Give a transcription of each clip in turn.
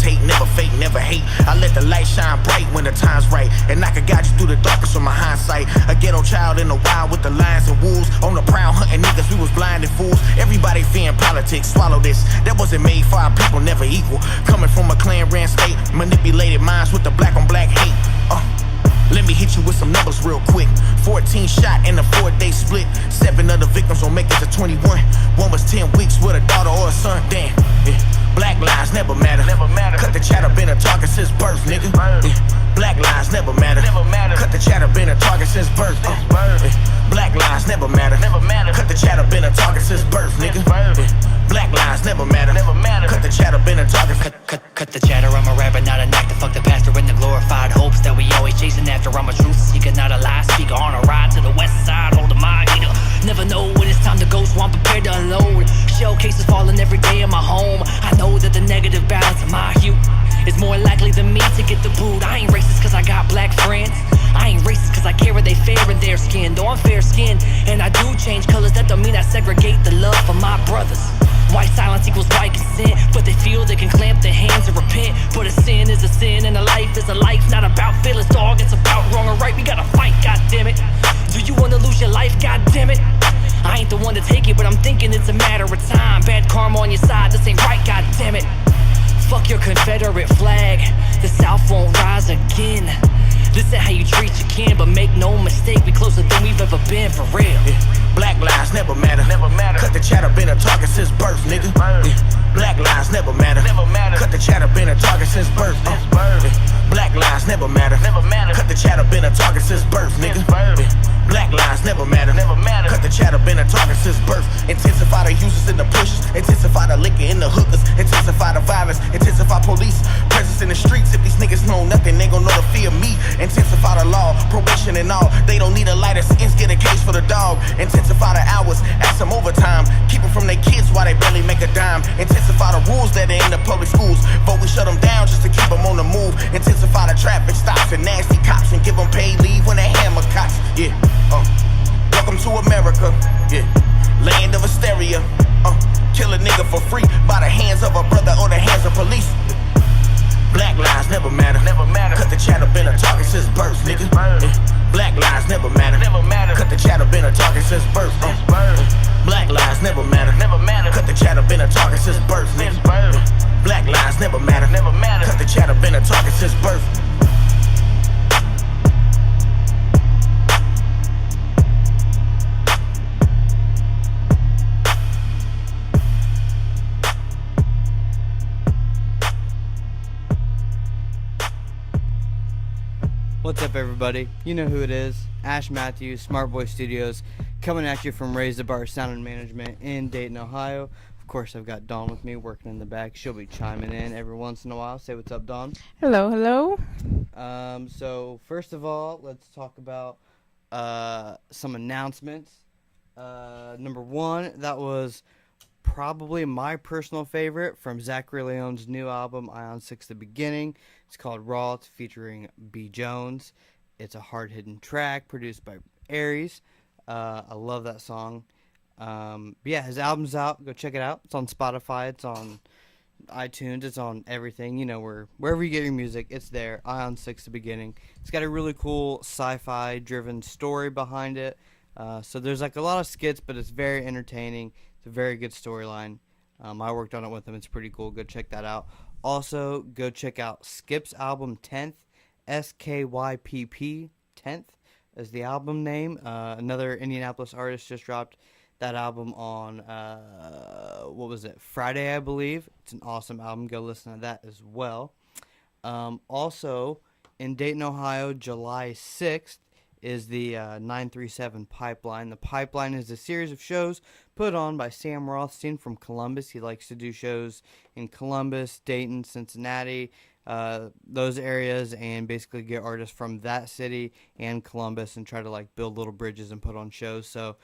meditate, never fake, never hate. I let the light shine bright when the time's right, and I can guide you through the darkness from my hindsight. A ghetto child in the wild with the lions and wolves, on the prowl hunting niggas, we was blind and fools. Everybody fearing politics, swallow this. That wasn't made for our people, never equal. Coming from a clan ran state, manipulated minds with the black on black hate. Let me hit you with some numbers real quick. 14 shot in a 4-day split. 7 of the victims will make it to 21. One was 10 weeks with a daughter or a son. Damn, yeah. Black lives never matter. Cut the chatter, been a target since birth, nigga. Yeah. Black lives never matter. Cut the chatter, been a target since birth. Yeah. Black lives never matter. Cut the chatter, been a target since birth, nigga. Yeah. Black lives never matter. Cut the chatter, been a target. Cut the chatter, I'm a rapper, not an actor. Fuck the pastor and the glorified hopes that we always chasing after. I'm a truth seeker, not a lie speaker. On a ride to the west side, holding my heater. Never know when it's time to go, so I'm prepared to unload. Shell cases falling every day in my home. I know that the negative balance of my hue is more likely than me to get the boot. I ain't racist cause I got black friends. I ain't racist cause I care what they fair in their skin. Though I'm fair skinned and I do change colors, that don't mean I segregate the love for my brothers. White silence equals white consent, but they feel they can clamp their hands and repent. But a sin is a sin and a life is a life. Not about feelings, dog, it's about wrong or right. We gotta fight, goddammit. Do you wanna lose your life, goddammit? I ain't the one to take it, but I'm thinking it's a matter of time. Bad karma on your side, this ain't right, goddammit. Fuck your Confederate flag, the South won't rise again. This ain't how you treat your kin, but make no mistake, we closer than we've ever been, for real. Yeah. Black lives never matter. Cut the chatter, been a target since birth, nigga. Yeah. Black lives never matter. Cut the chatter, been a target since birth. Yeah. Black lives never matter. Cut the chatter, been a target since birth, nigga. Yeah. Black lives never matter. Cut the chatter, been a target since birth. Intensify the uses in the pushes, intensify the liquor in the hookers, intensify the violence, intensify police presence in the streets. If these niggas know nothing, they gon' know the fear of me. Intensify the law, probation and all. They don't need a lighter, ends get a case for the dog. Intensify the hours, add some overtime. Keep them from their kids while they barely make a dime. Intensify the rules that are in the public schools. Vote we shut them down just to keep them on the move. Intensify the traffic stops and nasty cops, and give them paid leave when they hammer cops. Yeah, welcome to America, yeah. Land of hysteria, kill a nigga for free by the hands of a brother or the hands of police. Black lives never matter. Cut the chatter, been a target since birth, nigga. Yeah. Black lives never matter. Cut the chatter, been a target since birth. Black lives never matter. Cut the chatter, been a target since birth, nigga. Yeah. Black lives never matter. Cut the chatter, been a target since birth. What's up, everybody? You know who it is. Ash Matthews, Smart Boy Studios, coming at you from Razdabar Sound and Management in Dayton, Ohio. Of course, I've got Dawn with me working in the back. She'll be chiming in every once in a while. Say what's up, Dawn. Hello. So first of all, let's talk about some announcements. Number one, that was probably my personal favorite from Zachary Leone's new album, Ion 6 The Beginning. It's called Raw. It's featuring B. Jones. It's a hard-hitting track produced by Aries. I love that song. But yeah, his album's out. Go check it out. It's on Spotify. It's on iTunes. It's on everything. You know, wherever you get your music, it's there. Ion 6 The Beginning. It's got a really cool sci-fi driven story behind it. So there's like a lot of skits, but it's very entertaining. It's a very good storyline. I worked on it with him. It's pretty cool. Go check that out. Also, go check out Skip's album 10th. SKYPP 10th is the album name. Another Indianapolis artist just dropped that album on, Friday, I believe. It's an awesome album. Go listen to that as well. Also, in Dayton, Ohio, July 6th, is the 937 Pipeline. The Pipeline is a series of shows put on by Sam Rothstein from Columbus. He likes to do shows in Columbus, Dayton, Cincinnati, those areas, and basically get artists from that city and Columbus and try to like build little bridges and put on shows. So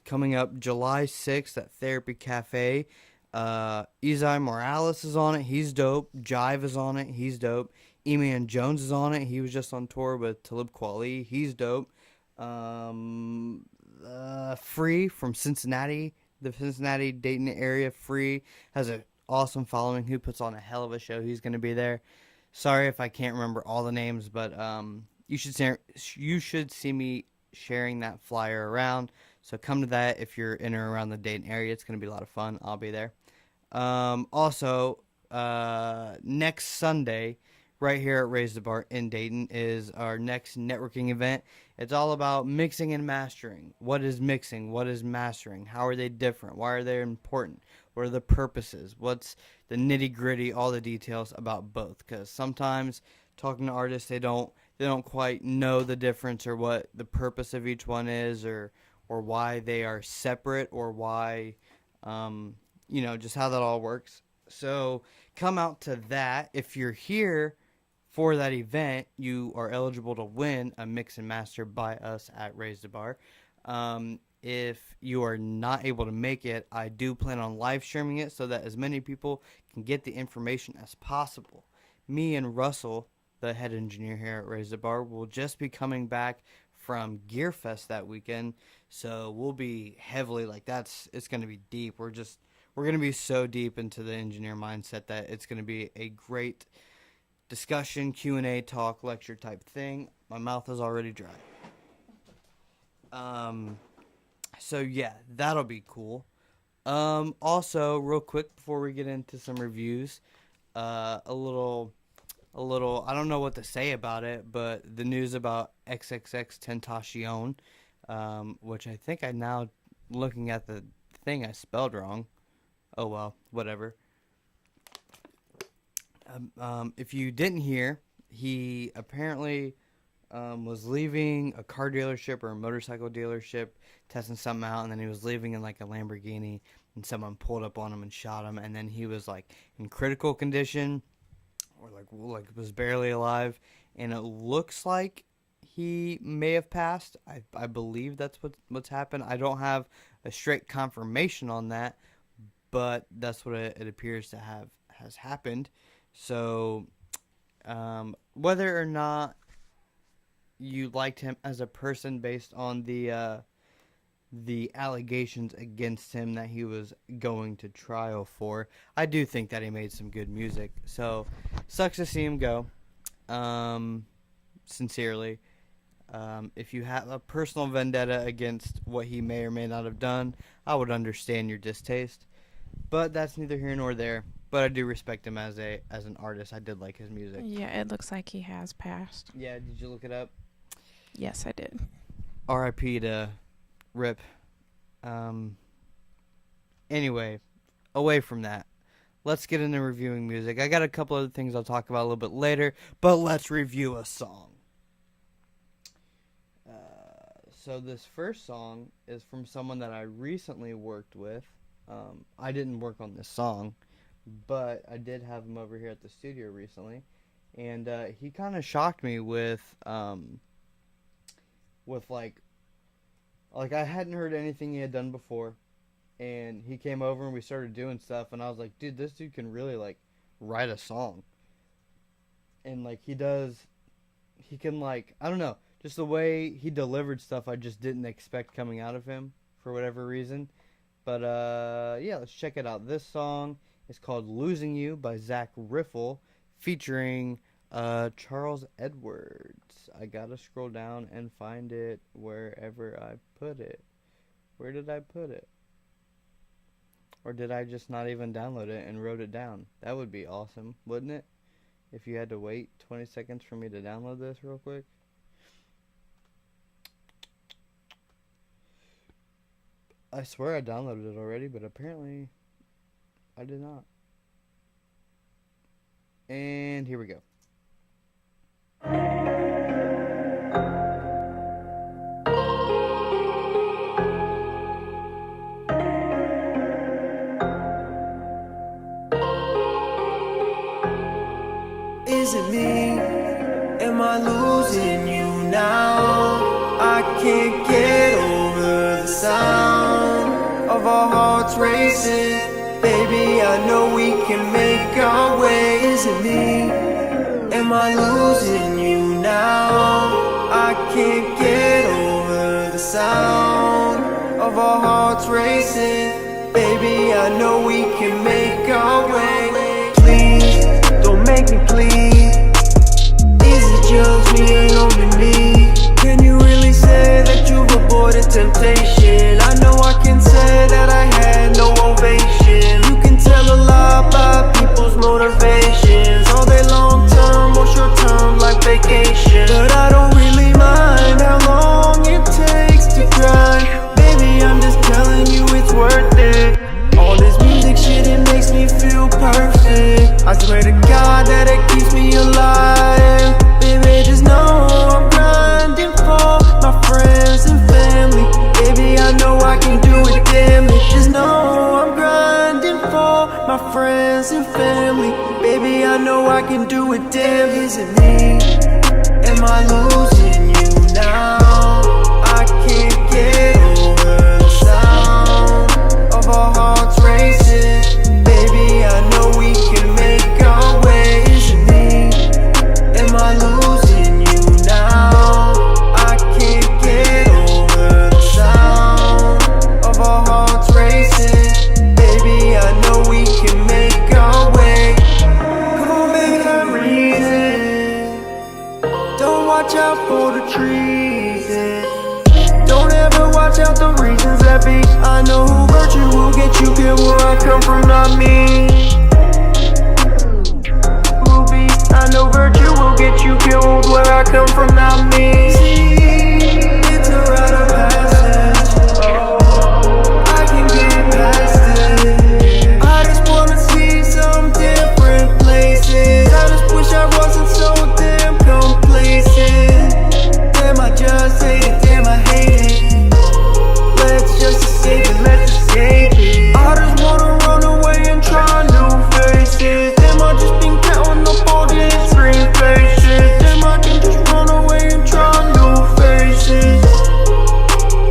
coming up July 6th at Therapy Cafe, Izai Morales is on it. He's dope. Jive is on it. He's dope. E-Man Jones is on it. He was just on tour with Talib Kweli. He's dope. Free from Cincinnati, the Cincinnati, Dayton area. Free has an awesome following who puts on a hell of a show. He's going to be there. Sorry if I can't remember all the names, but you should see me sharing that flyer around. So come to that if you're in or around the Dayton area. It's going to be a lot of fun. I'll be there. Also, next Sunday, right here at Razdabar in Dayton, is our next networking event. It's all about mixing and mastering. What is mixing? What is mastering? How are they different? Why are they important? What are the purposes? What's the nitty-gritty, all the details about both? Because sometimes talking to artists, they don't quite know the difference or what the purpose of each one is, or why they are separate, or why, just how that all works. So come out to that. If you're here for that event, you are eligible to win a mix and master by us at Razdabar. If you are not able to make it, I do plan on live streaming it so that as many people can get the information as possible. Me and Russell, the head engineer here at Razdabar, will just be coming back from Gear Fest that weekend, so we'll be heavily it's going to be deep. We're going to be so deep into the engineer mindset that it's going to be a great discussion, Q&A, talk, lecture type thing. My mouth is already dry. So yeah, that'll be cool. Also, real quick before we get into some reviews, a little, I don't know what to say about it, but the news about XXX Tentacion, which I think I'm now looking at the thing I spelled wrong. Oh well, whatever. If you didn't hear, he apparently was leaving a car dealership or a motorcycle dealership, testing something out, and then he was leaving in like a Lamborghini, and someone pulled up on him and shot him, and then he was like in critical condition, or like was barely alive, and it looks like he may have passed. I believe that's what's happened. I don't have a straight confirmation on that, but that's what it appears to has happened. So, whether or not you liked him as a person based on the allegations against him that he was going to trial for, I do think that he made some good music. So, sucks to see him go. Sincerely. If you have a personal vendetta against what he may or may not have done, I would understand your distaste. But that's neither here nor there. But I do respect him as an artist. I did like his music. Yeah, it looks like he has passed. Yeah, did you look it up? Yes, I did. R.I.P. to Rip. Anyway, away from that, let's get into reviewing music. I got a couple other things I'll talk about a little bit later, but let's review a song. So this first song is from someone that I recently worked with. I didn't work on this song, but I did have him over here at the studio recently, and he kind of shocked me with like I hadn't heard anything he had done before, and he came over and we started doing stuff, and I was like, dude, this dude can really like write a song, and like he can like, I don't know, just the way he delivered stuff I just didn't expect coming out of him for whatever reason. But yeah, let's check it out. This song is called Losing You by Zach Riffle, featuring Charles Edwards. I gotta scroll down and find it wherever I put it. Where did I put it? Or did I just not even download it and wrote it down? That would be awesome, wouldn't it? If you had to wait 20 seconds for me to download this real quick. I swear I downloaded it already, but apparently I did not. And here we go. Is it me? Am I losing you now? I can't get over the sound of our hearts racing. Baby, I know we can make our way. Is it me? Am I losing you now? I can't get over the sound of our hearts racing. Baby, I know we can make our way. Please, don't make me plead. Is it just me and only me? Can you really say that you've avoided temptation? I know I can say that I had no ovation. You can tell a lot by people's motivations. Are they long term or short term like vacation? But I don't really mind how long it takes to grind. Baby, I'm just telling you it's worth it. All this music shit, it makes me feel perfect. I swear to God that it keeps me alive. Baby, just know I'm grinding for my friends and family. Baby, I know I can do it, damn it. Just know I'm grinding for my friends and family. Baby, I know I can do it, damn. Is it me? Am I losing you now? I can't get over the sound of our hearts racing. Baby, I know we can make our way. Is it me? Am I losing you now? I can't get over the sound of our hearts racing. Baby, I know we can make our way. Come on, baby, have reason. Don't watch out for the treason. Don't ever watch out the reasons that be. I know who virtue will get you killed. Where I come from, not me. Will be. I know virtue will get you killed. Where I come from, not me. See, it's a rite of passage. Oh, I can get past it. I just wanna see some different places. I just wish I wasn't so damn complacent. Damn, I just hate it. Damn, I hate it. Let's just escape it. Let's escape it. I just wanna run away and try new faces. Damn, I just been counting up all these green faces. Damn, I can just run away and try new faces.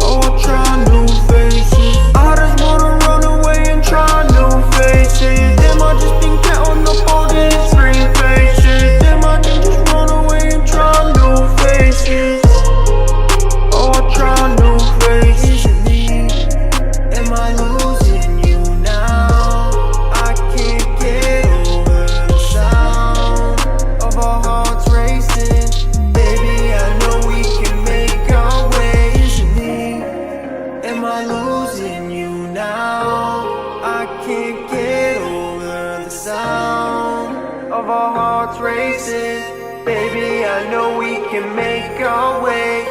Oh, I try new faces. I just wanna run away and try new faces. Damn, I just been counting up all these green faces. Damn, I can just run away and try new faces. Oh, I try new faces. Is it me? Am I losing you now? I can't get over the sound of our hearts racing. Baby, I know we can make our way. Is it me? Am I losing you now? I can't get over the sound of our hearts racing. Baby, I know we can make our way.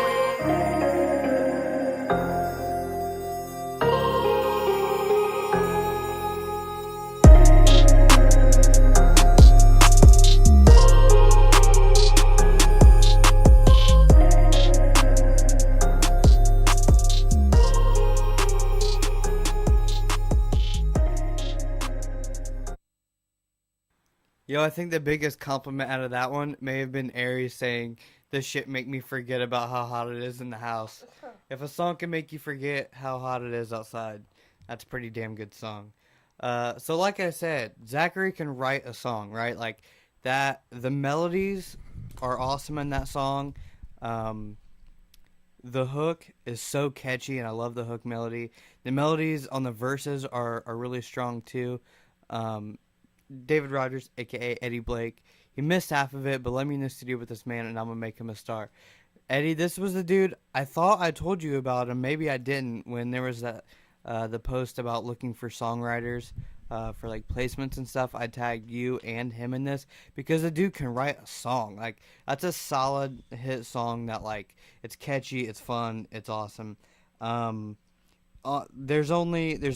Yo, I think the biggest compliment out of that one may have been Aries saying, "This shit make me forget about how hot it is in the house." If a song can make you forget how hot it is outside, that's a pretty damn good song. So like I said, Zachary can write a song, right? Like that, the melodies are awesome in that song. The hook is so catchy, and I love the hook melody. The melodies on the verses are really strong too. David Rogers, aka Eddie Blake, he missed half of it, but let me in the studio with this man and I'm gonna make him a star. Eddie, this was the dude, I thought I told you about him, maybe I didn't, when there was that the post about looking for songwriters for like placements and stuff. I tagged you and him in this because the dude can write a song. Like, that's a solid hit song that, like, it's catchy, it's fun, it's awesome. There's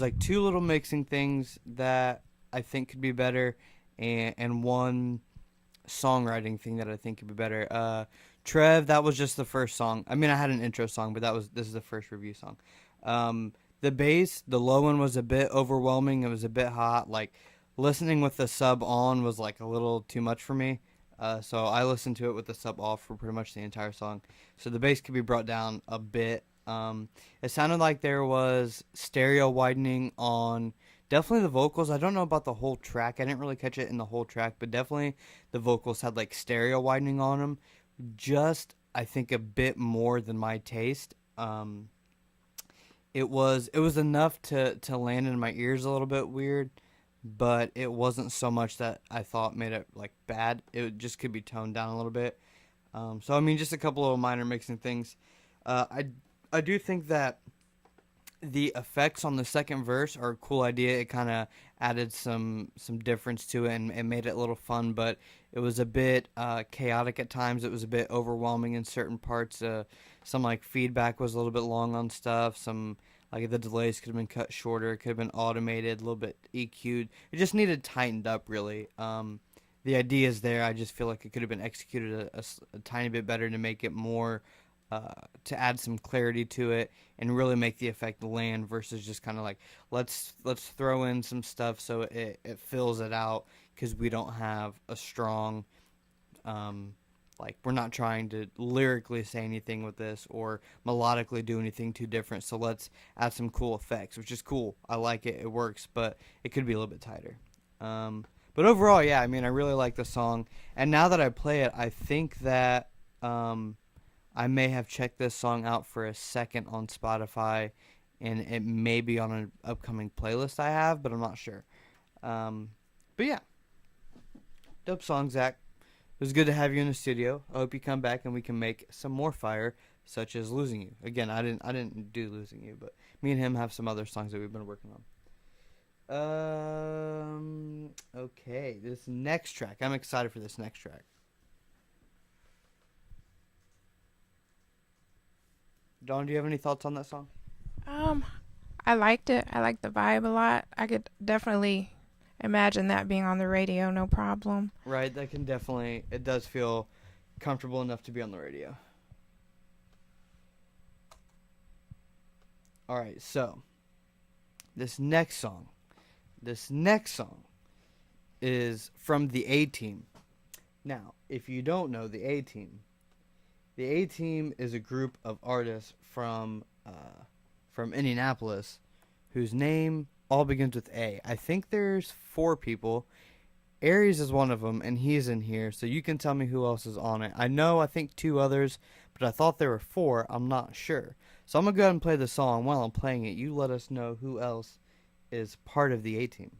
like two little mixing things that I think could be better, and one songwriting thing that I think could be better. Trev, that was just the first song. I mean, I had an intro song, but this is the first review song. The bass, the low one was a bit overwhelming. It was a bit hot. Like, listening with the sub on was like a little too much for me. So I listened to it with the sub off for pretty much the entire song. So the bass could be brought down a bit. It sounded like there was stereo widening on definitely the vocals. I don't know about the whole track. I didn't really catch it in the whole track, but definitely the vocals had like stereo widening on them. Just, I think, a bit more than my taste. it was enough to land in my ears a little bit weird, but it wasn't so much that I thought made it like bad. It just could be toned down a little bit. So I mean, just a couple of minor mixing things. I do think that the effects on the second verse are a cool idea. It kind of added some difference to it and made it a little fun, but it was a bit chaotic at times. It was a bit overwhelming in certain parts. Some like feedback was a little bit long on stuff. Some like the delays could have been cut shorter. It could have been automated, a little bit EQ'd. It just needed tightened up, really. The idea is there. I just feel like it could have been executed a tiny bit better to make it more, to add some clarity to it and really make the effect land versus just kind of like, let's throw in some stuff so it fills it out, because we don't have a strong, like, we're not trying to lyrically say anything with this or melodically do anything too different, so let's add some cool effects, which is cool. I like it. It works, but it could be a little bit tighter. But overall, yeah, I mean, I really like the song. And now that I play it, I think that I may have checked this song out for a second on Spotify, and it may be on an upcoming playlist I have, but I'm not sure. But yeah, dope song, Zach. It was good to have you in the studio. I hope you come back and we can make some more fire, such as Losing You. Again, I didn't do Losing You, but me and him have some other songs that we've been working on. Okay, this next track. I'm excited for this next track. Dawn, do you have any thoughts on that song? I liked it. I liked the vibe a lot. I could definitely imagine that being on the radio, no problem. Right, that can definitely, it does feel comfortable enough to be on the radio. Alright, so, this next song is from the A-Team. Now, if you don't know the A-Team is a group of artists from Indianapolis whose name all begins with A. I think there's 4 people. Aries is one of them, and he's in here, so you can tell me who else is on it. I think 2 others, but I thought there were 4. I'm not sure. So I'm going to go ahead and play the song. While I'm playing it, you let us know who else is part of the A-Team.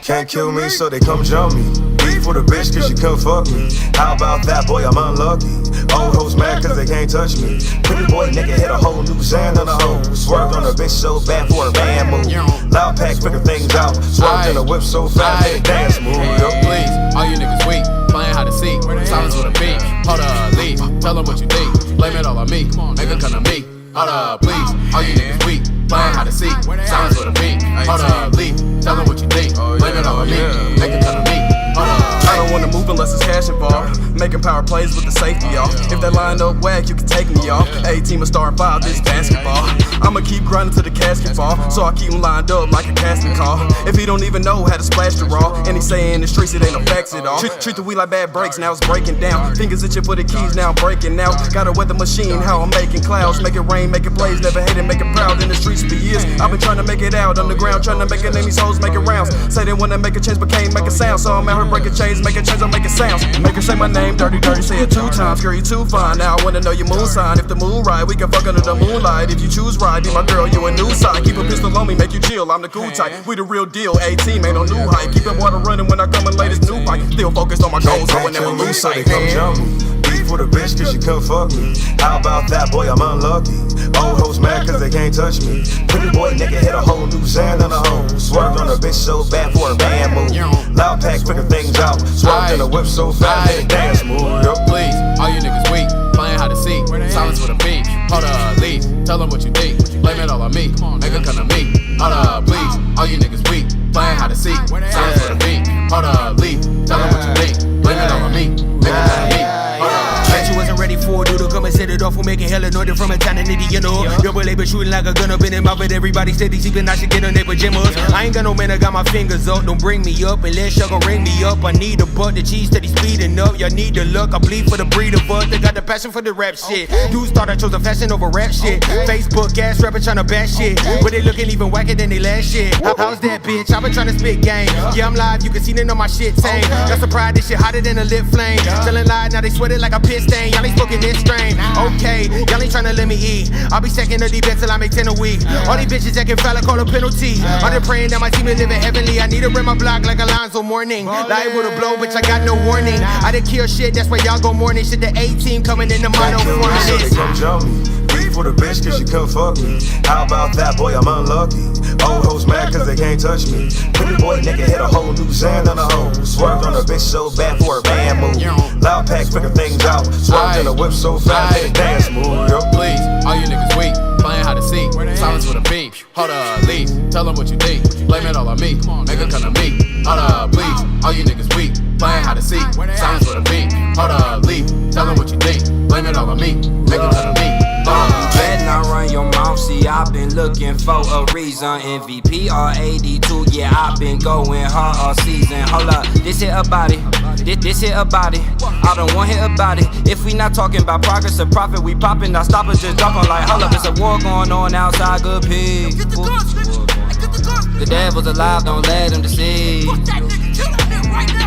Can't kill me, so they come jump me. Beef with a bitch, cause she couldn't fuck me. How about that, boy, I'm unlucky. Old hoes mad cause they can't touch me. Pretty boy nigga hit a whole new Xan on the hoe. Swerved on a bitch so bad for a band move. Loud pack, figure things out. Swerved in a whip so fast, made a dance move. Please, all you niggas weak, playing how to see. Silence with a beat, hold up, leave. Tell them what you think, blame it all on me. Make it come to me, hold up, please. All you niggas weak, playing how to see. Silence with a beat, hold up, leave. Tell them what you think, blame it all on me. Make it come to me, hold up. I don't wanna move unless it's cash involved. Making power plays with the safety off. If that line up whack, you can take me off. A-Team a starting 5, this basketball. I'ma keep grinding till the casket fall. So I keep him lined up like a casting call. If he don't even know how to splash the raw, and he say in the streets it ain't no facts at all. Treat the weed like bad breaks, now it's breaking down. Fingers itching for the keys, now I'm breaking out. Got a weather machine, how I'm making clouds. Make it rain, make it blaze, never hate it, make it proud. In the streets for years, I've been trying to make it out. On the ground, trying to make a name, these hoes making rounds. Say they wanna make a change, but can't make a sound. So I'm out here breaking chains, making change, I'm making sounds. Make her say my name, dirty, dirty, say it 2 times. Girl, you too fine, now I wanna know your moon sign. If the moon right, we can fuck under the moonlight. If you choose right, be my girl, you a new side. Keep a pistol on me, make you chill, I'm the cool type. We the real deal, A-Team ain't no new hype. Keep the water running when I come and lay this new pipe. Still focused on my goals, I would never lose sight. Come jump me. Beef with a bitch cause she couldn't fuck me. How about that, boy, I'm unlucky. Old hoes mad cause they can't touch me. Pretty boy nigga hit a whole new Xan on the hoe. Swerved on a bitch so bad for a band move. Loud pack, figure things out. Swerved in a whip so fast, made a dance move. Please, all you niggas weak, playing how to see. Silence with a beat, hold up, leave. Tell them what you think, blame it all on me. Make it come to me, hold up, please. All you niggas weak, playing how to see. Silence with a beat, hold up, leave. Tell them what you think, blame it all on me. Make it come to me, hold up. Bet you wasn't ready for a dude to come and set it off for making hella anointed from a town in Indiana. Your boy label shooting like a gun up in his mouth, but everybody steady sleeping. I should get on their pajamas. I ain't got no man, I got my fingers up. Don't bring me up unless y'all gon' ring me up. I need a buck, the cheese steady speeding up. Y'all need the luck, I bleed for the breed of us. They got the passion for the rap shit. Dudes thought I chose the fashion over rap shit. Facebook ass rapper tryna bash shit, but they looking even whacker than they last shit. How's that bitch? I been tryna spit game. Yeah, I'm live, you can see none of my shit tame. Y'all surprised this shit hotter than a lit flame. Telling lies, now they sweat it like a piss stain. Y'all ain't smoking this strain. Okay, y'all ain't tryna let me eat. I'll be stacking the deep bets till I make 10 a week. All these bitches that can foul, I call a penalty. All they praying that my team is living heavenly. I need to rip my block like Alonzo Mourning. Liable to blow, bitch, I got no warning. I done kill shit, that's why y'all go mourning. Shit, the A-team coming in the mono forming. So they come jump me. Beef for the bitch cause she couldn't fuck me. How about that, boy, I'm unlucky. Old hoes mad cause they can't touch me. Pretty boy nigga hit a whole new Zan on the hoe. Swerved on a bitch so bad for a band move. Loud pack figure things out. Swerved in a whip so fast made a dance move. Yo. Please, all you niggas weak, playing how to see. Silence with a beam, hold up, leave. Tell them what you think, blame it all on me. Make it come to me, hold up, please. All you niggas weak, playing how to see. Silence with a beam, hold up, leave. Tell them what you think, blame it all on me. Make it come to me. Better not run your mouth, see I've been looking for a reason. MVP or 82, yeah I've been going hard all season. Hold up, this hit a body, this hit a body. I don't want hit a body. If we not talking about progress or profit, we popping, now stop us just dropping like hold up. It's a war going on outside, good pig. The devil's alive, don't let him deceive.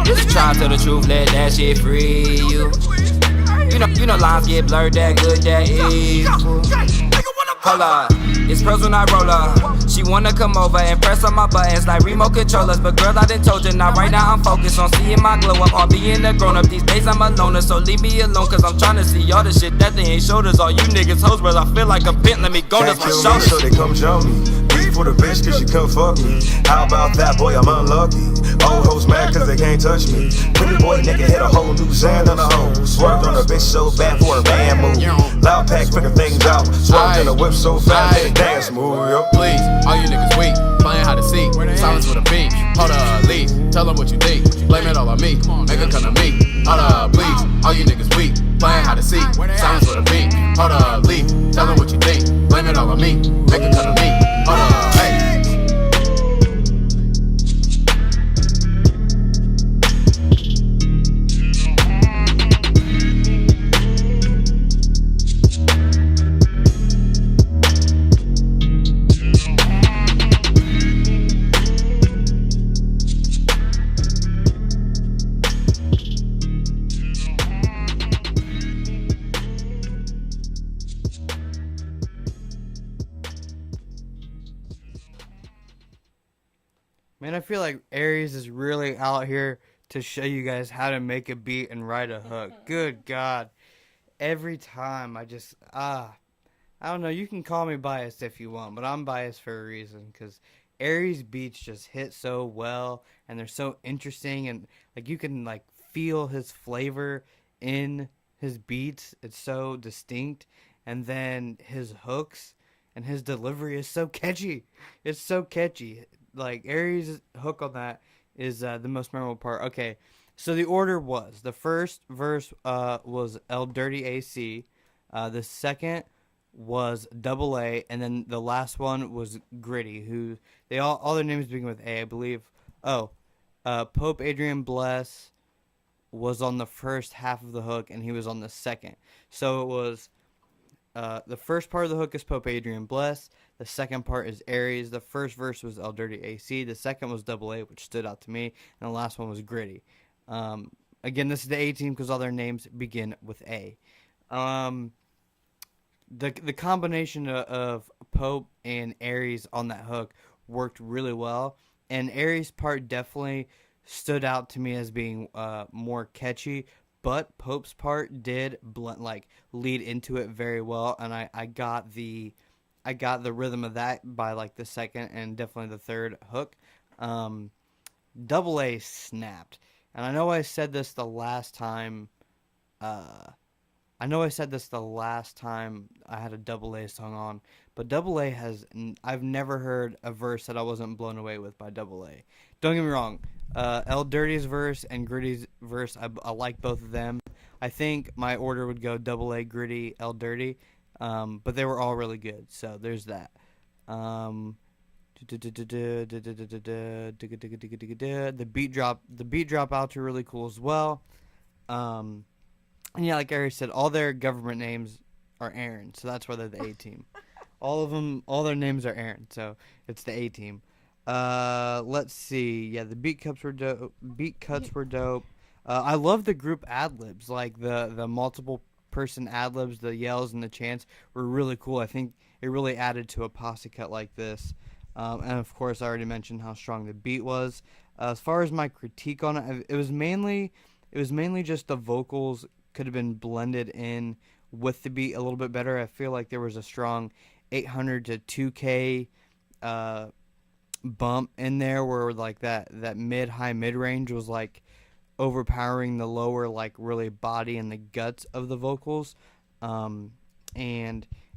Just try to tell the truth, let that shit free you. You know lines get blurred, that good, that evil. Hold up, it's pros when I roll up. She wanna come over and press on my buttons like remote controllers. But girl, I done told you, now right now I'm focused on seeing my glow up. Or being a grown up, these days I'm a loner. So leave me alone, cause I'm trying to see all the shit that they ain't showed us. All you niggas hoes, but I feel like a bent, let me go, that's my shoulders. So they come jump me. Beef for the bitch cause she couldn't fuck me. How about that, boy, I'm unlucky. Old hoes mad cause they can't touch me. Pretty boy nigga hit a whole new Zan on the hoe. Swerved on a bitch so bad for a band move. Loud pack figure things out. Swerved in a whip so fast made a dance move. Yo. Please, all you niggas weak, playing how to see. Silence with a beam, hold up, leave. Tell them what you think, blame it all on me. Make it come to me, hold up, please. All you niggas weak, playing how to see. Silence with a beam, hold up, leave. Tell them what you think, blame it all on me. Make it come to me, hold up, hey. Man, I feel like Aries is really out here to show you guys how to make a beat and write a hook. Good God. Every time I just, I don't know, you can call me biased if you want, but I'm biased for a reason, because Aries beats just hit so well, and they're so interesting, and like you can like feel his flavor in his beats. It's so distinct, and then his hooks and his delivery is so catchy. It's so catchy. Like, Aries' hook on that is the most memorable part. Okay, so the order was, the first verse was El Dirty AC, the second was Double A, and then the last one was Gritty, who, they all their names begin with A, I believe. Pope Adrian Bless was on the first half of the hook, and he was on the second. So it was, the first part of the hook is Pope Adrian Bless. The second part is Aries. The first verse was El Dirty AC. The second was Double A, which stood out to me. And the last one was Gritty. Again, this is the A team because all their names begin with A. The combination of Pope and Aries on that hook worked really well. And Aries' part definitely stood out to me as being more catchy. But Pope's part did lead into it very well, and I got the rhythm of that by like the second and definitely the third hook. Double A snapped, and I know I said this the last time. I had a Double A song on, but Double A I've never heard a verse that I wasn't blown away with by Double A. Don't get me wrong. El Dirty's verse and Gritty's verse, I like both of them. I think my order would go Double A, Gritty, El Dirty. But they were all really good. So there's that. The beat dropouts are really cool as well. And yeah, like I already said, all their government names are Aaron, so that's why they're the A team. All of them, all their names are Aaron, so it's the A team. Let's see. Yeah, the beat cuts were dope. I love the group ad libs, like the multiple person ad libs, the yells and the chants were really cool. I think it really added to a posse cut like this. And of course, I already mentioned how strong the beat was. As far as my critique on it, it was mainly just the vocals could have been blended in with the beat a little bit better. I feel like there was a strong 800 to 2K bump in there where like that high mid range was like overpowering the lower, like really body and the guts of the vocals. And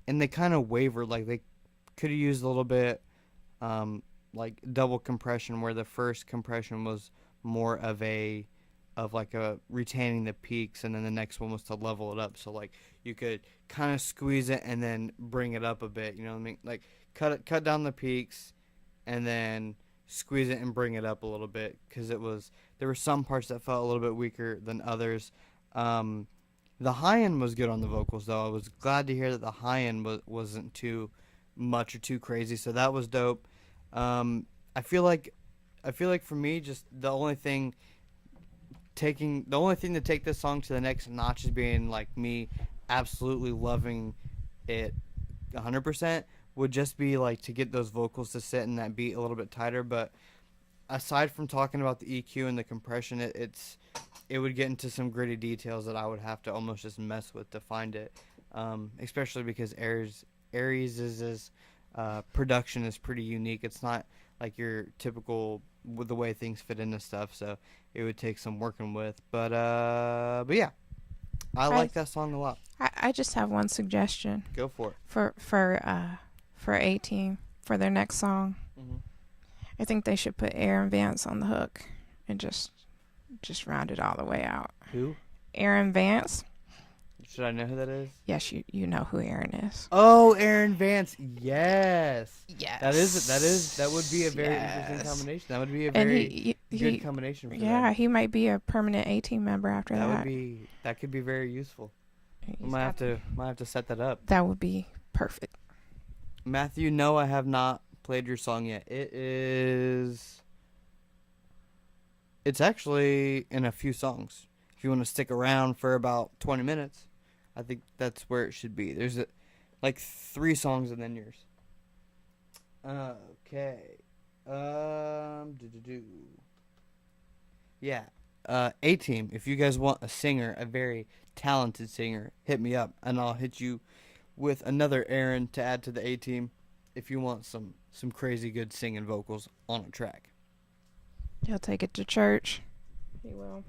they kind of wavered, like they could have used a little bit like double compression, where the first compression was more of a retaining the peaks, and then the next one was to level it up, so like you could kind of squeeze it and then bring it up a bit, you know what I mean, like cut down the peaks and then squeeze it and bring it up a little bit, because there were some parts that felt a little bit weaker than others. The high end was good on the vocals though. I was glad to hear that the high end wasn't too much or too crazy, so that was dope. I feel like for me, just the only thing to take this song to the next notch is being like me absolutely loving it 100% would just be like to get those vocals to sit in that beat a little bit tighter. But aside from talking about the EQ and the compression, it would get into some gritty details that I would have to almost just mess with to find it, especially because Aries' production is pretty unique. It's not like your typical with the way things fit into stuff, so it would take some working with. But yeah, I like that song a lot. I just have one suggestion. Go for it. For A-Team for their next song. Mm-hmm. I think they should put Aaron Vance on the hook and just round it all the way out. Who? Aaron Vance. Should I know who that is? Yes, you know who Aaron is. Oh, Aaron Vance. Yes. Yes. That would be a very interesting combination. That would be a very good combination for them. He might be a permanent A-Team member after that. That could be very useful. We might have to set that up. That would be perfect. Matthew, no, I have not played your song yet. It's actually in a few songs. If you want to stick around for about 20 minutes, I think that's where it should be. There's like 3 songs and then yours. Okay. Yeah. A-Team, if you guys want a singer, a very talented singer, hit me up and I'll hit you with another Aaron to add to the A-Team if you want some crazy good singing vocals on a track. He'll take it to church. He will.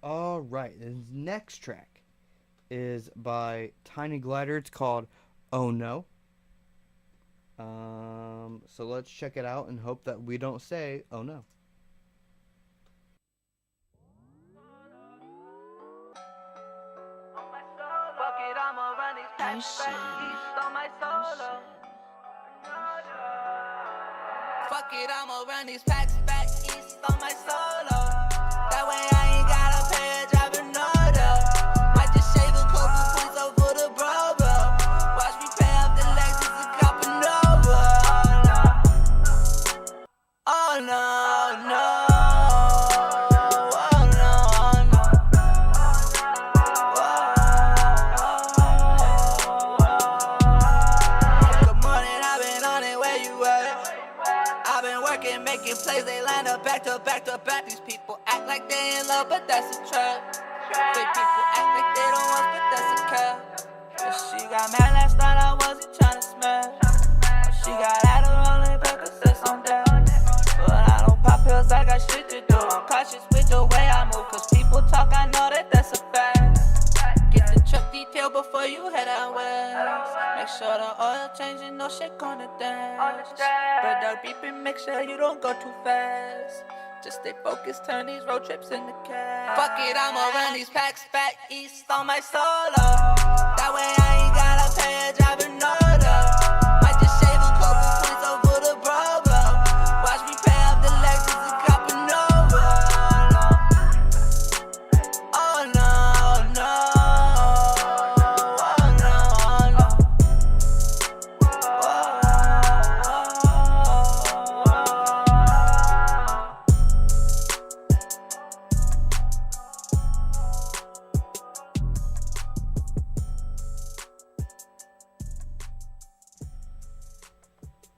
All right, the next track is by Tiny Glider. It's called Oh No. So let's check it out and hope that we don't say oh no. Fuck it, I'ma run these packs back east on my solo. That way I ain't gotta pay a driver no though. Might just shave a couple points over the bro, bro. Watch me pay off the Lexus and cop a Nova. Oh no, no. Plays they line up back to back to back. These people act like they in love, but that's a trap. Fake people act like they don't want, but that's a cap. If she got mad last night, I wasn't tryna smash. She got out of rolling back, said some down. But I don't pop pills, I got shit to do. I'm cautious with the way I move, cause people talk, I know that that's a fact. Get the truck detail before you head out west. Make sure the oil changing, no shit gonna dance. But the beeping, make sure you don't go too fast. Just stay focused, turn these road trips into cash. Fuck it, I'ma run these packs back east on my solo. That way I ain't gotta pay a driving order. Might just shave a couple points over the bro. Watch me pay up the Lexus and cop a Nova. Oh no, no. Oh no, oh no.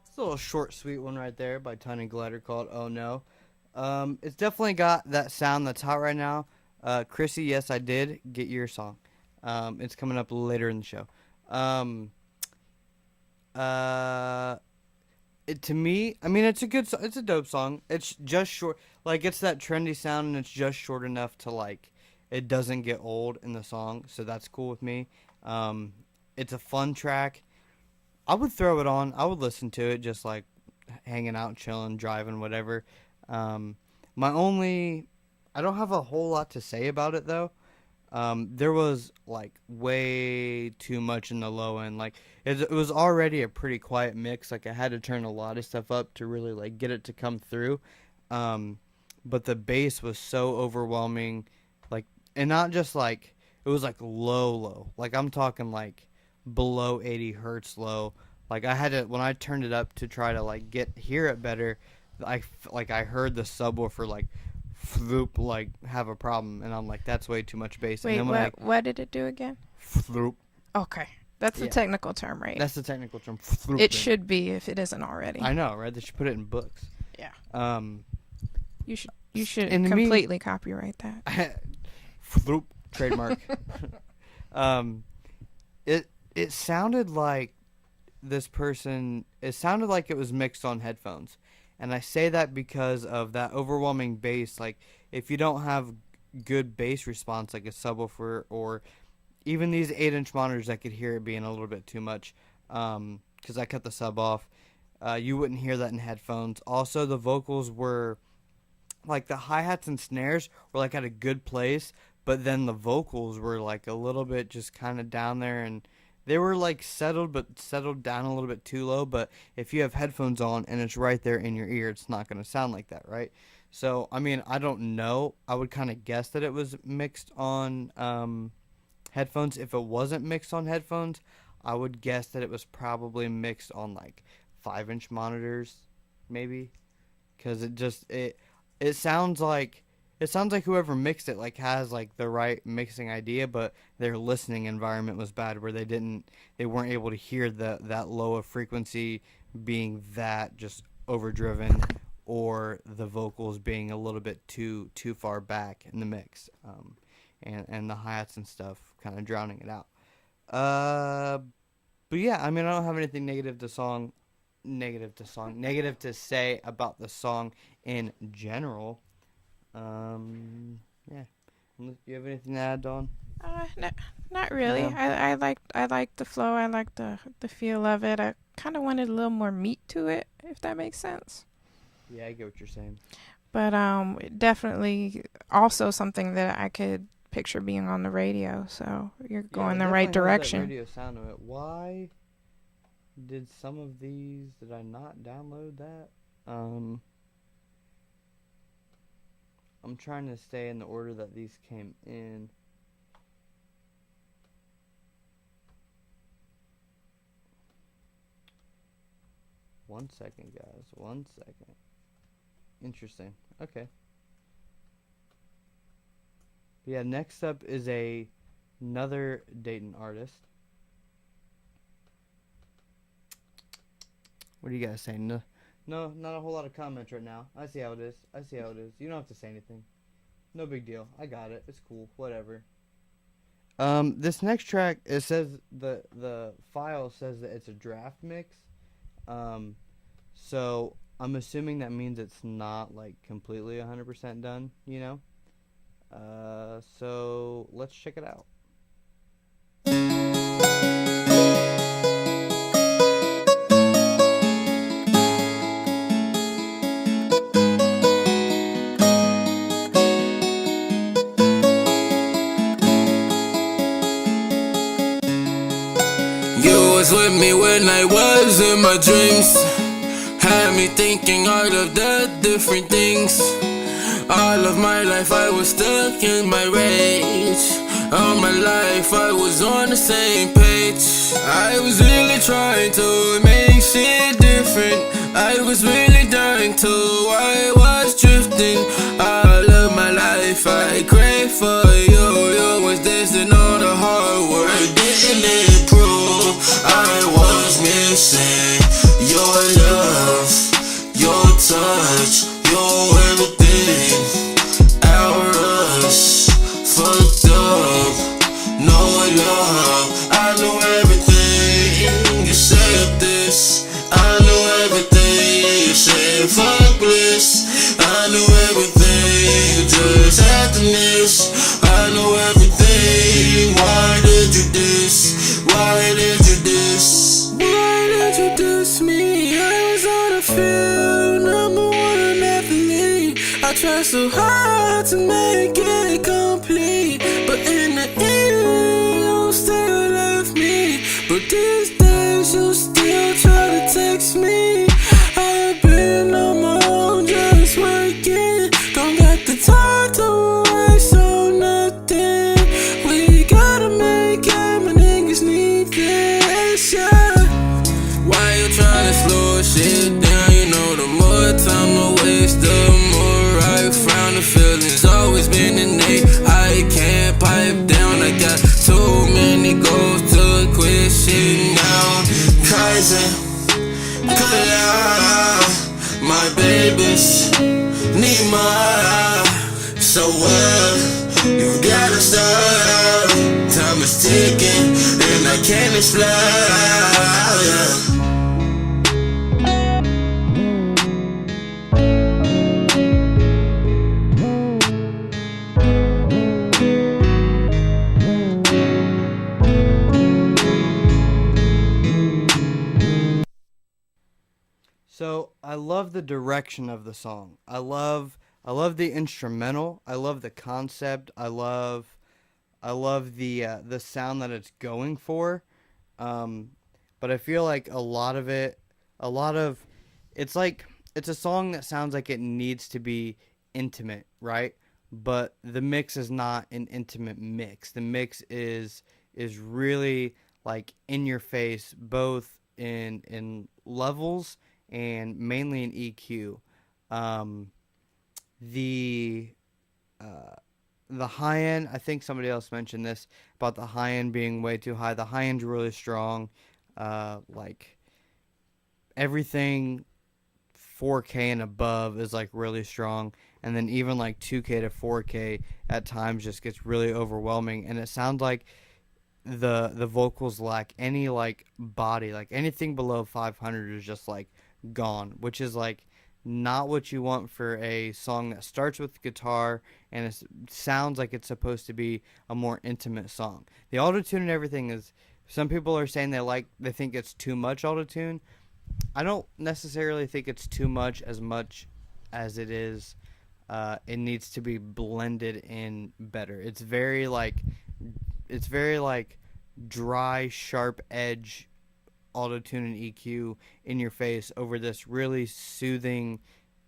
It's a little short, sweet one right there by Tiny Glider called "Oh No." It's definitely got that sound that's hot right now. Chrissy, yes, I did get your song. It's coming up later in the show. To me, I mean, it's a dope song. It's just short, like it's that trendy sound, and it's just short enough to like, it doesn't get old in the song, so that's cool with me. It's a fun track. I would throw it on. I would listen to it, just like hanging out, chilling, driving, whatever. I don't have a whole lot to say about it though. There was like way too much in the low end. Like it was already a pretty quiet mix. Like I had to turn a lot of stuff up to really like get it to come through. But the bass was so overwhelming, like, and not just like, it was like low. Like I'm talking like below 80 hertz low. Like I had to, when I turned it up to try to like hear it better, I heard the subwoofer like floop, like have a problem, and I'm like, that's way too much bass. Wait, and then what did it do again? Floop. Okay, that's the technical term, right? That's the technical term. Floop. It should be if it isn't already. I know, right? They should put it in books. Yeah. You should and completely copyright that. Floop trademark. It sounded like this person. It sounded like it was mixed on headphones. And I say that because of that overwhelming bass. Like, if you don't have good bass response, like a subwoofer or even these 8-inch monitors, I could hear it being a little bit too much because I cut the sub off. You wouldn't hear that in headphones. Also, the vocals were, like, the hi-hats and snares were, like, at a good place, but then the vocals were, like, a little bit just kind of down there, and they were like settled down a little bit too low. But if you have headphones on and it's right there in your ear, it's not going to sound like that, right? So, I mean, I don't know. I would kind of guess that it was mixed on headphones. If it wasn't mixed on headphones, I would guess that it was probably mixed on like 5-inch monitors, maybe, because it sounds like whoever mixed it like has like the right mixing idea, but their listening environment was bad, where they weren't able to hear that low of frequency being that just overdriven, or the vocals being a little bit too far back in the mix, and the hi-hats and stuff kind of drowning it out. But yeah, I mean, I don't have anything negative to say about the song in general. Yeah. Do you have anything to add, Dawn? Not really. Yeah. I like the flow. I like the feel of it. I kind of wanted a little more meat to it, if that makes sense. Yeah, I get what you're saying. But definitely also something that I could picture being on the radio. So you're going the right direction. That radio sound to it. Why did I not download that? I'm trying to stay in the order that these came in. One second, guys. 1 second. Interesting. Okay. Yeah, next up is another Dayton artist. What do you guys say? No, not a whole lot of comments right now. I see how it is. You don't have to say anything. No big deal. I got it. It's cool. Whatever. This next track, it says the file says that it's a draft mix. So I'm assuming that means it's not like completely 100% done, you know? So let's check it out. was with me when I was in my dreams. Had me thinking all of the different things. All of my life I was stuck in my rage. All my life I was on the same page. I was really trying to make shit different. I was really dying to, I was drifting. All of my life I crave for you. You was destined, all the hard work didn't improve. I was missing your love, your touch, your everything. Our rush, fucked up, no love. I know everything, you said this. I know everything, you said fuck bliss. I know everything, you just had to miss. I know everything, why did you diss? Why did you diss? Why did you diss me? I was on the field, number one athlete. I tried so hard to make it complete, but in the end, you still left me. But these days, you still try to text me. I've been on my own, just working. Don't got the time to waste on nothing. We gotta make it, my niggas need this, yeah. Why you tryna slow shit down? You know the more time I waste, the more I frown. The feelings always been innate. I can't pipe down. I got too many goals to quit shit now. Kaizen, my babies need my. So what? You gotta start. Time is ticking, and I can't explain. Yeah. So I love the direction of the song. I love the instrumental. I love the concept. I love the sound that it's going for. But I feel like it's like it's a song that sounds like it needs to be intimate, right? But the mix is not an intimate mix. The mix is really like in your face, both in levels and mainly in EQ. The high end, I think somebody else mentioned this about the high end being way too high. The high end's really strong. Like everything 4K and above is like really strong, and then even like 2K to 4K at times just gets really overwhelming, and it sounds like the vocals lack any like body. Like anything below 500 is just like gone, which is like not what you want for a song that starts with guitar and it sounds like it's supposed to be a more intimate song. The autotune and everything is, some people are saying they think it's too much autotune. I don't necessarily think it's too much as it is. It needs to be blended in better. It's very like dry, sharp edge autotune and EQ in your face over this really soothing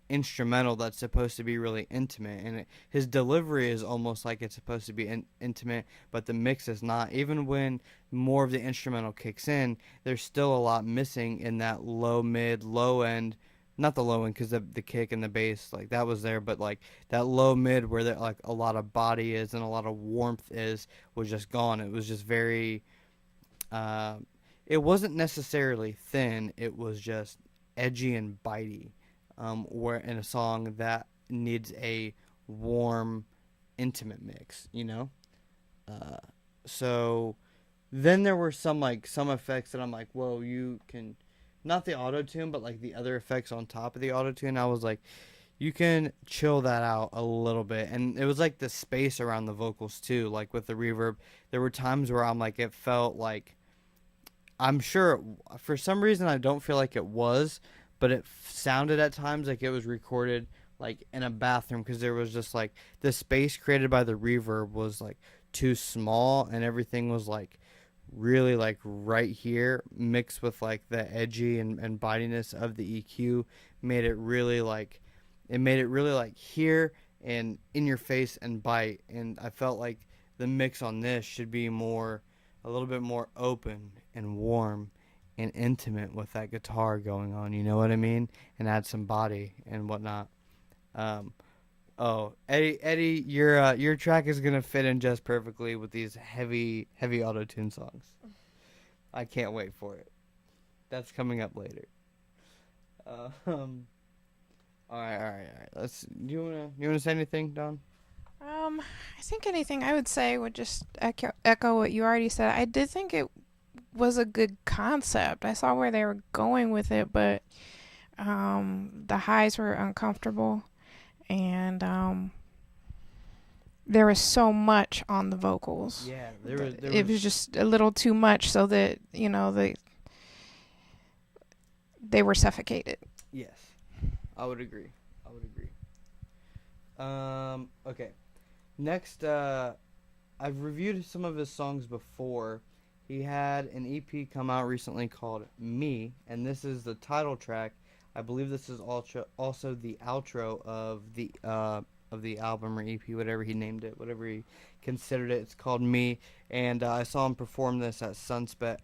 instrumental that's supposed to be really intimate, and his delivery is almost like it's supposed to be intimate, but the mix is not. Even when more of the instrumental kicks in, there's still a lot missing in that low mid, low end, not the low end because the kick and the bass like that was there, but like that low mid where there like a lot of body is and a lot of warmth was just gone. It was just very it wasn't necessarily thin, it was just edgy and bitey, where in a song that needs a warm, intimate mix, you know? So then there were some effects that I'm like, whoa, you can, not the auto-tune, but like the other effects on top of the auto-tune, I was like, you can chill that out a little bit. And it was like the space around the vocals too, like with the reverb. There were times where I'm like, it felt like, I'm sure for some reason I don't feel like it was, but it sounded at times like it was recorded like in a bathroom, because there was just like the space created by the reverb was like too small and everything was like really like right here, mixed with like the edgy and bitiness of the EQ, made it really like here and in your face and bite. And I felt like the mix on this should be a little bit more open and warm and intimate with that guitar going on, you know what I mean? And add some body and whatnot. Eddie, your track is gonna fit in just perfectly with these heavy auto-tune songs. I can't wait for it. That's coming up later. All right. Do you wanna say anything, Don? I think anything I would say would just echo what you already said. I did think it was a good concept. I saw where they were going with it, but the highs were uncomfortable, and there was so much on the vocals. Yeah, it was just a little too much, so that they were suffocated. Yes, I would agree. Okay. Next, I've reviewed some of his songs before. He had an EP come out recently called Me, and this is the title track. I believe this is also the outro of the album or EP, whatever he named it, whatever he considered it. It's called Me, and I saw him perform this at Sunspot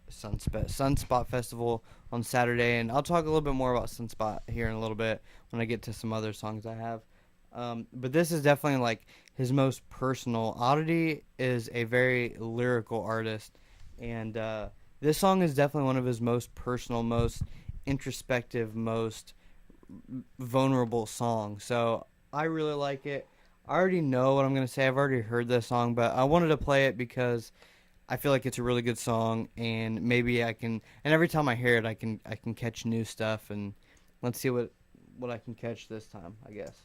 Festival on Saturday, and I'll talk a little bit more about Sunspot here in a little bit when I get to some other songs I have. But this is definitely like his most personal. Oddity is a very lyrical artist, and this song is definitely one of his most personal, most introspective, most vulnerable songs. So I really like it. I already know what I'm going to say. I've already heard this song, but I wanted to play it because I feel like it's a really good song, and maybe I can, and every time I hear it, I can catch new stuff, and let's see what I can catch this time, I guess.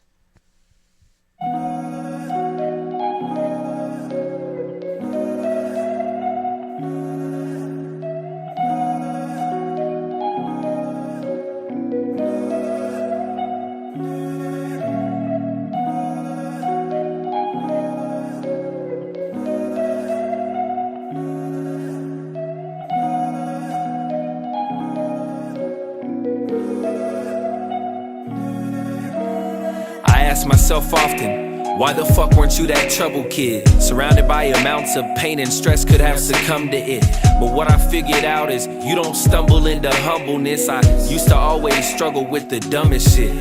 Myself often, why the fuck weren't you that trouble kid? Surrounded by amounts of pain and stress, could have succumbed to it. But what I figured out is you don't stumble into humbleness. I used to always struggle with the dumbest shit.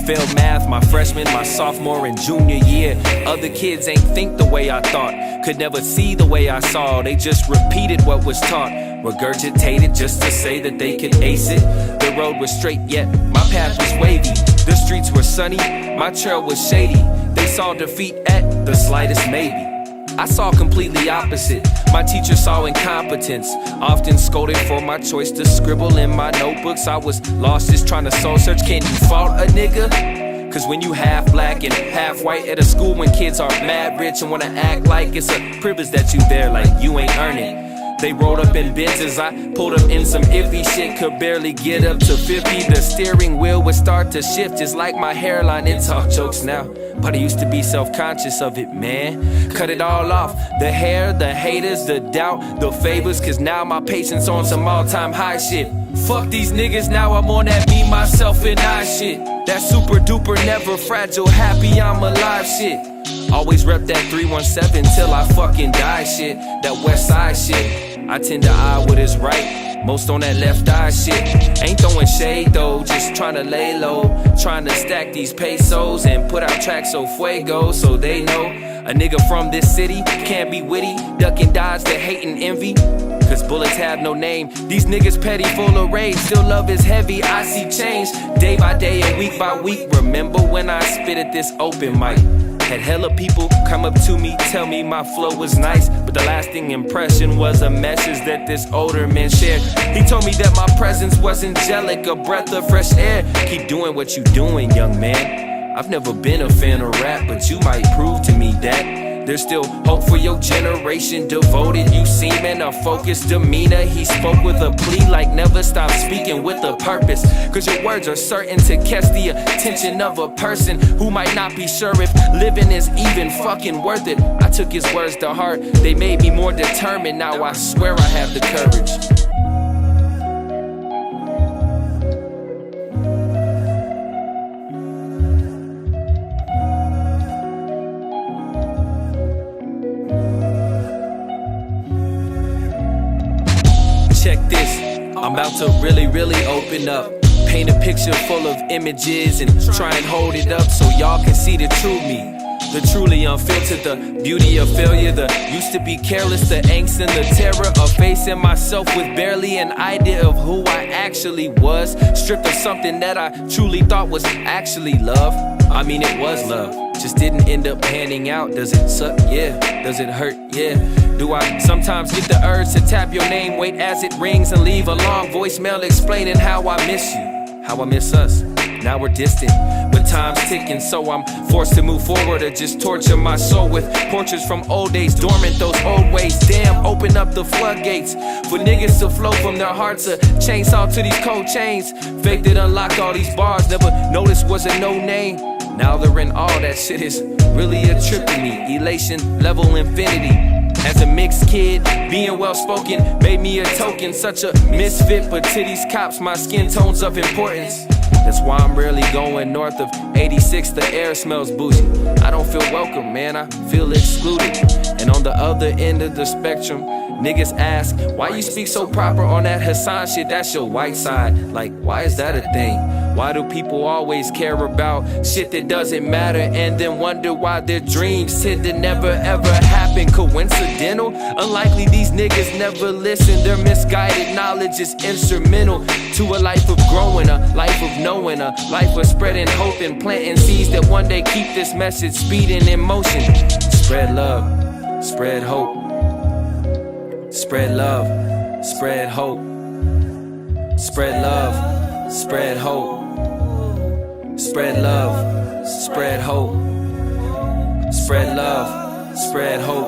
Failed math my freshman, my sophomore and junior year. Other kids ain't think the way I thought, could never see the way I saw. They just repeated what was taught, regurgitated just to say that they could ace it. The road was straight, yet my path was wavy. The streets were sunny, my trail was shady. They saw defeat at the slightest maybe. I saw completely opposite. My teacher saw incompetence, often scolded for my choice to scribble in my notebooks. I was lost just trying to soul search. Can you fault a nigga? Cause when you half black and half white at a school when kids are mad rich and wanna act like it's a privilege that you there, like you ain't earning. They rolled up in Benzes, I pulled up in some iffy shit, could barely get up to 50. The steering wheel would start to shift just like my hairline. It's all jokes now, but I used to be self-conscious of it, man. Cut it all off, the hair, the haters, the doubt, the favors. Cause now my patience on some all-time high shit. Fuck these niggas, now I'm on that me, myself, and I shit. That super duper, never fragile, happy I'm alive shit. Always rep that 317 till I fucking die shit. That west side shit, I tend to eye what is right, most on that left eye shit. Ain't throwing shade though, just trying to lay low. Trying to stack these pesos and put out tracks so fuego, so they know a nigga from this city can't be witty, duck and dodge the hate and envy. Cause bullets have no name. These niggas petty, full of rage. Still love is heavy, I see change day by day and week by week. Remember when I spit at this open mic? Had hella people come up to me, tell me my flow was nice, but the lasting impression was a message that this older man shared. He told me that my presence was angelic, a breath of fresh air. Keep doing what you doing, young man. I've never been a fan of rap, but you might prove to me that There's still hope for your generation, devoted. You seem in a focused demeanor. He spoke with a plea like never stop speaking with a purpose. Cause your words are certain to catch the attention of a person who might not be sure if living is even fucking worth it. I took his words to heart, they made me more determined. Now I swear I have the courage. Check this, I'm about to really open up. Paint a picture full of images and try and hold it up so y'all can see the true me. The truly unfiltered, the beauty of failure, the used to be careless, the angst and the terror of facing myself with barely an idea of who I actually was. Stripped of something that I truly thought was actually love. I mean, it was love, just didn't end up panning out. Does it suck? Yeah. Does it hurt? Yeah. Do I sometimes get the urge to tap your name, wait as it rings, and leave a long voicemail explaining how I miss you, how I miss us? Now we're distant, but time's ticking, so I'm forced to move forward or just torture my soul with portraits from old days, dormant those old ways. Damn, open up the floodgates for niggas to flow from their hearts, a chainsaw to these cold chains. Faked it, unlocked all these bars, never noticed was a no name. Now they're in all that shit is really a trip to me. Elation, level infinity. As a mixed kid, being well spoken made me a token. Such a misfit, but to these cops, my skin tone's of importance. That's why I'm rarely going north of 86, the air smells bougie. I don't feel welcome, man, I feel excluded. And on the other end of the spectrum, niggas ask, why you speak so proper on that Hassan shit? That's your white side. Like, why is that a thing? Why do people always care about shit that doesn't matter and then wonder why their dreams tend to never ever happen? Coincidental? Unlikely these niggas never listen. Their misguided knowledge is instrumental to a life of growing, a life of knowing, a life of spreading hope and planting seeds that one day keep this message speeding in motion. Spread love, spread hope. Spread love, spread hope. Spread love, spread hope. Spread love, spread hope. Spread love, spread hope.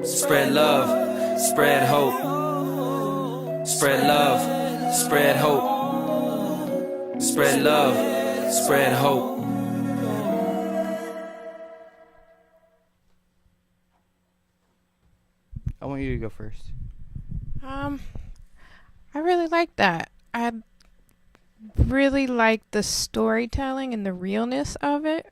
Spread love, spread hope. Spread love, spread hope. Spread love, spread hope. I want you to go first. I really like that. I really like the storytelling and the realness of it.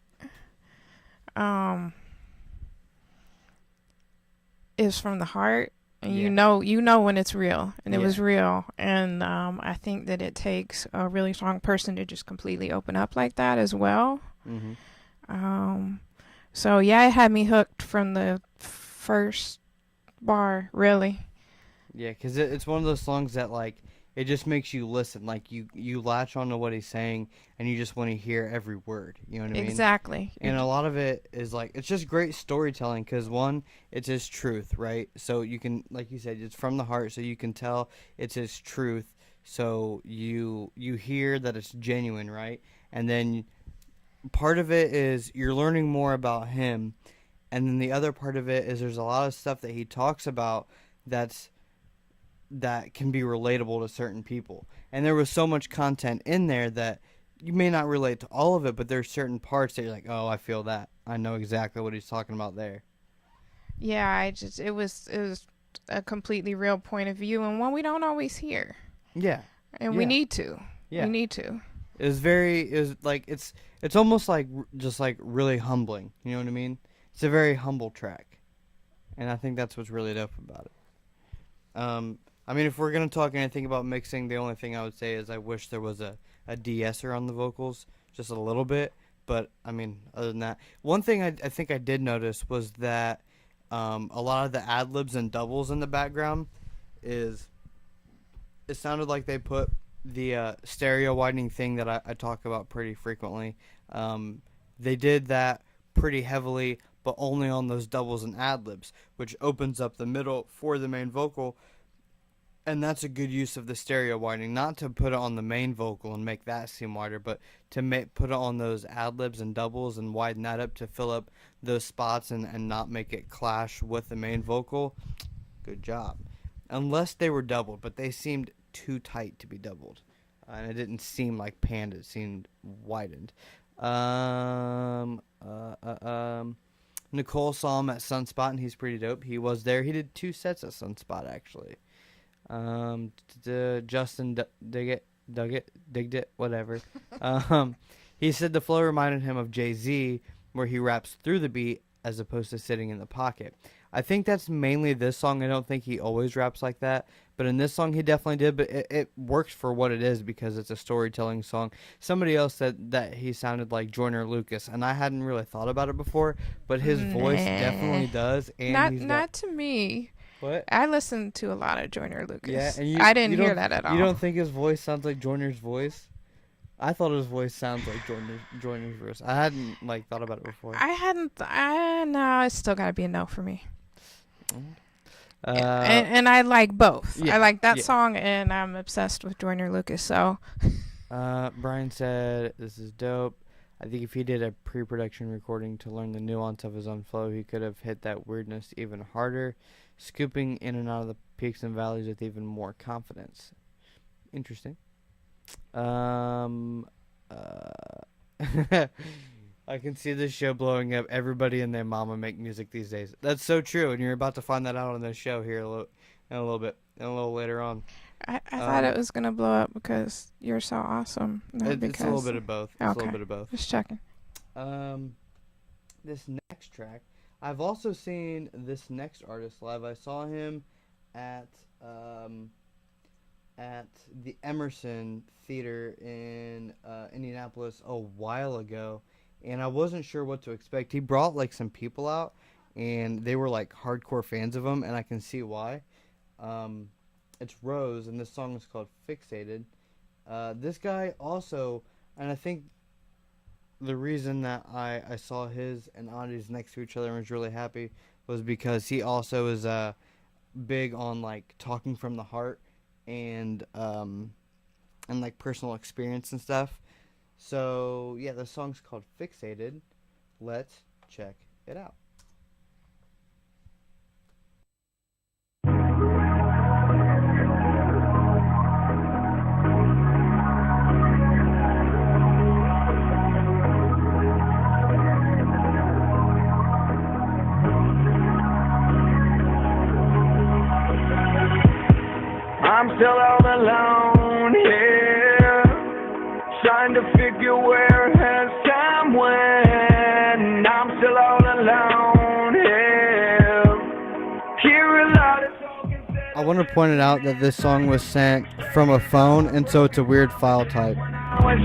It's from the heart, and you know when it's real, and it was real. And I think that it takes a really strong person to just completely open up like that as well. Mm-hmm. So yeah, it had me hooked from the first bar, really. Yeah, because it's one of those songs that, like, it just makes you listen. Like, you latch on to what he's saying, and you just want to hear every word. You know what I mean? Exactly. And a lot of it is, like, it's just great storytelling because, one, it's his truth, right? So you can, like you said, it's from the heart, so you can tell it's his truth. So you hear that it's genuine, right? And then part of it is you're learning more about him. And then the other part of it is there's a lot of stuff that he talks about that can be relatable to certain people. And there was so much content in there that you may not relate to all of it, but there's certain parts that you're like, oh, I feel that. I know exactly what he's talking about there. Yeah, it was a completely real point of view, and one we don't always hear. Yeah. And we need to. Yeah. We need to. It's almost like just like really humbling. You know what I mean? It's a very humble track. And I think that's what's really dope about it. I mean, if we're going to talk anything about mixing, the only thing I would say is I wish there was a de-esser on the vocals, just a little bit. But, I mean, other than that, one thing I think I did notice was that a lot of the ad-libs and doubles in the background it sounded like they put the stereo widening thing that I talk about pretty frequently. They did that pretty heavily, but only on those doubles and ad-libs, which opens up the middle for the main vocal. And that's a good use of the stereo widening, not to put it on the main vocal and make that seem wider, but to put it on those ad-libs and doubles and widen that up to fill up those spots and not make it clash with the main vocal. Good job. Unless they were doubled, but they seemed too tight to be doubled. And it didn't seem like panned, it seemed widened. Nicole saw him at Sunspot, and he's pretty dope. He was there. He did 2 sets at Sunspot, actually. Justin digged it, whatever. He said the flow reminded him of Jay-Z, where he raps through the beat as opposed to sitting in the pocket. I think that's mainly this song. I don't think he always raps like that, but in this song he definitely did. But it works for what it is because it's a storytelling song. Somebody else said that he sounded like Joyner Lucas, and I hadn't really thought about it before, but his voice definitely does. And not to me. What? I listened to a lot of Joyner Lucas. Yeah, and I didn't hear that at all. You don't think his voice sounds like Joyner's voice? I thought his voice sounds like Joyner's voice. I hadn't thought about it before. I hadn't. No, it's still gotta be a no for me. And I like both. Yeah, I like that song, and I'm obsessed with Joyner Lucas. So. Brian said, "This is dope. I think if he did a pre-production recording to learn the nuance of his own flow, he could have hit that weirdness even harder, scooping in and out of the peaks and valleys with even more confidence." Interesting. I can see this show blowing up. Everybody and their mama make music these days. That's so true, and you're about to find that out on this show here in a little bit, and a little later on. I thought it was gonna blow up because you're so awesome. It's a little bit of both. It's a little bit of both. Just checking. This next track, I've also seen this next artist live. I saw him at the Emerson Theater in Indianapolis a while ago, and I wasn't sure what to expect. He brought like some people out, and they were like hardcore fans of him, and I can see why. It's Rose, and this song is called Fixated. This guy also, and I think the reason that I saw his and Audie's next to each other and was really happy was because he also is big on like talking from the heart and like personal experience and stuff. So yeah, the song's called Fixated. Let's check it out. I'm still all alone here, trying to figure where has time went. I'm still all alone here. Hear a lot of talking. I want to point it out that this song was sent from a phone, and so it's a weird file type. When I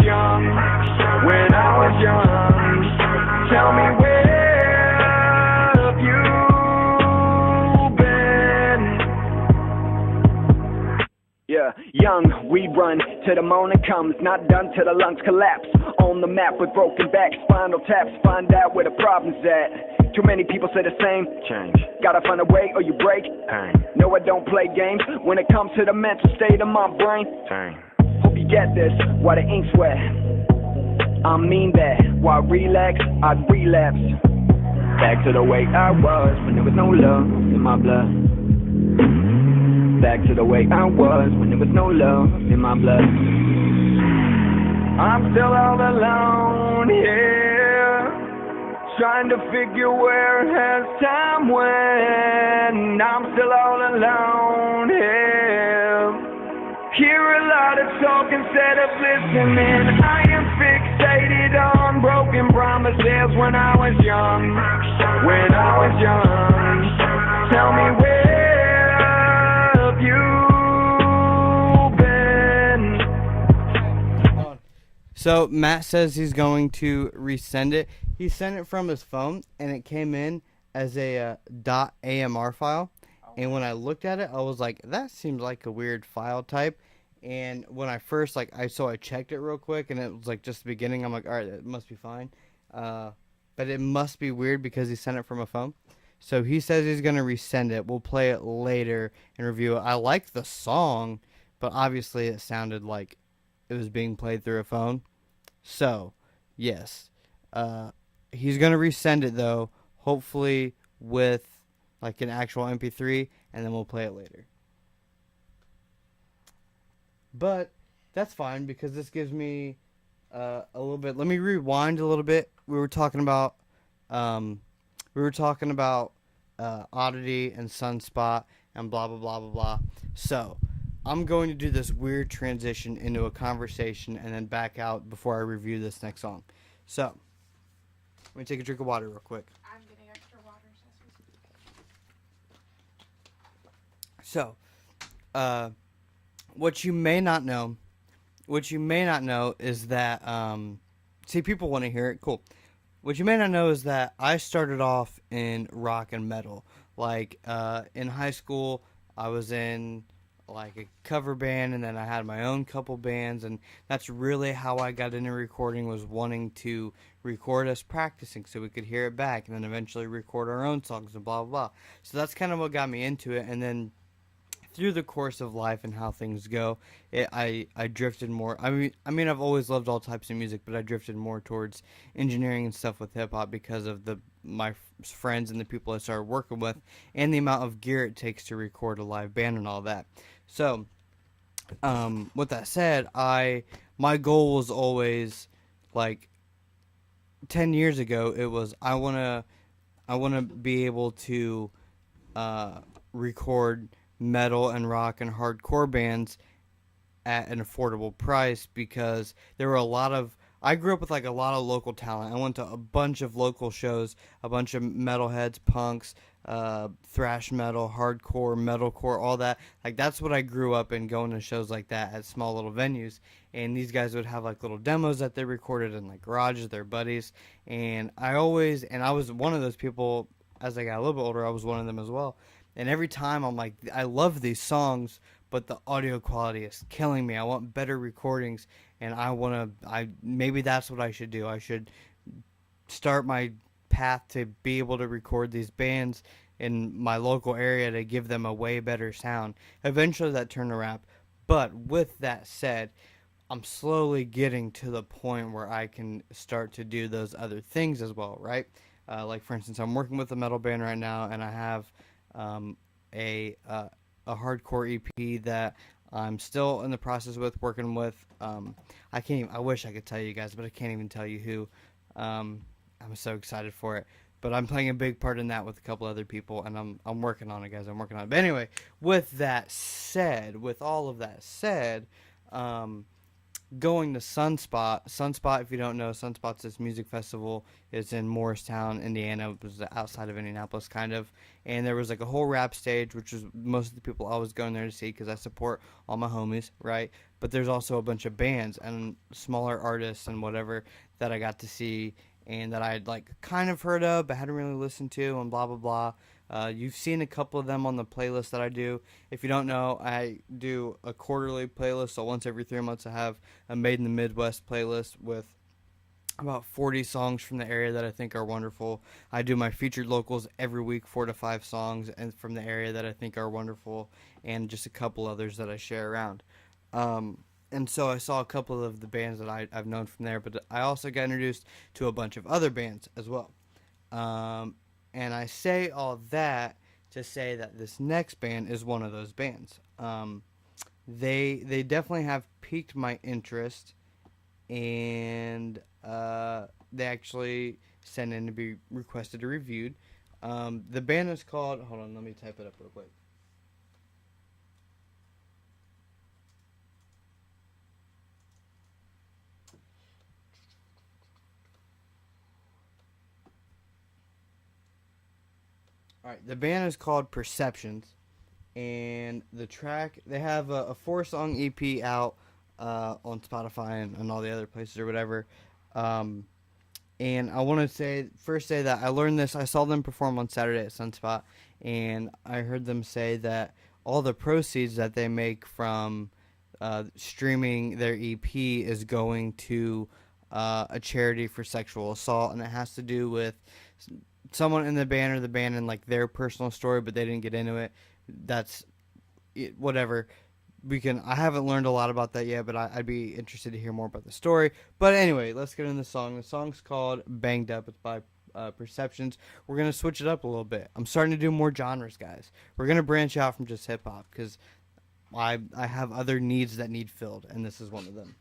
was young, tell me where have you been? Yeah, young, we run till the morning comes, not done till the lungs collapse. On the map with broken backs, spinal taps, find out where the problem's at. Too many people say the same. Change. Gotta find a way or you break. Pain. No, I don't play games when it comes to the mental state of my brain. Pain. Hope you get this, why the ink's wet. I mean that, while I relax, I'd relapse. Back to the way I was when there was no love in my blood. Back to the way I was when there was no love in my blood. I'm still all alone here, trying to figure where has time went. I'm still all alone here. Hear a lot of talk instead of listening. I am fixated on broken promises when I was young. When I was young, tell me where have you been? So Matt says he's going to resend it. He sent it from his phone, and it came in as a .amr file. And when I looked at it, I was like, that seems like a weird file type. And when I first, I checked it real quick, and it was, just the beginning. I'm like, all right, it must be fine. But it must be weird because he sent it from a phone. So he says he's going to resend it. We'll play it later and review it. I like the song, but obviously it sounded like it was being played through a phone. So, yes. He's going to resend it, though, hopefully with like an actual MP3, and then we'll play it later. But that's fine because this gives me a little bit. Let me rewind a little bit. We were talking about Oddity and Sunspot and blah blah blah blah blah. So I'm going to do this weird transition into a conversation and then back out before I review this next song. So let me take a drink of water real quick. I'm getting extra water. So, what you may not know is that, see, people want to hear it. Cool. What you may not know is that I started off in rock and metal. Like, in high school, I was in, like, a cover band, and then I had my own couple bands, and that's really how I got into recording, was wanting to record us practicing so we could hear it back, and then eventually record our own songs and blah, blah, blah. So that's kind of what got me into it, and then through the course of life and how things go, I drifted more. I mean, I've always loved all types of music, but I drifted more towards engineering and stuff with hip hop because of my friends and the people I started working with, and the amount of gear it takes to record a live band and all that. So, with that said, my goal was always, like, 10 years ago, it was I wanna be able to record metal and rock and hardcore bands at an affordable price, because there were I grew up with like a lot of local talent. I went to a bunch of local shows, a bunch of metalheads, punks, thrash metal, hardcore, metalcore, all that. Like, that's what I grew up in, going to shows like that at small little venues. And these guys would have like little demos that they recorded in like garages, their buddies. And I was one of those people. As I got a little bit older, I was one of them as well. And every time I'm like, I love these songs, but the audio quality is killing me. I want better recordings, and maybe that's what I should do. I should start my path to be able to record these bands in my local area to give them a way better sound. Eventually that turned around. But with that said, I'm slowly getting to the point where I can start to do those other things as well, right? Like, for instance, I'm working with a metal band right now, and I have a hardcore EP that I'm still in the process working with. I wish I could tell you guys, but I can't even tell you who. I'm so excited for it. But I'm playing a big part in that with a couple other people, and I'm working on it, guys. I'm working on it. But anyway, with all of that said, going to Sunspot, if you don't know, Sunspot's this music festival. It's in Morristown, Indiana. It was outside of Indianapolis, kind of. And there was like a whole rap stage, which was most of the people I was going there to see, because I support all my homies, right? But there's also a bunch of bands and smaller artists and whatever that I got to see, and that I had like kind of heard of but hadn't really listened to, and blah blah blah. You've seen a couple of them on the playlist that I do. If you don't know, I do a quarterly playlist, so once every 3 months I have a Made in the Midwest playlist with about 40 songs from the area that I think are wonderful. I do my featured locals every week, 4 to 5 songs and from the area that I think are wonderful, and just a couple others that I share around. And so I saw a couple of the bands that I've known from there, but I also got introduced to a bunch of other bands as well. And I say all that to say that this next band is one of those bands. They definitely have piqued my interest, and they actually sent in to be requested or reviewed. The band is called, hold on, let me type it up real quick. Alright, the band is called Perceptions, and the track, they have a 4-song EP out on Spotify and all the other places or whatever. And I want to say that I learned this, I saw them perform on Saturday at Sunspot, and I heard them say that all the proceeds that they make from streaming their EP is going to a charity for sexual assault, and it has to do with someone in the band or the band and like their personal story, but they didn't get into it. That's whatever. I haven't learned a lot about that yet, but I'd be interested to hear more about the story. But anyway, let's get into the song. The song's called Banged Up. It's by Perceptions. We're going to switch it up a little bit. I'm starting to do more genres, guys. We're going to branch out from just hip-hop because I have other needs that need filled, and this is one of them.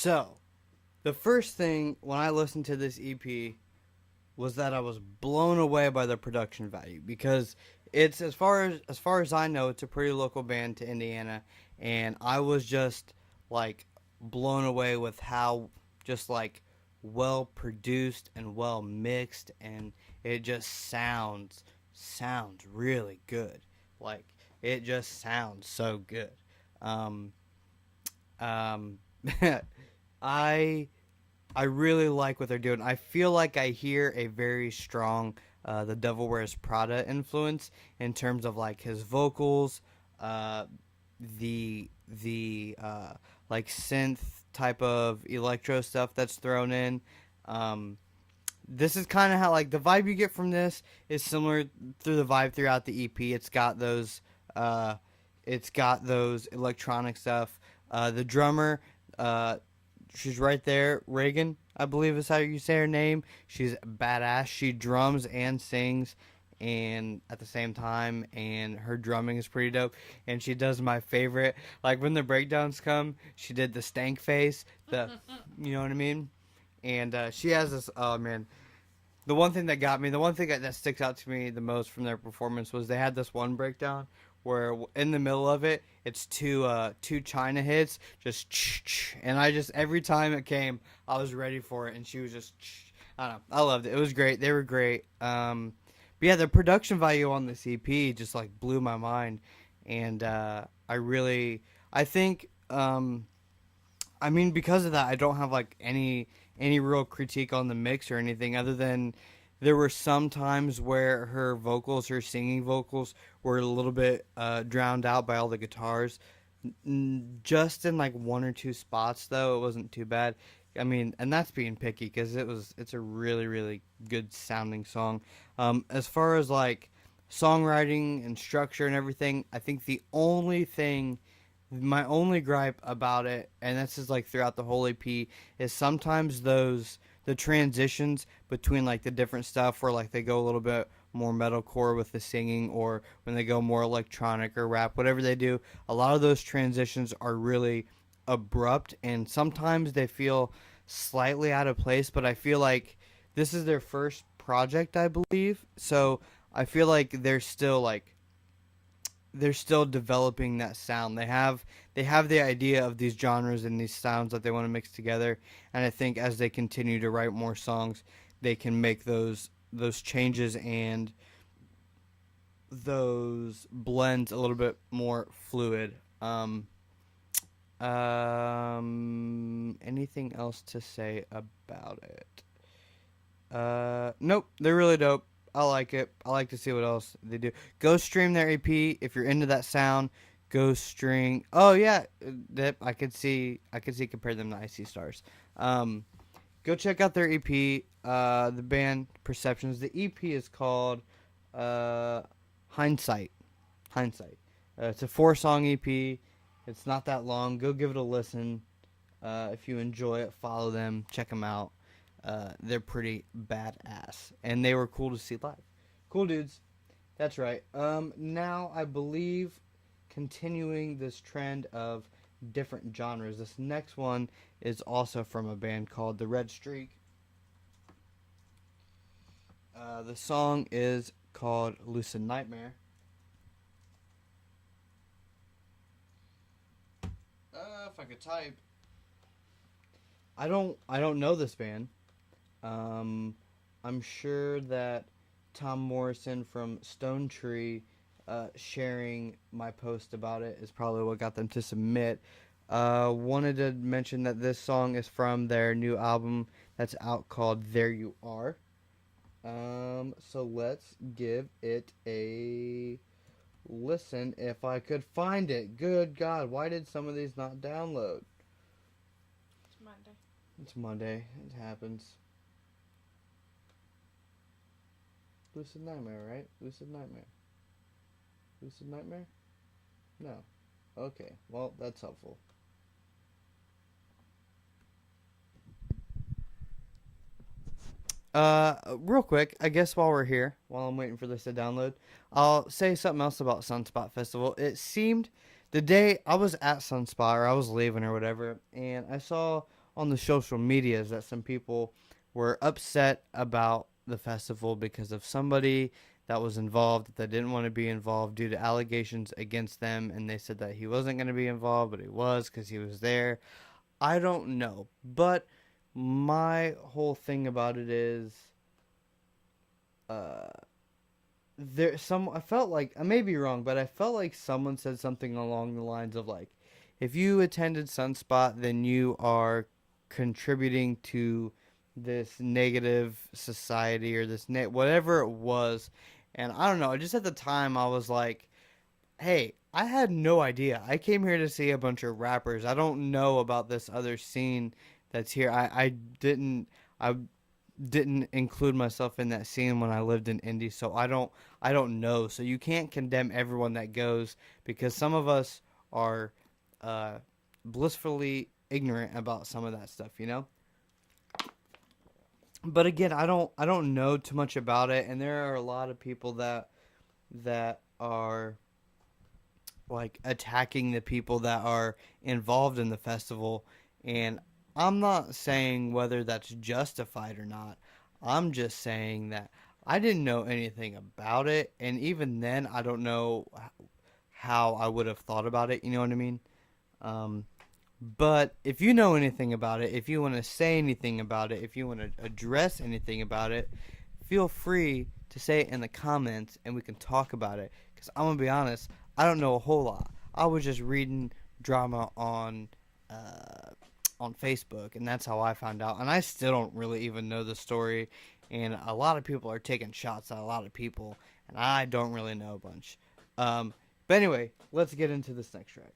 So, the first thing when I listened to this EP was that I was blown away by the production value because it's as far as I know, it's a pretty local band to Indiana, and I was just like blown away with how just like well produced and well mixed, and it just sounds sounds really good. Like, it just sounds so good. Um, um, I I really like what they're doing. I feel like I hear a very strong The Devil Wears Prada influence in terms of like his vocals, uh, the like synth type of electro stuff that's thrown in. Um, this is kind of how like the vibe you get from this is similar through the vibe throughout the EP. Uh, it's got those electronic stuff. The drummer, uh, she's right there. Reagan, I believe is how you say her name. She's badass. She drums and sings, and at the same time, and her drumming is pretty dope. And she does my favorite, like when the breakdowns come, she did the stank face. You know what I mean? And she has this. Oh man, the one thing that got me, the one thing that sticks out to me the most from their performance was they had this one breakdown where in the middle of it, it's two China hits, just and I just every time it came, I was ready for it, and she was just I don't know, I loved it. It was great. They were great. But yeah, the production value on this EP just like blew my mind, and I think I mean, because of that, I don't have like any real critique on the mix or anything other than there were some times where her vocals, her singing vocals, were a little bit drowned out by all the guitars. Just in like one or two spots, though, it wasn't too bad. I mean, and that's being picky because it's a really really good sounding song. As far as like songwriting and structure and everything, I think my only gripe about it, and this is like throughout the whole EP, is sometimes the transitions between like the different stuff where like they go a little bit more metalcore with the singing, or when they go more electronic or rap, whatever they do, a lot of those transitions are really abrupt, and sometimes they feel slightly out of place. But I feel like this is their first project, I believe, so I feel like they're still developing that sound. They have the idea of these genres and these sounds that they want to mix together, and I think as they continue to write more songs, they can make those changes and those blends a little bit more fluid. Anything else to say about it? Nope, they're really dope. I like it. I like to see what else they do. Go stream their EP if you're into that sound. Go stream. Oh yeah, that I could see. Compare them to Icy Stars. Go check out their EP. The band Perceptions. The EP is called Hindsight. Hindsight. It's a 4-song EP. It's not that long. Go give it a listen. If you enjoy it, follow them. Check them out. They're pretty badass, and they were cool to see live. Cool dudes. That's right. Now I believe continuing this trend of different genres. This next one is also from a band called The Red Streak. The song is called Lucid Nightmare. If I could type. I don't know this band. I'm sure that Tom Morrison from Stone Tree sharing my post about it is probably what got them to submit. Wanted to mention that this song is from their new album that's out called There You Are. So let's give it a listen if I could find it. Good God, why did some of these not download? It's Monday. It happens. Lucid Nightmare, right? Lucid Nightmare. Lucid Nightmare? No. Okay. Well, that's helpful. Real quick, I guess while we're here, while I'm waiting for this to download, I'll say something else about Sunspot Festival. It seemed the day I was at Sunspot, or I was leaving or whatever, and I saw on the social medias that some people were upset about the festival because of somebody that was involved that didn't want to be involved due to allegations against them, and they said that he wasn't going to be involved, but he was because he was there. I don't know, but my whole thing about it is I felt like, I may be wrong, but I felt like someone said something along the lines of like, if you attended Sunspot, then you are contributing to this negative society or this whatever it was. And I don't know, just at the time I was like, hey, I had no idea. I came here to see a bunch of rappers. I don't know about this other scene that's here. I didn't include myself in that scene when I lived in Indy, so I don't know. So you can't condemn everyone that goes, because some of us are blissfully ignorant about some of that stuff, you know? But again, I don't know too much about it, and there are a lot of people that are like attacking the people that are involved in the festival, and I'm not saying whether that's justified or not. I'm just saying that I didn't know anything about it, and even then I don't know how I would have thought about it, you know what I mean? But if you know anything about it, if you want to say anything about it, if you want to address anything about it, feel free to say it in the comments and we can talk about it. Because I'm going to be honest, I don't know a whole lot. I was just reading drama on Facebook, and that's how I found out. And I still don't really even know the story. And a lot of people are taking shots at a lot of people, and I don't really know a bunch. But anyway, let's get into this next track.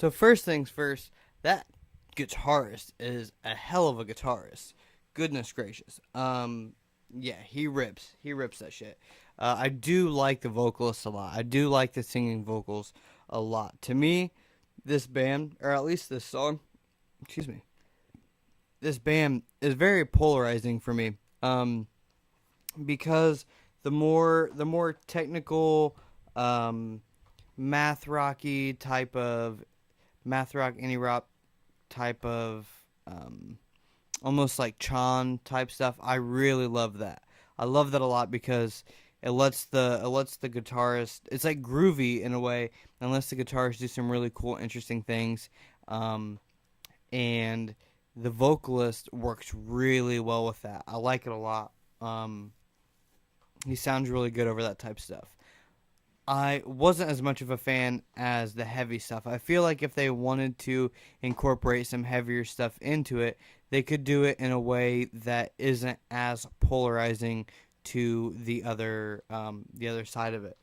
So first things first, that guitarist is a hell of a guitarist. Goodness gracious. Yeah, he rips. He rips that shit. I do like the vocalist a lot. I do like the singing vocals a lot. To me, this band, or at least this song, excuse me, this band is very polarizing for me. Because the more technical, math rocky type of math rock, indie rock type of, almost like Chan type stuff. I really love that. I love that a lot because it lets the guitarist. It's like groovy in a way, and lets the guitarist do some really cool, interesting things. And the vocalist works really well with that. I like it a lot. He sounds really good over that type of stuff. I wasn't as much of a fan as the heavy stuff. I feel like if they wanted to incorporate some heavier stuff into it, they could do it in a way that isn't as polarizing to the other side of it.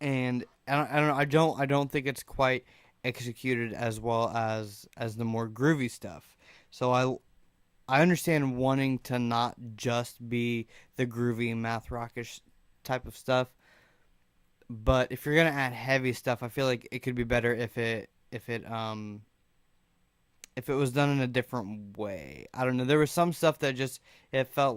And I don't think it's quite executed as well as the more groovy stuff. So I understand wanting to not just be the groovy math rockish type of stuff, but if you're gonna add heavy stuff, I feel like it could be better if it was done in a different way. I don't know. There was some stuff that just it felt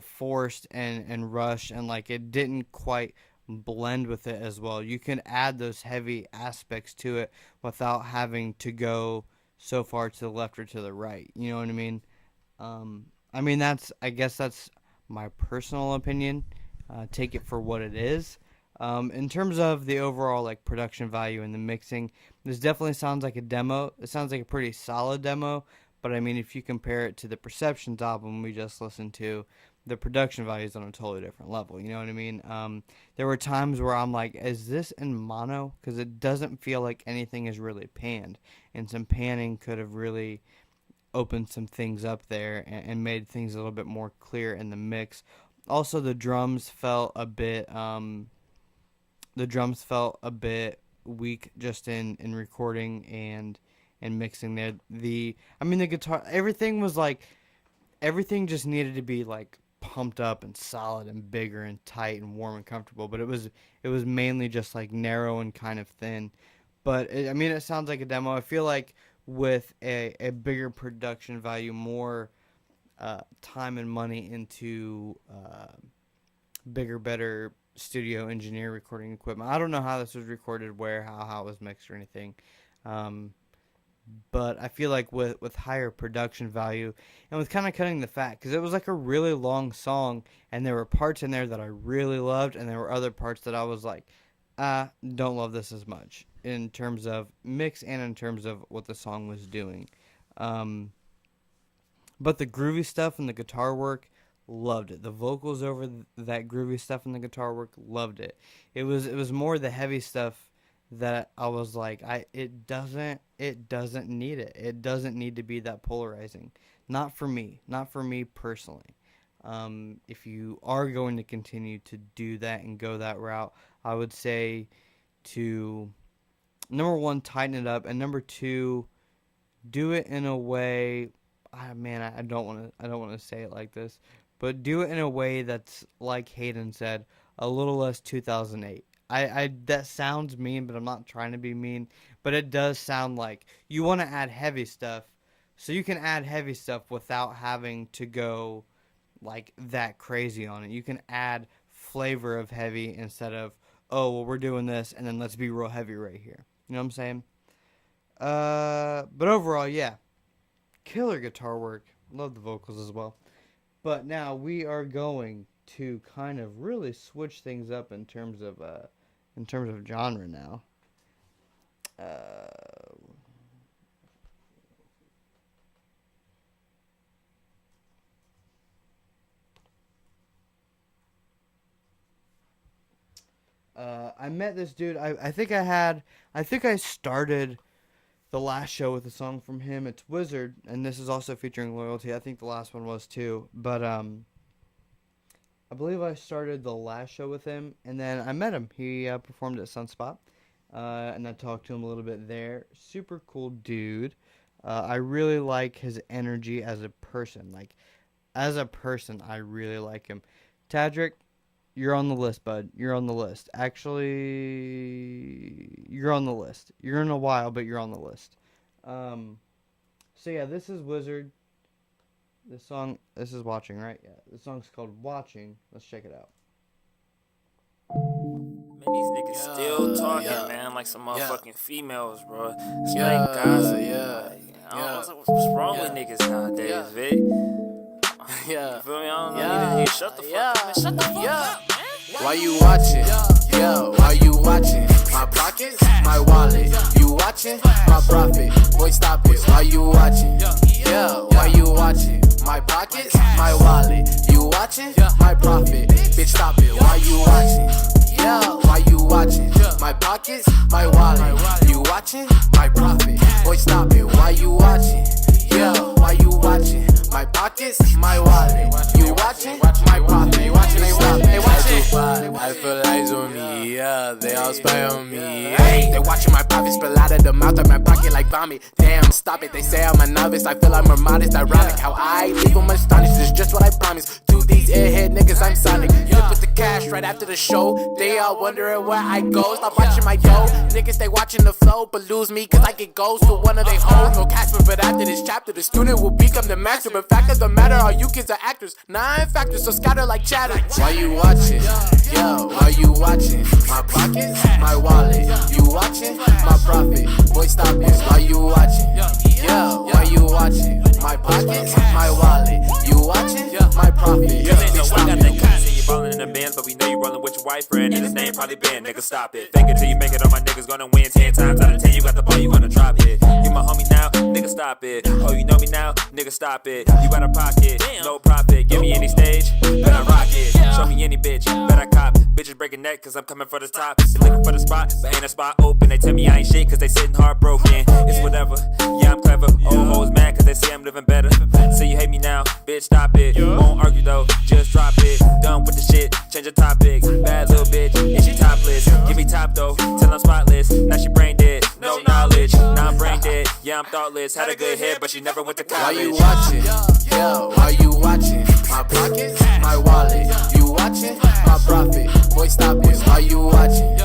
forced and rushed, and like it didn't quite blend with it as well. You can add those heavy aspects to it without having to go so far to the left or to the right. You know what I mean? I guess that's my personal opinion. Take it for what it is. In terms of the overall like production value and the mixing, this definitely sounds like a demo. It sounds like a pretty solid demo, but I mean, if you compare it to the Perceptions album we just listened to, the production value is on a totally different level. You know what I mean? There were times where I'm like, is this in mono? Because it doesn't feel like anything is really panned, and some panning could have really opened some things up there and made things a little bit more clear in the mix. Also, the drums felt a bit weak just in recording and mixing there. The guitar, everything just needed to be like pumped up and solid and bigger and tight and warm and comfortable, but it was mainly just like narrow and kind of thin. But it sounds like a demo. I feel like with a bigger production value, more time and money into bigger, better studio engineer recording equipment. I don't know how this was recorded, how it was mixed or anything. But I feel like with higher production value and with kind of cutting the fat, because it was like a really long song, and there were parts in there that I really loved, and there were other parts that I was like, don't love this as much in terms of mix and in terms of what the song was doing. But the groovy stuff and the guitar work, loved it. The vocals over that groovy stuff and the guitar work, loved it. It was more the heavy stuff that I was like, it doesn't need it. It doesn't need to be that polarizing. Not for me personally. If you are going to continue to do that and go that route, I would say to, number one, tighten it up, and number two, do it in a way. I don't want to say it like this, but do it in a way that's, like Hayden said, a little less 2008. That sounds mean, but I'm not trying to be mean. But it does sound like you want to add heavy stuff, so you can add heavy stuff without having to go like that crazy on it. You can add flavor of heavy instead of, oh, well, we're doing this, and then let's be real heavy right here. You know what I'm saying? But overall, yeah, killer guitar work. Love the vocals as well. But now we are going to kind of really switch things up in terms of genre now. I met this dude. I think I started the last show with a song from him. It's Wizard, and this is also featuring Loyalty. I think the last one was too. But I believe I started the last show with him, and then I met him. He performed at Sunspot. and I talked to him a little bit there. Super cool dude. I really like his energy as a person. Like, as a person, I really like him. Tadrick, you're on the list, bud. You're on the list. Actually, you're on the list. You're in a while, but you're on the list. So yeah, this is Wizard. This is Watching, right? Yeah, this song's called Watching. Let's check it out. Man, these niggas still talking, man, like some motherfucking females, bro. Spank gossip. I don't know what's wrong with niggas nowadays, Vic. You feel me? I don't know. You shut the fuck up, man. Shut the fuck up, man. Why you watching? Why you watching? My pockets, my wallet. You watching? My profit. Boy, stop it. Why you watching? Why you watching? My pockets, my wallet. You watching? My profit. Bitch, stop it. Why you watching? Why you watching? My pockets, my wallet. You watching? My profit. Boy, stop it. Why you watching? Why you watching? My pockets, my wallet. You watching? My profit. They watching, they watching, they watching. I feel eyes on me, they all spy on me. Hey, they watching my profits spill out of the mouth of my pocket like vomit. Damn, stop it. They say I'm a novice. I feel I'm more modest. Ironic how I leave them astonished. It's just what I promised. To these airhead niggas, I'm Sonic. Flip with the cash right after the show. They all wondering where I go. Stop watching my dough. Niggas, they watching the flow, but lose me cause I get goals to one of they hoes. No Casper, but after this chapter, the student will become the master. But fact of the matter, all you kids are actors. 9 factors, so scatter like chatter. Why you watching? Why you watching? My pockets, my wallet. You watching? My profit. Boy, stop it. Why you watching? Why you watching? My pockets, my wallet. You watching? My profit. Bitch, stop it. You ballin' in the bands, but we know you rollin' with your wife friend, and his name probably Ben. Nigga, stop it. Fake it till you make it. All my niggas gonna win 10 times out of 10. You got the ball, you gonna drop it. You my homie now, nigga, stop it. Oh, you know me now, nigga, stop it. You out of pocket, no profit. Give me any stage, better rock it. Show me any bitch, better cop. Bitches breaking neck, cause I'm coming for the top. They looking for the spot, but ain't a spot open. They tell me I ain't shit, cause they sitting heartbroken. It's whatever, yeah, I'm clever. Old hoes mad, cause they say I'm living better. Say you hate me now, bitch, stop it. Won't argue though, just drop it. Done with the shit, change the topic. Bad little bitch, and she topless. Give me top though, till I'm spotless. Now she brain dead, no knowledge. Now I'm brain dead, yeah, I'm thoughtless. Had a good head, but she never went to college. Why you watching? Why you watching? My pockets, my wallet. You watching? My profit. Boy, stop it. Why you watching?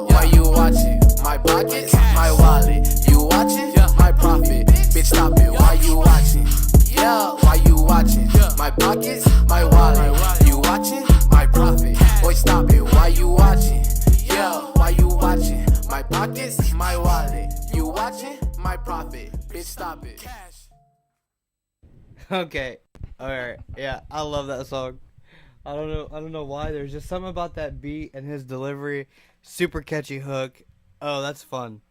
Why you watching? My pockets, my wallet. You watching? My profit. Bitch, stop it. Why you watching? Why you watching? My pockets, my wallet. You watching? My profit. Boy, stop it. Why you watching? Why you watching? My pockets, my wallet. You watching? My profit. Bitch, stop it. Okay. Alright. Yeah, I love that song. I don't know why. There's just something about that beat and his delivery. Super catchy hook. Oh, that's fun.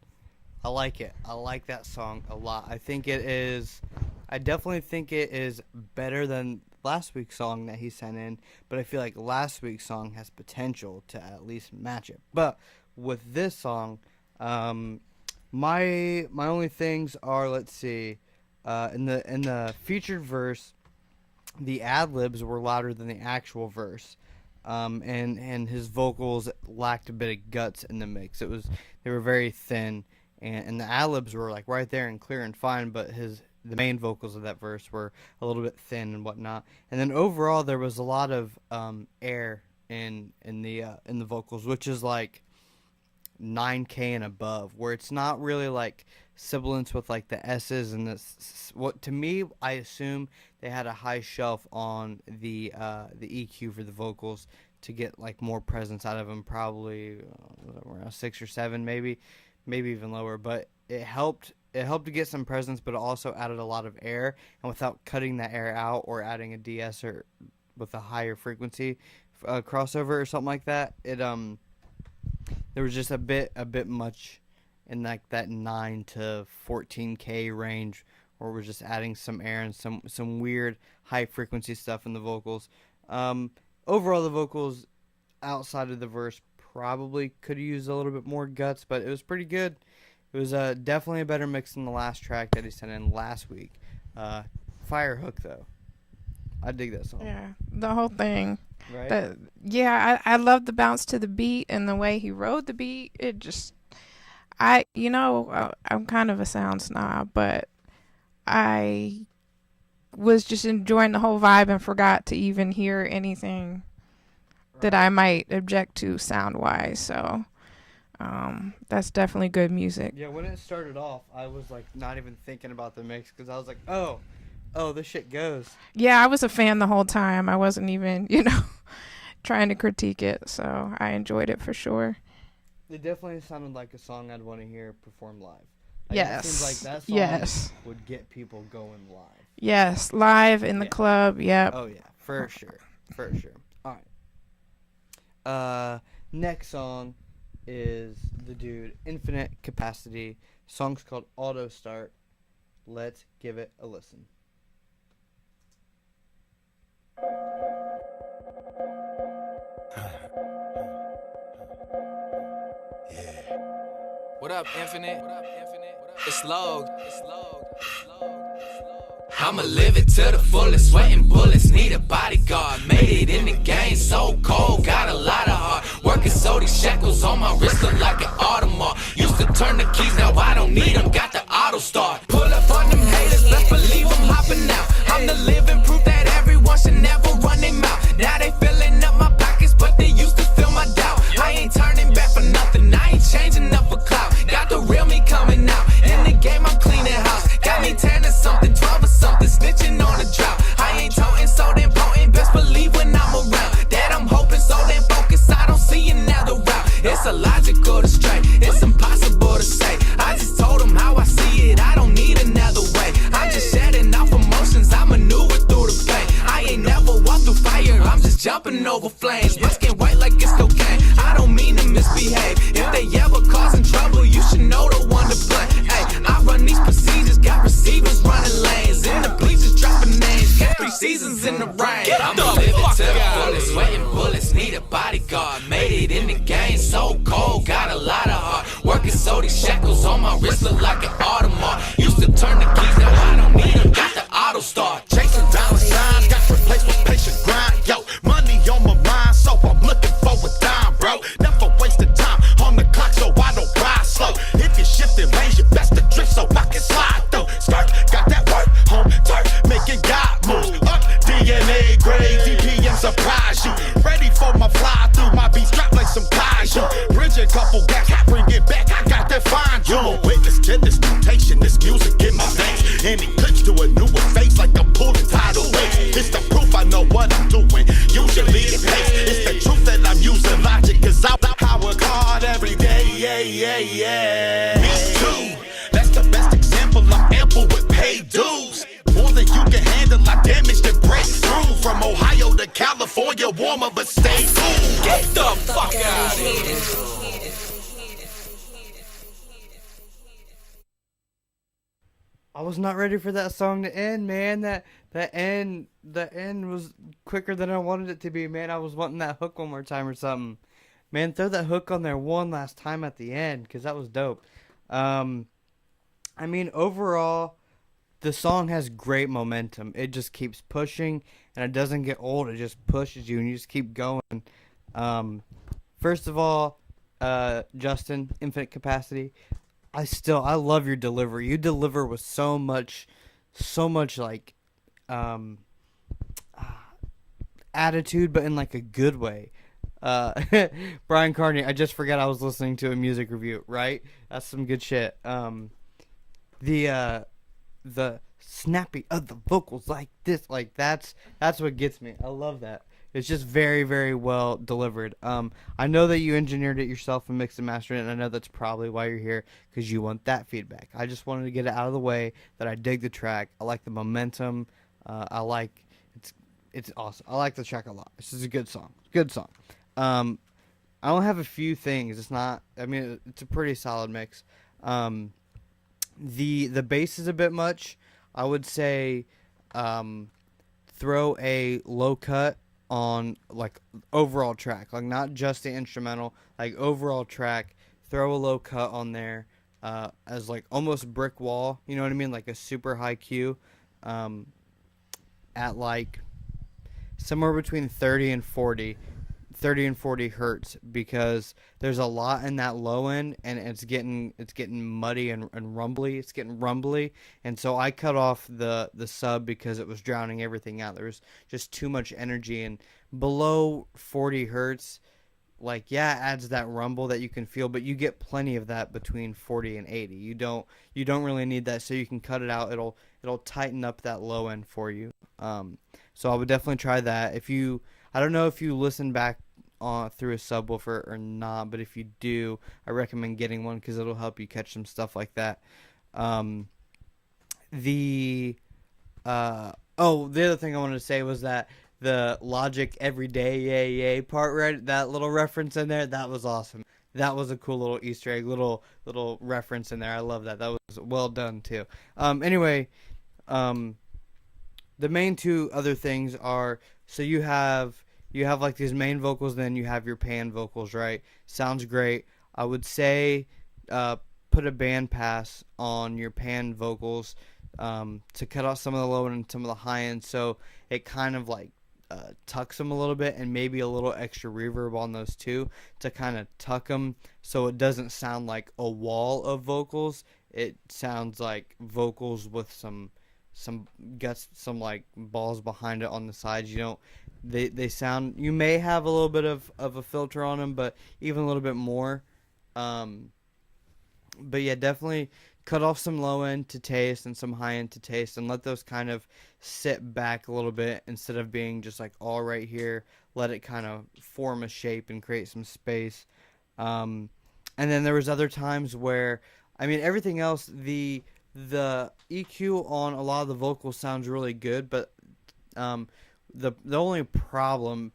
I like it. I like that song a lot. I definitely think it is better than last week's song that he sent in, but I feel like last week's song has potential to at least match it. But with this song, my only things are, let's see, in the featured verse, the ad-libs were louder than the actual verse, and his vocals lacked a bit of guts in the mix. They were very thin, and the ad-libs were like right there and clear and fine, but the main vocals of that verse were a little bit thin and whatnot. And then overall, there was a lot of air in the vocals, which is like 9K and above, where it's not really like sibilance with like the S's and what to me, I assume they had a high shelf on the EQ for the vocals to get like more presence out of them, probably around 6 or 7, maybe even lower, but it helped to get some presence, but it also added a lot of air, and without cutting that air out or adding a DS or with a higher frequency crossover or something like that, there was just a bit much in like that 9 to 14K range, where we're just adding some air and some weird high frequency stuff in the vocals. Overall, the vocals outside of the verse probably could have used a little bit more guts, but it was pretty good. It was definitely a better mix than the last track that he sent in last week. Fire hook though. I dig that song. Yeah, the whole thing. Right? I love the bounce to the beat and the way he rode the beat. It just, I'm kind of a sound snob, but I was just enjoying the whole vibe and forgot to even hear anything that I might object to sound wise. So that's definitely good music. Yeah, when it started off, I was like not even thinking about the mix because I was like, oh, this shit goes. Yeah, I was a fan the whole time. I wasn't even, trying to critique it. So I enjoyed it for sure. It definitely sounded like a song I'd want to hear performed live. Like, Yes. It seems like that song Yes. would get people going live. Yes, live in the club. Yep. Oh, yeah, for sure. For sure. All right. Next song is the dude, Infinite Capacity. Song's called Auto Start. Let's give it a listen. What up, Infinite? It's Log. I'ma live it to the fullest, sweating bullets, need a bodyguard. Made it in the game, so cold, got a lot of heart. Working so these shackles on my wrist look like an Audemars. Used to turn the keys, now I don't need them, got the auto start. Pull up on them haters, best believe I'm hopping out. I'm the living proof that everyone should never run their mouth. Now they filling up my pockets, but they used to fill my doubt. I ain't turning back for nothing, I ain't changing up a clout. Got the real me coming out, in the game I'm cleaning house. Got me 10 or something, 12 or something, snitching on the drought. I ain't toting so damn potent, best believe when I'm around. That I'm hoping so damn focused, I don't see another route. It's illogical to stray, it's impossible to say. I just told them how I see it, I don't need another way. I'm just shedding off emotions, I maneuver through the pain. I ain't never walked through fire, I'm just jumping over flames. My skin white like it's cocaine, I don't mean to misbehave. If they ever causing trouble, you should know the one to blame. Hey, I run these procedures, got receivers running lanes. In the bleachers dropping names, got 3 seasons in the rain. I'ma live it to the fullest, sweating bullets, need a bodyguard. Made it in the game, so cold, got a lot of heart. Working so these shackles on my wrist look like an Audemars. Used to turn the keys, now I don't need them, got the auto start. Chasing dollar signs, got replaced with patient grind. Yo, money on my mind, so I'm looking for a dime, bro. Never wasting time on the clock, so I don't ride slow. If you're shifting lanes, you best to drift so I can slide though. Skirt, got that work, home turf, making God moves. Up, DNA grade, DPM surprise you. Ready for my fly through, my beats drop like some kaiju. Bridge a couple gaps, I bring it back, I got that fine jewel. I'm a witness to this mutation, this music in my veins. Any clicks to a newer face like I'm pulling tidal waves. It's the proof I know what I'm doing, usually it pays. It's the truth that I'm using logic, cause I work hard every day, yeah. Me too, that's the best example, I'm ample with paid dues. More than you can handle, I damaged and break through. From Ohio to California, warmer but stay cool. Get the fuck out of here. I was not ready for that song to end, man. The end was quicker than I wanted it to be, man. I was wanting that hook one more time or something. Man, throw that hook on there one last time at the end, because that was dope. I mean, overall, the song has great momentum. It just keeps pushing, and it doesn't get old. It just pushes you, and you just keep going. First of all, Justin, Infinite Capacity, I love your delivery. You deliver with so much like attitude, but in like a good way. Brian Carney, I just forgot I was listening to a music review, right? That's some good shit. The snappy of the vocals like this, like that's what gets me. I love that. It's just very, very well delivered. I know that you engineered it yourself and mixed and mastered it, and I know that's probably why you're here, because you want that feedback. I just wanted to get it out of the way that I dig the track. I like the momentum. It's awesome. I like the track a lot. This is a good song. Good song. I only have a few things. It's a pretty solid mix. The bass is a bit much. I would say throw a low cut on like overall track, like not just the instrumental, like overall track. Throw a low cut on there as like almost brick wall. You know what I mean? Like a super high Q at like somewhere between 30 and 40. 30 and 40 hertz, because there's a lot in that low end, and it's getting muddy and rumbly. It's getting rumbly, and so I cut off the sub because it was drowning everything out. There was just too much energy, and below 40 hertz, like, yeah, it adds that rumble that you can feel, but you get plenty of that between 40 and 80. You don't really need that, so you can cut it out. It'll tighten up that low end for you. So I would definitely try that. I don't know if you listen back through a subwoofer or not, but if you do, I recommend getting one because it'll help you catch some stuff like that. The other thing I wanted to say was that the Logic Everyday Yay Yay part, right? That little reference in there, that was awesome. That was a cool little Easter egg, little reference in there. I love that. That was well done too. Anyway, the main two other things are, so you have like these main vocals, then you have your pan vocals, right? Sounds great. I would say put a band pass on your pan vocals to cut off some of the low end and some of the high end, so it kind of like tucks them a little bit, and maybe a little extra reverb on those too to kind of tuck them so it doesn't sound like a wall of vocals. It sounds like vocals with some guts, some like balls behind it on the sides. They sound, you may have a little bit of a filter on them, but even a little bit more. But yeah, definitely cut off some low end to taste and some high end to taste, and let those kind of sit back a little bit instead of being just like all right here. Let it kind of form a shape and create some space. And then there was other times where, I mean, everything else, the EQ on a lot of the vocals sounds really good, but the only problem,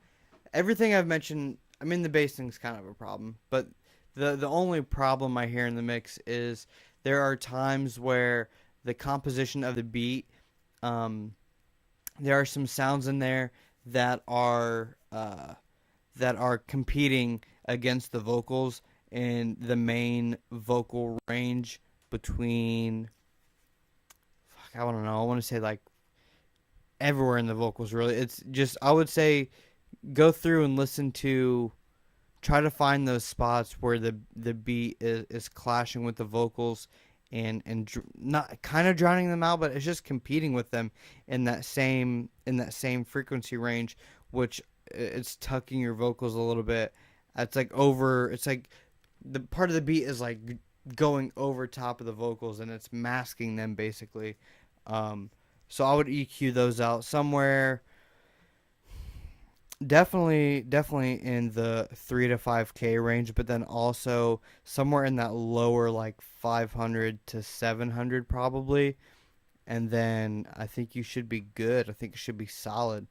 everything I've mentioned, I mean, the bass thing's kind of a problem, but the only problem I hear in the mix is there are times where the composition of the beat, there are some sounds in there that are competing against the vocals in the main vocal range between, I don't know, I want to say like everywhere in the vocals, really. It's just, I would say go through and listen to, try to find those spots where the beat is clashing with the vocals and not kind of drowning them out, but it's just competing with them in that same frequency range, which it's tucking your vocals a little bit. It's like the part of the beat is like going over top of the vocals, and it's masking them basically. So I would EQ those out somewhere. Definitely in the 3 to 5K range, but then also somewhere in that lower, like 500 to 700 probably. And then I think you should be good. I think it should be solid.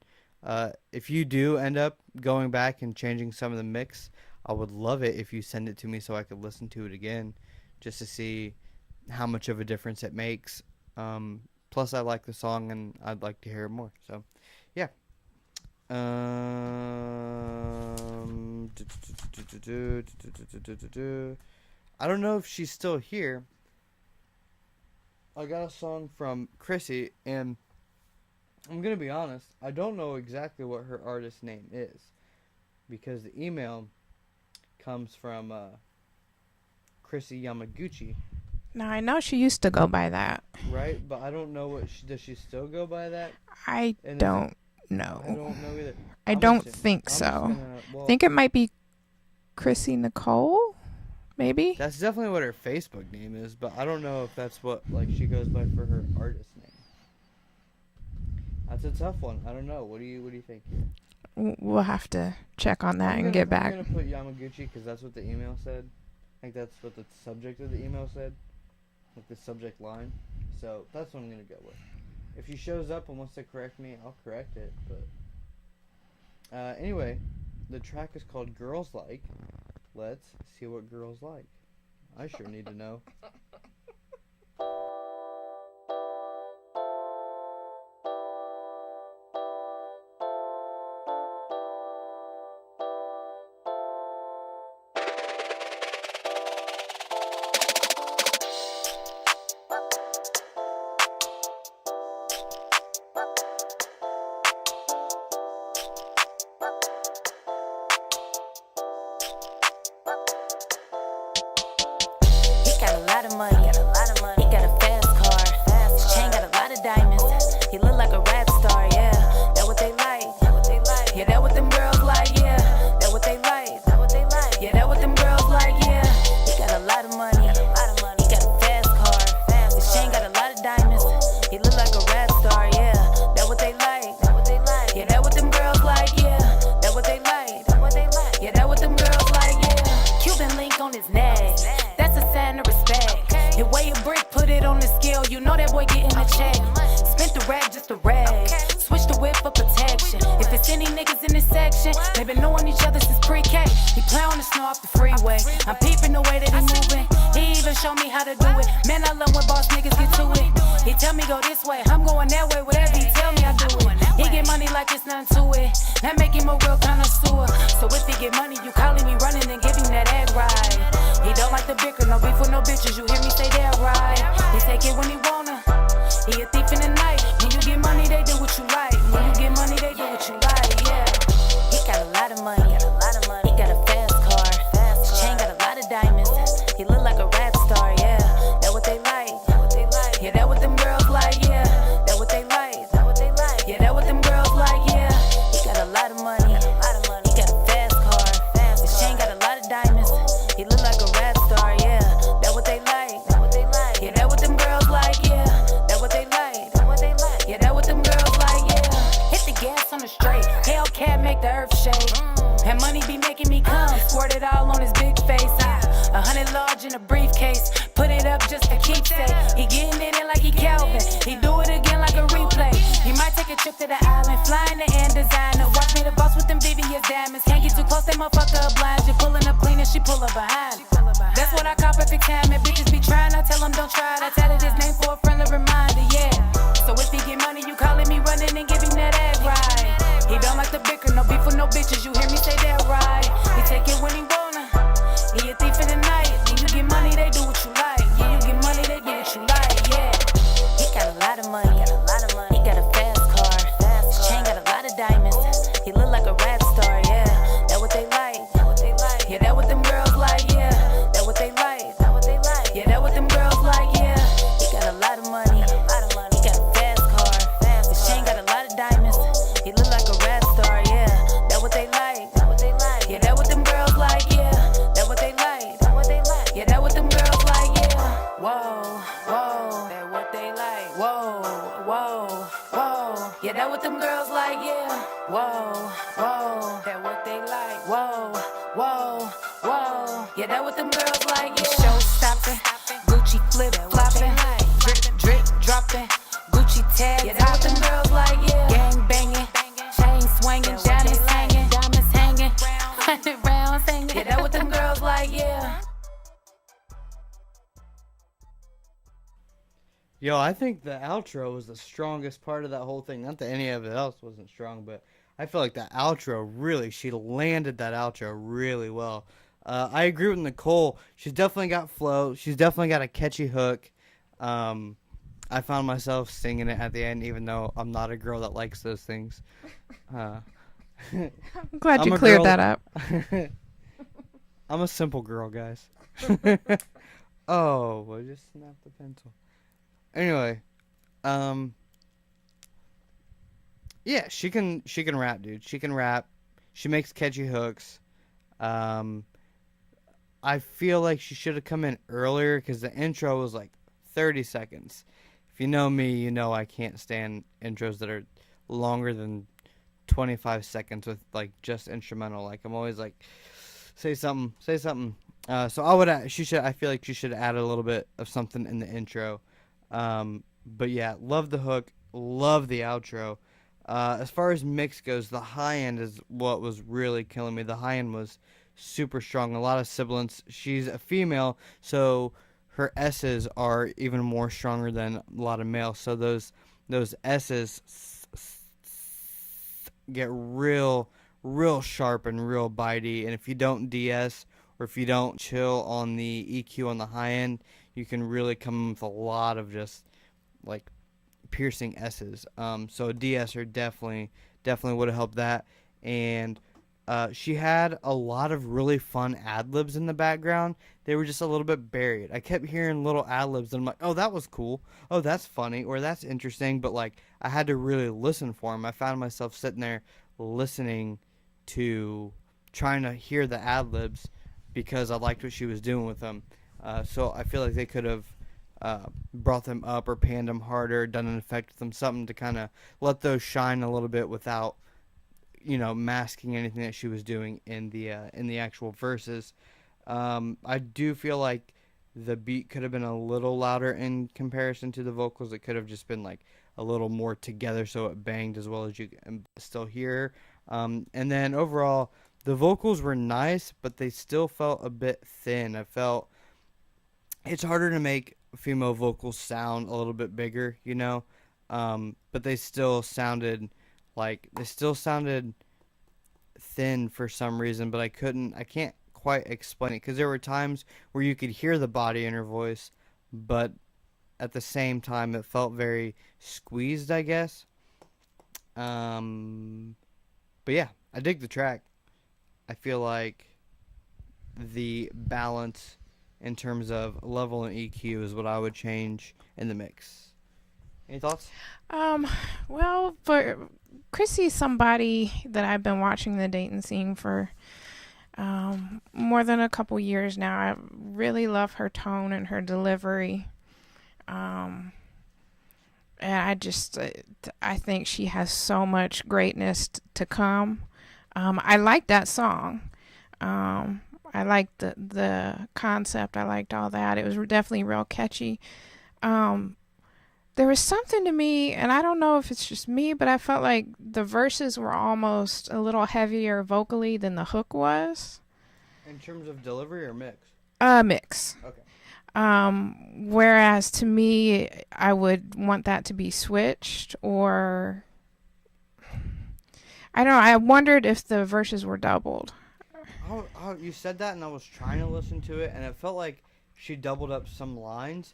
If you do end up going back and changing some of the mix, I would love it if you send it to me so I could listen to it again, just to see how much of a difference it makes. Plus, I like the song and I'd like to hear it more. So, yeah. I don't know if she's still here. I got a song from Chrissy, and I'm gonna be honest, I don't know exactly what her artist name is, because the email comes from Chrissy Yamaguchi. Now, I know she used to go by that. Right, but I don't know does she still go by that? I don't know. I don't know either. I don't think so. I think it might be Chrissy Nicole, maybe. That's definitely what her Facebook name is, but I don't know if that's what like she goes by for her artist name. That's a tough one. I don't know. What do you think here? We'll have to check on that and get back. I'm gonna put Yamaguchi because that's what the email said. I think that's what the subject of the email said, like the subject line. So that's what I'm gonna go with. If she shows up and wants to correct me, I'll correct it. But anyway, the track is called Girls Like. Let's see what girls like. I sure need to know. a lot of money. He got a fast car. His chain got a lot of diamonds. He look like a rap star, yeah. That what they like. Yeah, that what them girls like, yeah. That what they like. Yeah, that what them girls like, yeah. He got a lot of money. He got a fast car. His chain got a lot of diamonds. He look like a rap star, yeah. That what they like. Yeah, that what them girls like, yeah. That what they like. Yeah, that what them girls like, yeah. Cuban link on his neck. That's a sign of respect. Hit weigh a brick, put it on the scale. You know that boy getting a check. Spent the rag, just a rag. Switch the whip for protection. If it's any niggas in this section, they been knowing each other since pre-K. He play on the snow off the freeway. I'm peeping the way that he moving. He even show me how to do it. Man, I love when boss niggas get to it. He tell me go this way, I'm going that way. Whatever he tell me, I do it. He get money like it's nothing to it. That make him a real connoisseur. So if he get money, you calling me running and giving that egg ride. He don't like the bicker, no beef with no bitches. You hear me say that right? He take it when he wanna. He a thief in the night. When you get money, they do what you like. When you get money, they do what you like, yeah. He got a lot of money. He got a fast car. His chain got a lot of diamonds. He look like a rap star, yeah. That what they like. Yeah, that what them girls like, yeah. That what they like. Yeah, that what them girls like, yeah. He got a lot of money. He got a fast car. His chain got a lot of diamonds. He look like a rap star, yeah. That what they like. Yeah, that what them girls like, yeah. That what they like. Yeah, that what them girls like, yeah. Hit the gas on the straight. Hellcat make the earth shake. And money be making me come. Squirt it all on his big face. 100 large in a briefcase. Put it up just to keep safe. He getting in it like he Calvin. He do it again like a replay. He might take a trip to the island. Fly in the air designer. Watch me the boss with them VVS diamonds. Can't get too close, that motherfucker blind. You pulling up clean and she pull up behind. That's what I call perfect time. And bitches be trying, I tell them don't try it. I tell it his name for a friendly reminder, yeah. So if he get money, you calling me running and giving that egg right. He don't like the bicker, no beef with no bitches. You hear me say that right? He take it when he wanna. He a thief in the night. When you get money, they do what you like. Yeah, you get money, they do what you like, yeah. He got a lot of money. He got a fast car. His chain got a lot of diamonds. He look like a rap star, yeah. That what they like. Yeah, that what them girls like, yeah. That what they like. Yeah, that what them girls like, yeah. He got a lot of money. He got a fast car. His chain got a lot of diamonds. He look like a rap star, yeah. That what they like. Yeah, that what them girls like, yeah. That what they like. Yeah, that what them girls like, yeah. Whoa, whoa. That what they like. Whoa, whoa, whoa. Yeah, that what them girls like, yeah. Whoa, whoa. That what they like. Whoa, whoa, whoa. Yeah, that what them girls like, yeah. Show stopping, Gucci flip flopping, drip drip dropping, Gucci tags. Yeah, that what them girls like, yeah. Gang banging, chain swinging, diamonds hanging, 100 rounds hanging. Yeah, that what them girls like, yeah. Yo, I think the outro was the strongest part of that whole thing. Not that any of it else wasn't strong, but I feel like the outro really, she landed that outro really well. I agree with Nicole. She's definitely got flow. She's definitely got a catchy hook. I found myself singing it at the end, even though I'm not a girl that likes those things. I'm glad you cleared that up. I'm a simple girl, guys. Oh, I just snapped the pencil. Anyway, yeah, she can rap, dude. She can rap. She makes catchy hooks. I feel like she should have come in earlier because the intro was like 30 seconds. If you know me, you know I can't stand intros that are longer than 25 seconds with like just instrumental. Like I'm always like, say something. So I feel like she should have added a little bit of something in the intro. But yeah, love the hook, love the outro. As far as mix goes, the high end is what was really killing me. The high end was super strong. A lot of sibilants. She's a female, so her S's are even more stronger than a lot of males. So those S's get real sharp and real bitey. And if you don't DS or if you don't chill on the EQ on the high end, you can really come with a lot of just like piercing S's. So a de-esser definitely would have helped that. And she had a lot of really fun ad-libs in the background. They were just a little bit buried. I kept hearing little ad-libs, and I'm like, oh, that was cool. Oh, that's funny, or that's interesting. But, like, I had to really listen for them. I found myself sitting there listening to trying to hear the ad-libs because I liked what she was doing with them. So I feel like they could have brought them up or panned them harder, done an effect with them, something to kind of let those shine a little bit without, masking anything that she was doing in the actual verses. I do feel like the beat could have been a little louder in comparison to the vocals. It could have just been like a little more together so it banged as well as you can still hear. And then overall, the vocals were nice, but they still felt a bit thin. I felt it's harder to make female vocals sound a little bit bigger, but they still sounded thin for some reason, but I can't quite explain it because there were times where you could hear the body in her voice, but at the same time it felt very squeezed, I guess. But yeah, I dig the track. I feel like the balance in terms of level and EQ is what I would change in the mix. Any thoughts? Well, for Chrissy's somebody that I've been watching the Dayton scene for more than a couple years now. I really love her tone and her delivery. And I think she has so much greatness to come. I liked that song. I liked the concept. I liked all that. It was definitely real catchy. There was something to me, and I don't know if it's just me, but I felt like the verses were almost a little heavier vocally than the hook was. In terms of delivery or mix? Mix. Okay. Whereas to me, I would want that to be switched, or I don't know. I wondered if the verses were doubled. You said that, and I was trying to listen to it, and it felt like she doubled up some lines.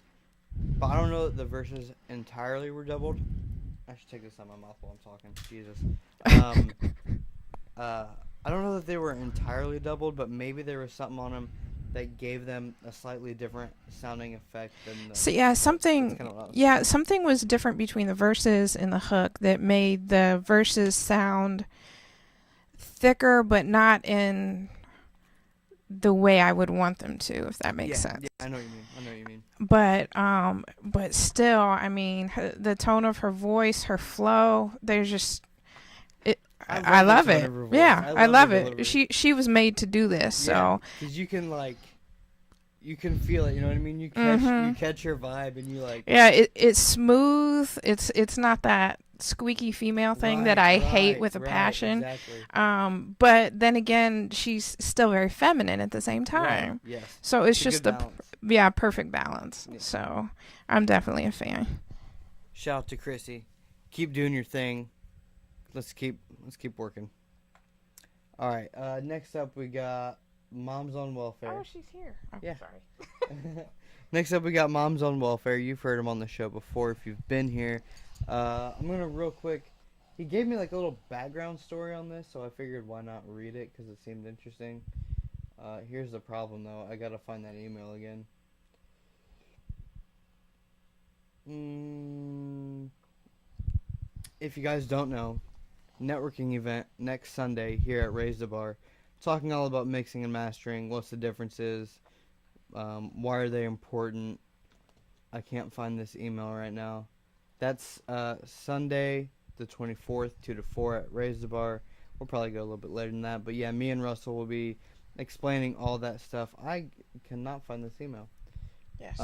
But I don't know that the verses entirely were doubled. I should take this out of my mouth while I'm talking. Jesus. I don't know that they were entirely doubled, but maybe there was something on them that gave them a slightly different sounding effect than the... So yeah, something was different between the verses and the hook that made the verses sound thicker, but not in the way I would want them to, if that makes sense. Yeah, I know what you mean. But still, I mean, the tone of her voice, her flow, there's just, I love it. Yeah, I love it. She was made to do this, so. Because you can feel it, you know what I mean? You catch her vibe, and you like. Yeah, it's smooth. It's not that squeaky female thing that I hate with a passion. Exactly. But then again, she's still very feminine at the same time. Right. Yes. So it's just balance. Perfect balance. Yeah. So I'm definitely a fan. Shout out to Chrissy. Keep doing your thing. Let's keep working. All right. Next up, we got Moms on Welfare. Oh, she's here. Oh, yeah. Sorry. Next up, we got Moms on Welfare. You've heard him on the show before if you've been here. I'm going to real quick. He gave me like a little background story on this, so I figured why not read it because it seemed interesting. Here's the problem, though. I got to find that email again. If you guys don't know, networking event next Sunday here at Razdabar. Talking all about mixing and mastering, what's the differences, why are they important. I can't find this email right now. That's Sunday the 24th, 2 to 4 at Razdabar. We'll probably go a little bit later than that. But yeah, me and Russell will be explaining all that stuff. I cannot find this email. Yes.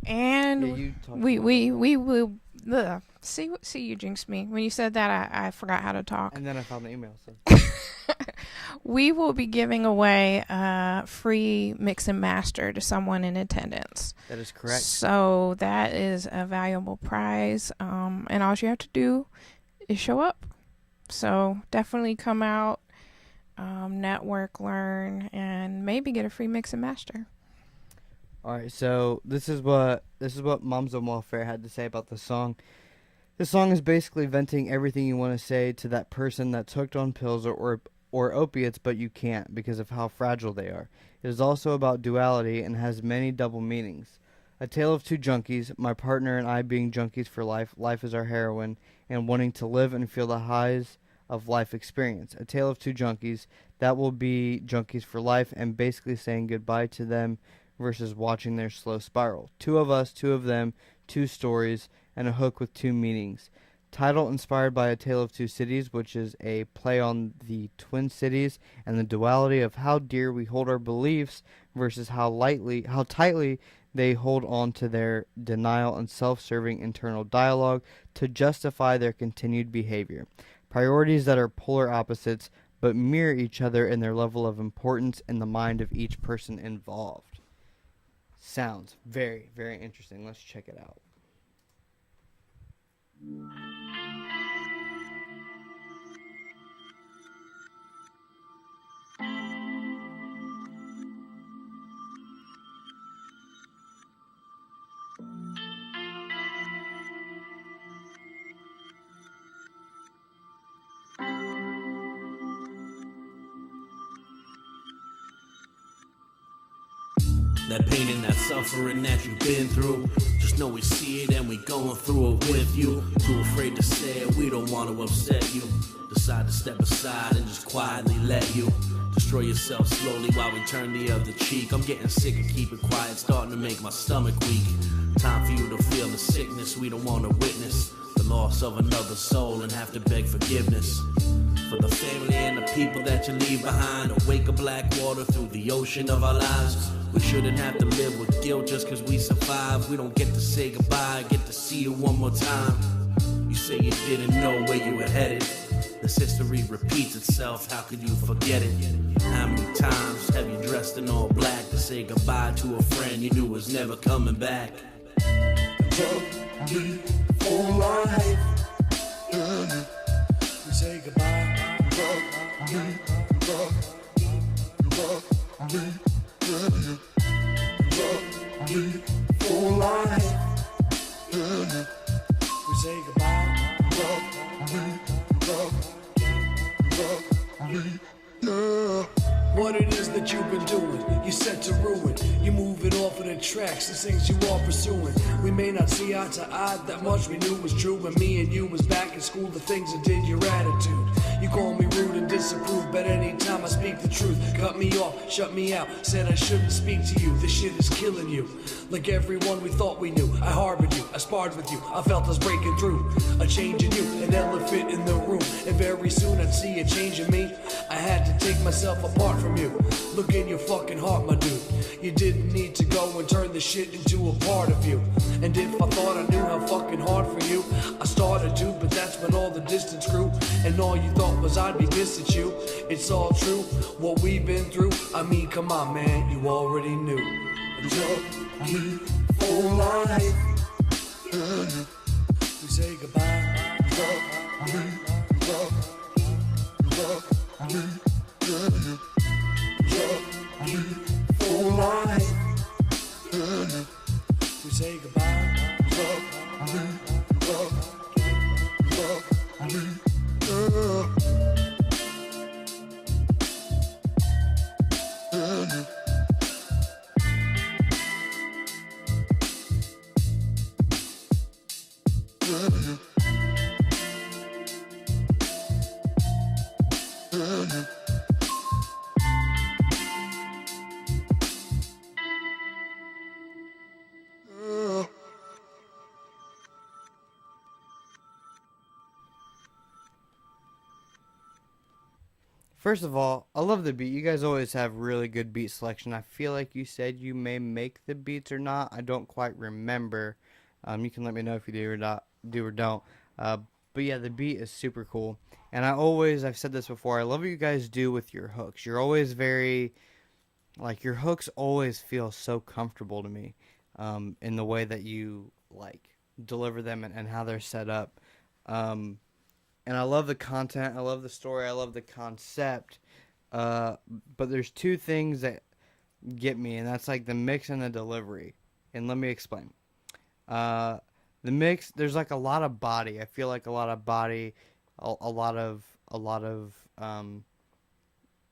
And we will see you jinxed me when you said that. I forgot how to talk. And then I found the email. So. We will be giving away a free mix and master to someone in attendance. That is correct. So that is a valuable prize. And all you have to do is show up. So definitely come out, network, learn, and maybe get a free mix and master. All right, so this is what Moms on Welfare had to say about the song. This song is basically venting everything you want to say to that person that's hooked on pills or or opiates, but you can't because of how fragile they are. It is also about duality and has many double meanings. A tale of two junkies, my partner and I being junkies for life. Life is our heroine, and wanting to live and feel the highs of life experience. A tale of two junkies that will be junkies for life and basically saying goodbye to them versus watching their slow spiral. Two of us, two of them, two stories, and a hook with two meanings. Title inspired by A Tale of Two Cities, which is a play on the Twin Cities and the duality of how dear we hold our beliefs versus how tightly they hold on to their denial and self-serving internal dialogue to justify their continued behavior. Priorities that are polar opposites but mirror each other in their level of importance in the mind of each person involved. Sounds very, very interesting. Let's check it out. That pain and that suffering that you've been through, just know we see it and we going through it with you. Too afraid to say it, we don't want to upset you. Decide to step aside and just quietly let you destroy yourself slowly while we turn the other cheek. I'm getting sick of keeping quiet, starting to make my stomach weak. Time for you to feel the sickness we don't want to witness. The loss of another soul and have to beg forgiveness. For the family and the people that you leave behind. A wake of black water through the ocean of our lives. We shouldn't have to live with guilt just cause we survive. We don't get to say goodbye, get to see you one more time. You say you didn't know where you were headed. This history repeats itself, how could you forget it? How many times have you dressed in all black to say goodbye to a friend you knew was never coming back? Love me for life. Yeah. We say goodbye. Love me, love me, yeah. Love me for life. Yeah. We say goodbye. Love me, love me, yeah. What it is that you've been doing, you set to ruin. You moving off of the tracks, the things you are pursuing. We may not see eye to eye, that much we knew was true. When me and you was back in school, the things that did your attitude. You call me rude and disapprove, but anytime I speak the truth, cut me off, shut me out, said I shouldn't speak to you. This shit is killing you. Like everyone we thought we knew, I harbored you, I sparred with you, I felt us breaking through. A change in you, an elephant in the room, and very soon I'd see a change in me. I had to take myself apart from you. Look in your fucking heart, my dude. You didn't need to go and turn the shit into a part of you. And if I thought I knew how fucking hard for you, I started to, but that's when all the distance grew. And all you thought was I'd be pissed at you. It's all true, what we've been through. I mean, come on, man, you already knew. Love me for life. Yeah. We say goodbye. Love me, love me, yeah. Love me for life. Yeah. We say goodbye. Love me, love me, yeah. Yeah. Yeah. Yeah. First of all, I love the beat. You guys always have really good beat selection. I feel like you said you may make the beats or not. I don't quite remember. You can let me know if you do or don't. But yeah, the beat is super cool. And I've said this before, I love what you guys do with your hooks. You're always very, like, your hooks always feel so comfortable to me in the way that you, like, deliver them and how they're set up. And I love the content, I love the story, I love the concept. But there's two things that get me, and that's like the mix and the delivery. And let me explain. The mix, there's like a lot of body. I feel like a lot of body, a lot of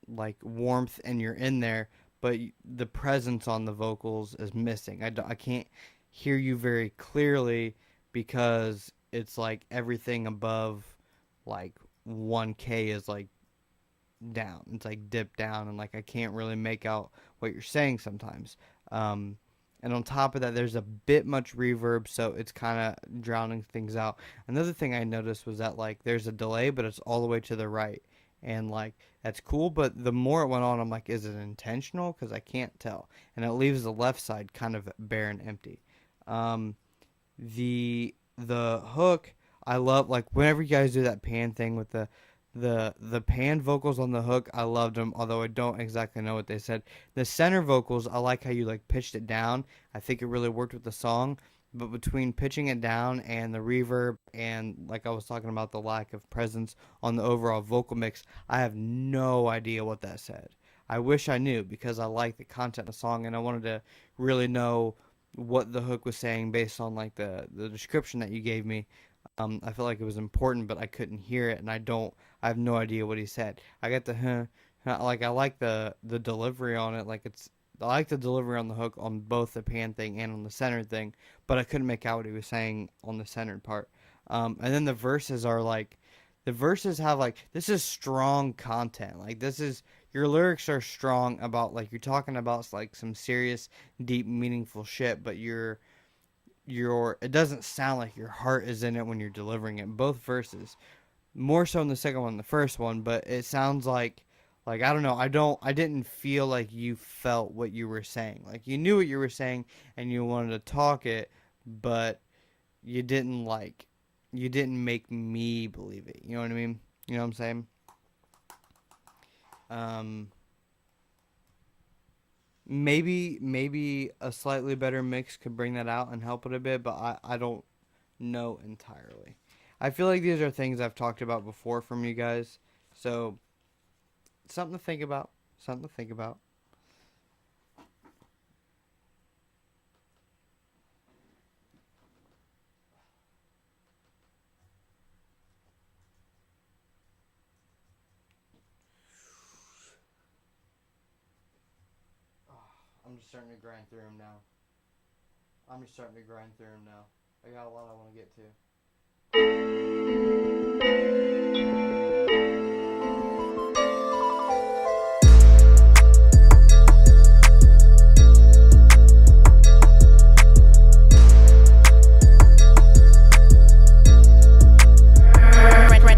like warmth and you're in there, but the presence on the vocals is missing. I can't hear you very clearly because it's like everything above like 1K is like down. It's like dipped down, and like I can't really make out what you're saying sometimes. And on top of that, there's a bit much reverb, so it's kind of drowning things out. Another thing I noticed was that like there's a delay, but it's all the way to the right, and like that's cool. But the more it went on, I'm like, is it intentional? Because I can't tell, and it leaves the left side kind of bare and empty. The hook, I love, like whenever you guys do that pan thing with the pan vocals on the hook, I loved them, although I don't exactly know what they said. The center vocals, I like how you like pitched it down. I think it really worked with the song, but between pitching it down and the reverb and like I was talking about the lack of presence on the overall vocal mix, I have no idea what that said. I wish I knew because I like the content of the song and I wanted to really know what the hook was saying based on like the description that you gave me. I felt like it was important, but I couldn't hear it, and I have no idea what he said. I got the like I like the delivery on it, I like the delivery on the hook on both the pan thing and on the centered thing, but I couldn't make out what he was saying on the centered part. And then the verses are like, the verses have like, this is strong content. Like this is, your lyrics are strong about like, you're talking about like some serious, deep, meaningful shit, but it doesn't sound like your heart is in it when you're delivering it. Both verses, more so in the second one than the first one, but it sounds like I don't know, I didn't feel like you felt what you were saying. Like you knew what you were saying and you wanted to talk it, but you didn't make me believe it. You know what I mean? You know what I'm saying? Maybe a slightly better mix could bring that out and help it a bit, but I don't know entirely. I feel like these are things I've talked about before from you guys, so something to think about. Something to think about. I'm just starting to grind through them now. I got a lot I want to get to.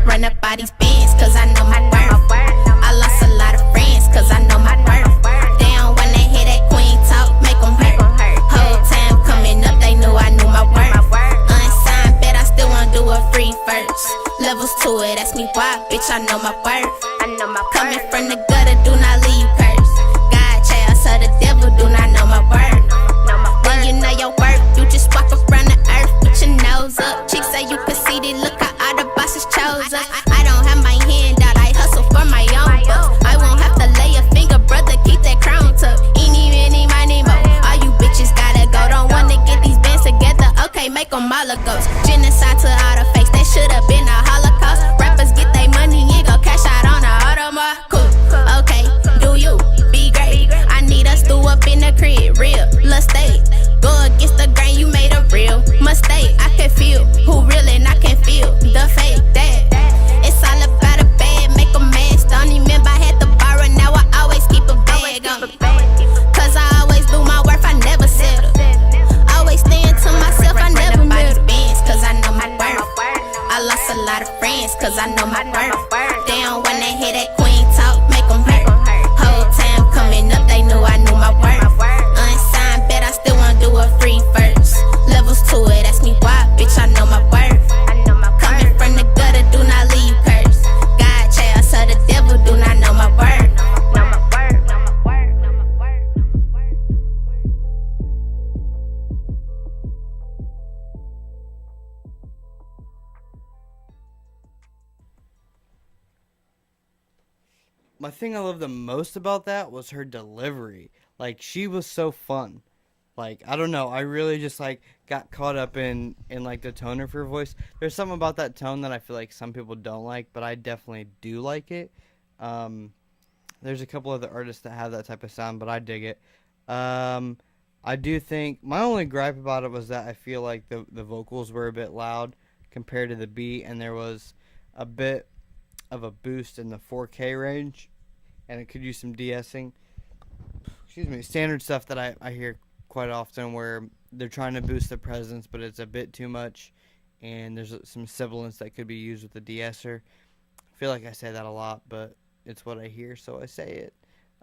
Run up all these bands, cause I know my worth. I lost a lot of friends, cause I know my worth. They don't wanna hear that queen talk, make them hurt. Whole time coming up, they knew I knew my worth. Unsigned, bet I still wanna do a free first. Levels to it, ask me why, bitch, I know my worth. Coming from the gutter, do not leave you cursed. God child, so the devil do not know my worth. When you know your worth, you just walk around the earth with your nose up. Chicks say you conceited, look how all the bosses chose us. I don't have my hand out, I hustle for my own bucks. I won't have to lay a finger, brother, keep that crown tucked. Eeny, meeny, miny, mo. All you bitches gotta go, don't wanna get these bands together. Okay, make them all a ghost. Genocide to all the fakes, that should've been a Holocaust. Rappers get their money and go cash out on a Audemars. Cool, okay, do you be great? I need us to up in the crib, real estate. Go against the grain, you made a real mistake. I can feel who real and I can feel the fake. That it's all about a bag, make a mess. Don't remember I had to borrow, now I always keep a bag on me. Cause I always do my worth, I never settle. Always stand to myself, I never middle. Cause I know my worth. I lost a lot of friends, cause I know my worth. They don't wanna hear that queen talk, make them hurt. Whole time coming up, they knew I knew my worth. Unsigned, bet I still wanna do a free first. Levels to it, ask me why, bitch, I know my worth. Coming from the gutter, do not leave you cursed. God child, so the devil do not know my worth. My thing I love the most about that was her delivery. Like, she was so fun. Like, I don't know, I really just, like, got caught up in like, the tone of her voice. There's something about that tone that I feel like some people don't like, but I definitely do like it. There's a couple other artists that have that type of sound, but I dig it. I do think my only gripe about it was that I feel like the vocals were a bit loud compared to the beat, and there was a bit of a boost in the 4K range, and it could use some de-essing. Excuse me, standard stuff that I hear quite often where they're trying to boost the presence, but it's a bit too much, and there's some sibilance that could be used with the de-esser. I feel like I say that a lot, but it's what I hear, so I say it.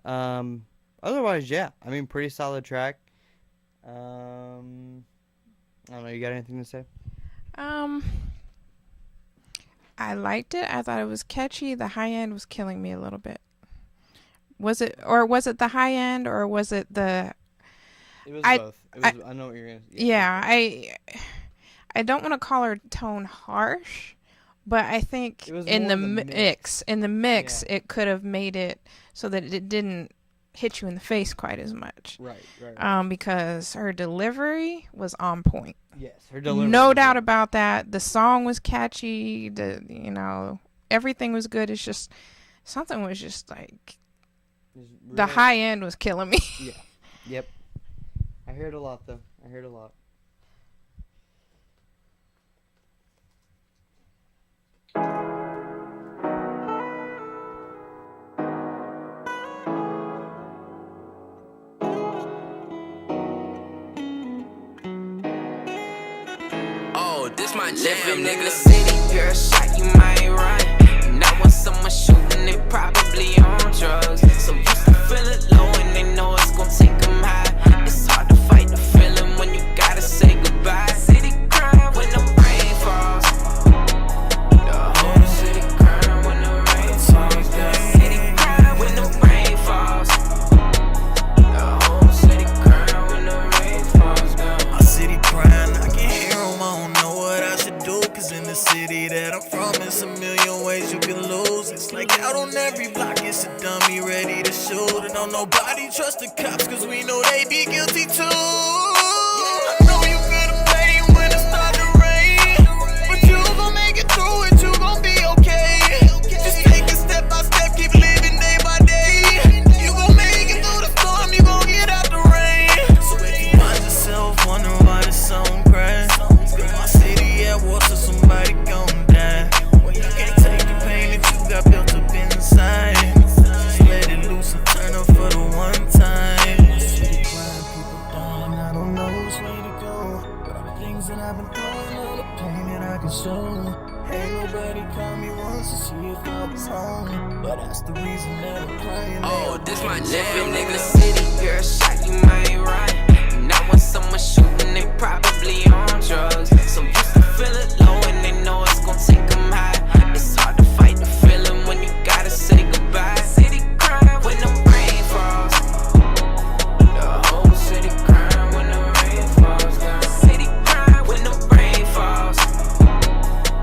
Otherwise, yeah, I mean, pretty solid track. I don't know, you got anything to say? I liked it. I thought it was catchy. The high end was killing me a little bit. Was it the high end, or was it the... It was both. I know what you're going to... Yeah, I don't want to call her tone harsh, but I think in the mix, yeah, it could have made it so that it didn't hit you in the face quite as much. Right. Because her delivery was on point. Yes, her delivery. No doubt about that. The song was catchy. Everything was good. It's just something was just like the high end was killing me. Yeah. Yep. I heard a lot though. I heard a lot. This my jam, nigga. In the city, you're a shot, you might run. Now when someone shooting, they probably on drugs. So used to feel it low and they know it's gon' take them high. It's hard to fight the feeling when you gotta say goodbye. City crying when the rain falls. The whole city crying when the rain falls. The city crying when the rain falls. The whole city crying when the rain falls. My city crying, I can hear them, I don't know what I should do. Cause in the city that I'm from, it's a million ways you can lose. It's like out on every block, it's a dummy ready to shoot. And don't nobody trust the cops, cause we know they be guilty too. I know you feel the pain when it start to rain, but you gon' make it through it, you gon' be okay. Just take it step by step, keep living day by day. You gon' make it through the storm, you gon' get out the rain. So if you find yourself wondering why this song crash, my city at war, so somebody gon' die. Well, you can't take the pain that you got built up inside. Just let it loose and turn up for the one time. My city crying, people dying, I don't know which way to go. But all the things that I've been through, all the pain that I can show. Ain't nobody call me once to see if I was home, but that's the reason that I'm crying. This my jam, nigga. In the city, you're a shot, you might run. Now when someone shooting, they probably on drugs. So used to feel it low and they know it's gon' take them high. It's hard to fight the feeling when you gotta say goodbye. City crying when the rain falls. The whole city crying when the rain falls down. The city crying when the rain falls.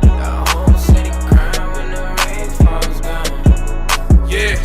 The whole city crying when the rain falls down. Yeah,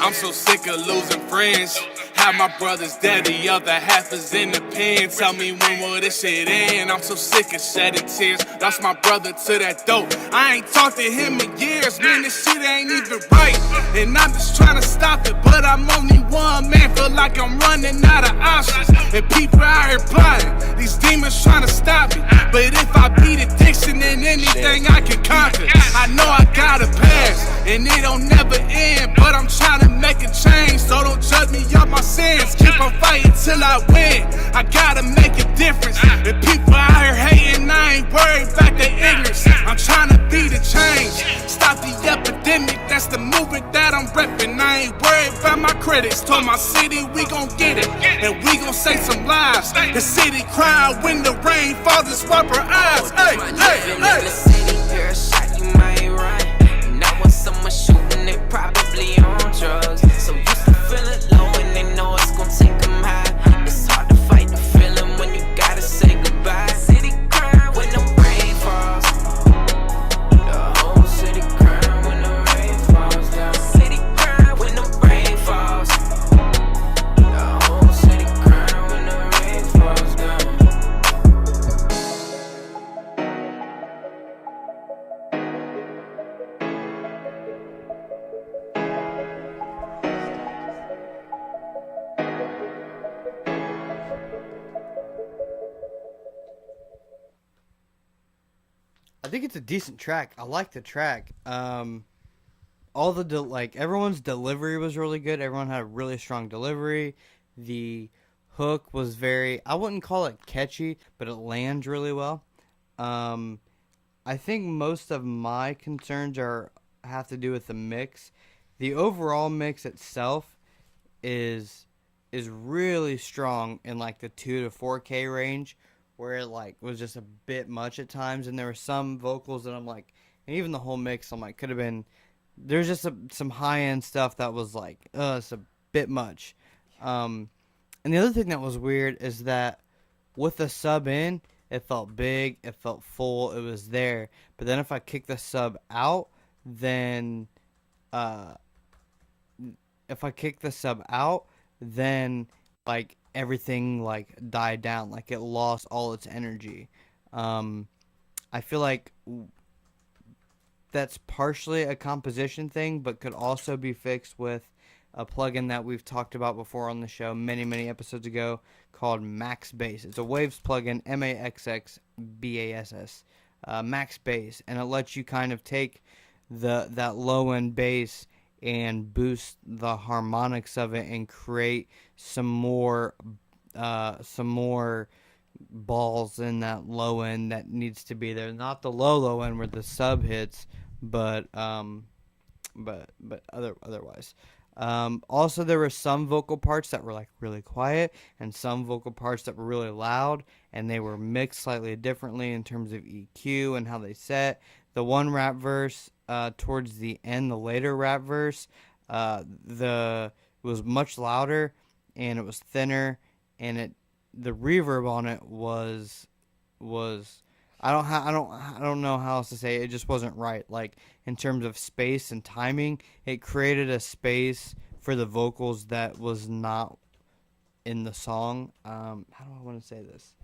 I'm so sick of losing friends. Half my brother's dead, the other half is in the pen. Tell me when will this shit end? I'm so sick of shedding tears. Lost my brother to that dope. I ain't talked to him in years. Man, this shit ain't even right. And I'm just trying to stop it, but I'm only one man. Feel like I'm running out of options. And people out here plotting. These demons trying to stop me. But if I beat addiction, then anything I can conquer. I know I got a past, and it don't never end. But I'm trying to make a change, so don't judge me off my sins. Keep on fighting till I win. I gotta make a difference. The people out here hating, I ain't worried about their ignorance. I'm trying to be the change, stop the epidemic. That's the movement that I'm repping. I ain't worried about my critics. Told my city we gon' get it, and we gon' say some lies. The city crying when the rain falls and wipe her eyes. Hey, hey, In the city, you're a shot, you might run. Now when someone shooting, they probably on drugs. So used to feel it low and they know it's gon' take them high. It's hard to fight the feeling when you gotta say goodbye. City crying when the rain falls. The whole city crying when the rain falls down. City crying when the rain falls. The whole city crying when the rain falls down. think it's a decent track. I like the track. All the everyone's delivery was really good. Everyone had a really strong delivery. The hook was I wouldn't call it catchy, but it lands really well. I think most of my concerns have to do with the mix. The overall mix itself is really strong in like the 2 to 4K range, where it like was just a bit much at times, and there were some vocals that I'm like, and even the whole mix I'm like could have been. There's just some high end stuff that was like, it's a bit much. And the other thing that was weird is that with the sub in, it felt big, it felt full, it was there. But then if I kick the sub out, then like everything like died down, like it lost all its energy. I feel like that's partially a composition thing, but could also be fixed with a plugin that we've talked about before on the show many episodes ago called Max Bass. It's a Waves plugin, MAXXBASS, Max Bass, and it lets you kind of take that low end bass and boost the harmonics of it and create some more balls in that low end that needs to be there. Not the low end where the sub hits, but otherwise. Also, there were some vocal parts that were like really quiet and some vocal parts that were really loud, and they were mixed slightly differently in terms of EQ and how they set. The one rap verse towards the end, the later rap verse, it was much louder and it was thinner, and the reverb on it was I don't know how else to say it. It just wasn't right. Like in terms of space and timing, it created a space for the vocals that was not in the song. How do I want to say this?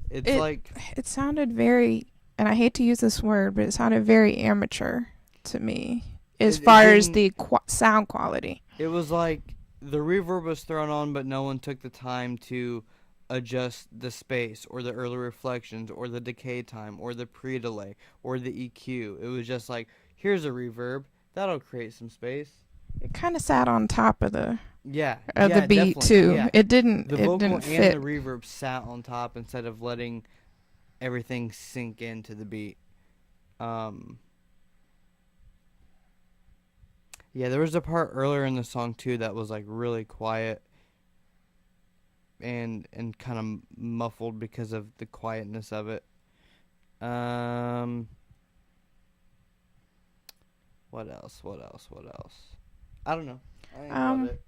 It sounded very, and I hate to use this word, but it sounded very amateur to me as far as the sound quality. It was like the reverb was thrown on, but no one took the time to adjust the space or the early reflections or the decay time or the pre-delay or the EQ. It was just like, here's a reverb, that'll create some space. It kind of sat on top of the the beat too. Yeah. It didn't the vocal didn't and fit. the reverb sat on top instead of letting everything sink into the beat. There was a part earlier in the song too that was like really quiet and kind of muffled because of the quietness of it. What else? I don't know. I enjoyed it.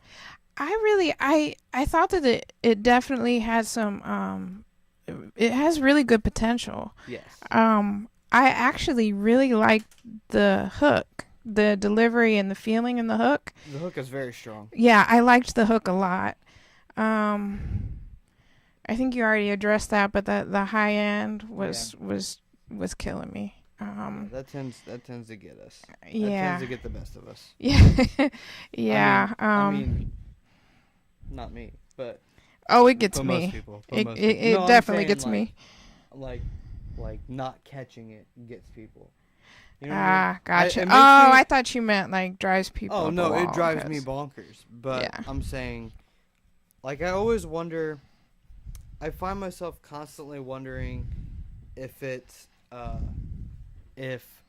I thought that it definitely had some it has really good potential. Yes. I actually really liked the hook, the delivery and the feeling in the hook. The hook is very strong. Yeah, I liked the hook a lot. I think you already addressed that, but the high end was killing me. That tends to get us. Yeah. That tends to get the best of us. Yeah. Yeah. I mean, not me, but it gets but me. Most people. It definitely gets me. Like not catching it gets people. You know what I mean? Gotcha. I thought you meant like drives people. Oh no, it drives me 'cause... bonkers. But yeah. I'm saying, like, I always wonder. I find myself constantly wondering if it's if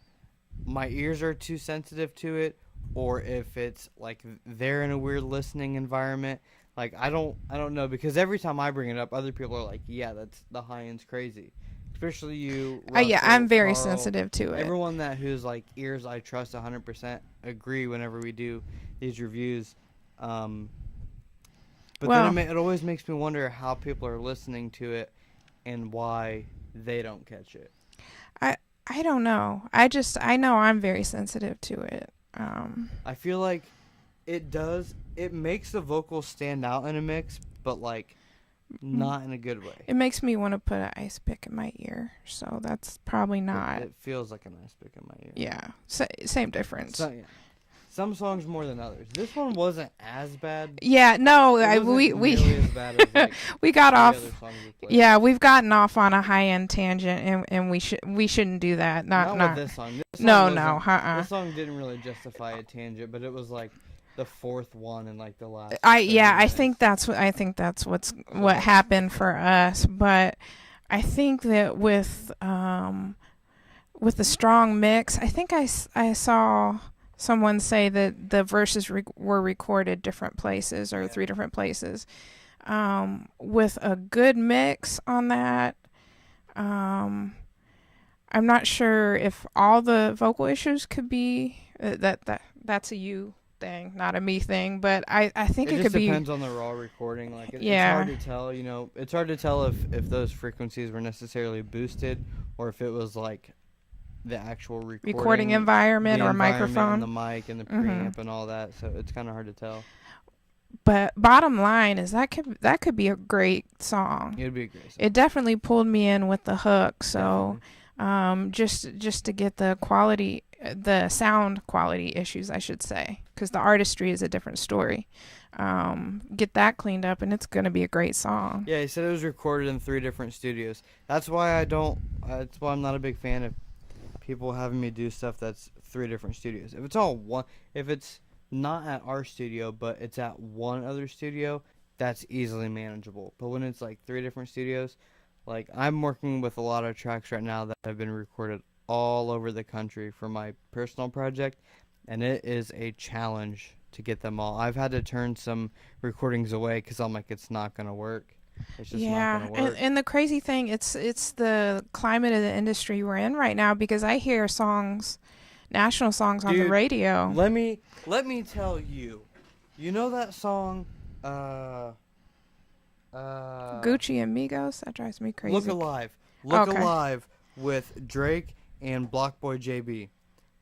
my ears are too sensitive to it, or if it's like they're in a weird listening environment. Like I don't know, because every time I bring it up, other people are like, "Yeah, that's the high end's crazy." Especially you. Russell, I'm very Carl, sensitive to it. Everyone whose like ears I trust 100% agree whenever we do these reviews. But then it always makes me wonder how people are listening to it and why they don't catch it. I don't know. I know I'm very sensitive to it. I feel like it makes the vocals stand out in a mix, but like not in a good way. It makes me want to put an ice pick in my ear, so that's probably not. It feels like an ice pick in my ear. Yeah, same difference. some songs more than others. This one wasn't as bad. Yeah, no, we nearly as bad as, like, we got off. other songs we played. Yeah, we've gotten off on a high end tangent, and we shouldn't do that. Not with this song. This song No. This song didn't really justify a tangent, but it was like the fourth one in like the last. I think that's what happened for us. But I think that with the strong mix, I think I saw someone say that the verses were recorded different places or 3 different places. With a good mix on that, I'm not sure if all the vocal issues could be that's a you thing, not a me thing, but I think it could be. It just depends on the raw recording. Like it's hard to tell. You know, it's hard to tell if those frequencies were necessarily boosted or if it was like the actual recording environment or microphone, and the mic and the preamp and all that. So it's kind of hard to tell. But bottom line is that could be a great song. It'd be a great song. It definitely pulled me in with the hook. So, just to get the quality, the sound quality issues, I should say, because the artistry is a different story. Get that cleaned up, and it's gonna be a great song. Yeah, he said it was recorded in 3 different studios. That's why that's why I'm not a big fan of people having me do stuff that's 3 different studios. If it's all one, if it's not at our studio, but it's at one other studio, that's easily manageable. But when it's like 3 different studios, like I'm working with a lot of tracks right now that have been recorded all over the country for my personal project, and it is a challenge to get them all. I've had to turn some recordings away because I'm like, it's not going to work. It's just not going to work. And the crazy thing, it's the climate of the industry we're in right now, because I hear songs, national songs on the radio. Let me tell you, you know that song, Gucci Amigos? That drives me crazy. Look Alive. Look Alive with Drake and Blockboy JB.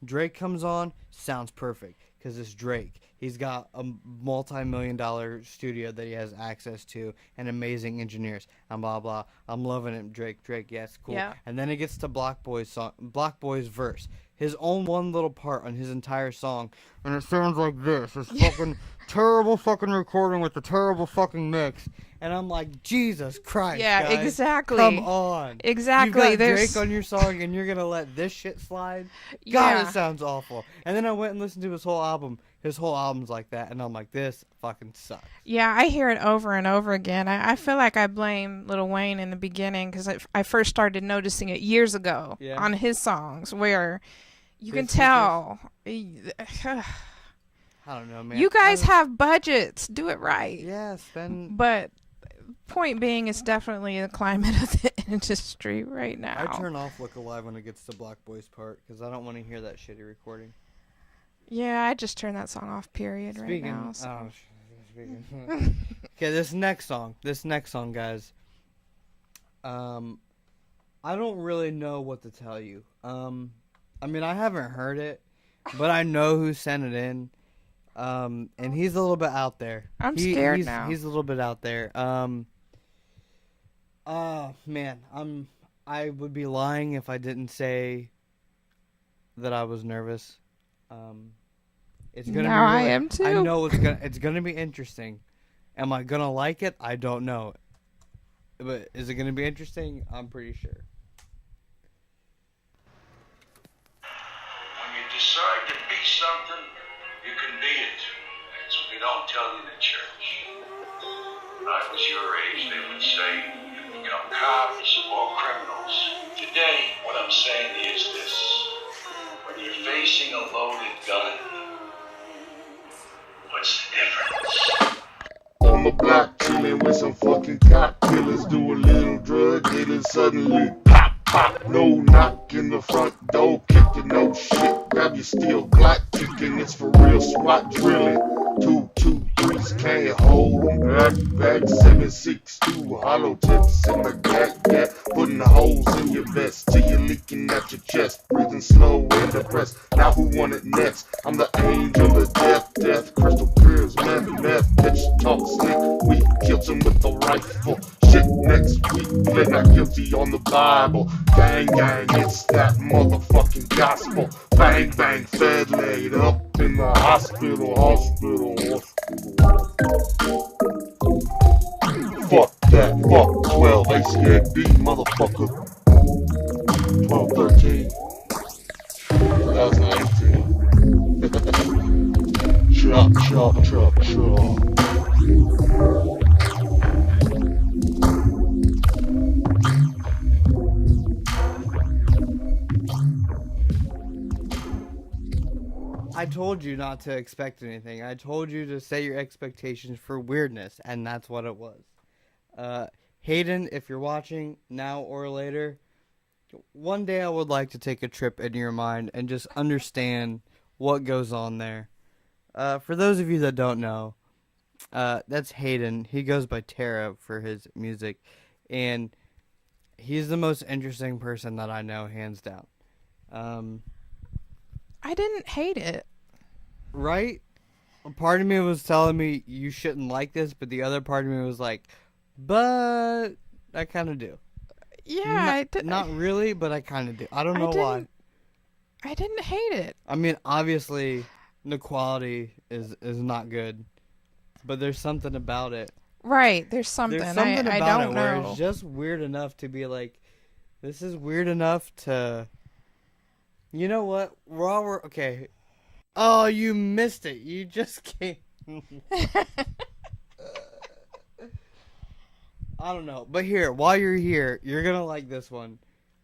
Drake comes on, sounds perfect because it's Drake. He's got a multi-million-dollar studio that he has access to and amazing engineers and blah blah. I'm loving it, Drake. Yes, cool. Yeah. And then it gets to Blockboy's verse, his own one little part on his entire song, and it sounds like this. This fucking terrible fucking recording with the terrible fucking mix. And I'm like, Jesus Christ, Yeah, guys, exactly. Come on. Exactly. You got Drake on your song and you're going to let this shit slide? God, it sounds awful. And then I went and listened to his whole album. His whole album's like that. And I'm like, this fucking sucks. Yeah, I hear it over and over again. I feel like I blame Lil Wayne in the beginning because I first started noticing it years ago on his songs where you can tell. I don't know, man. You guys have budgets. Do it right. Yeah, spend. But point being, it's definitely the climate of the industry right now. I turn off Look Alive when it gets to Black Boy's part because I don't want to hear that shitty recording. Yeah, I just turn that song off, period, right now. So. Okay, this next song, guys. I don't really know what to tell you. I mean, I haven't heard it, but I know who sent it in. And he's a little bit out there. I'm scared now. He's a little bit out there. Man, I would be lying if I didn't say that I was nervous. It's gonna now be really, I am too. I know it's gonna be interesting. Am I gonna like it? I don't know. But is it gonna be interesting? I'm pretty sure. When you decide to be something, you can be it. That's what they don't tell you in the church. When I was your age, they would say, you become cops or criminals. Today, what I'm saying is this. When you're facing a loaded gun, what's the difference? On the block, chillin' with some fucking cop killers. Do a little drug dealing, suddenly pop, pop. No knock in the front door, kicking no shit. Grab your steel Glock, kicking, it's for real SWAT drilling. 2, 2, 3s can't hold them. Back 7.62, hollow tips in the back, putting the holes in your vest till you're leaking out your chest. Breathing slow and depressed. Now who want it next? I'm the angel of death, crystal clears, meth, bitch talk slick. We killed Johnson with the rifle. Shit next week, play not guilty on the Bible. Gang, gang, it's that motherfucking gospel. Bang, bang, fed laid up in the hospital. Fuck that, fuck 12, ACAB, motherfucker. 12, 13, 2018. Chop. I told you not to expect anything. I told you to set your expectations for weirdness, and that's what it was. Hayden, if you're watching now or later, one day I would like to take a trip into your mind and just understand what goes on there. For those of you that don't know, that's Hayden. He goes by Tara for his music, and he's the most interesting person that I know, hands down. I didn't hate it. Right? A part of me was telling me you shouldn't like this, but the other part of me was like, but I kind of do. Yeah, not really, but I kind of do. I don't know why. I didn't hate it. I mean, obviously, the quality is not good, but there's something about it. Right, there's something. There's something I about don't it know. where it's just weird enough to be like, this is weird enough to... You know what? Okay. Oh, you missed it. You just came... I don't know. But here, while you're here, you're going to like this one.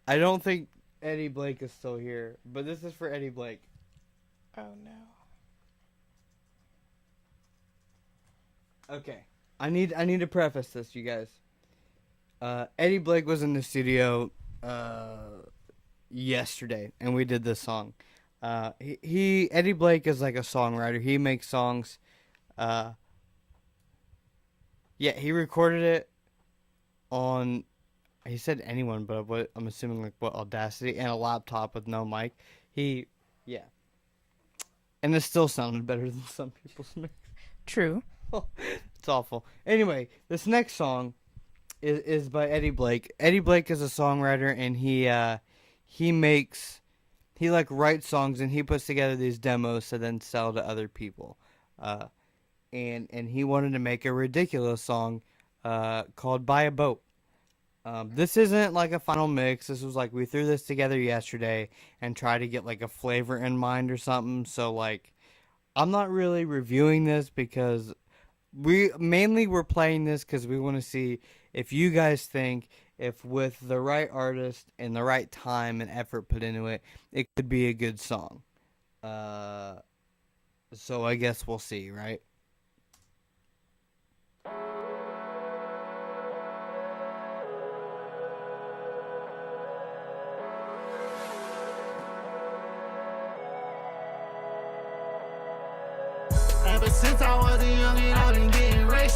I don't think Eddie Blake is still here, but this is for Eddie Blake. Oh, no. Okay. I need to preface this, you guys. Eddie Blake was in the studio yesterday, and we did this song. Eddie Blake is like a songwriter. He makes songs. He recorded it on, he said anyone, but I'm assuming like Audacity, and a laptop with no mic. And it still sounded better than some people's mix. True. It's awful. Anyway, this next song is by Eddie Blake. Eddie Blake is a songwriter, and he writes songs, and he puts together these demos to then sell to other people. And he wanted to make a ridiculous song called Buy a Boat. This isn't like a final mix. This was like, we threw this together yesterday and tried to get like a flavor in mind or something. So like, I'm not really reviewing this because we're playing this because we want to see if you guys think if with the right artist and the right time and effort put into it, it could be a good song. So I guess we'll see, right? Ever since I was a youngin', I've been getting rich.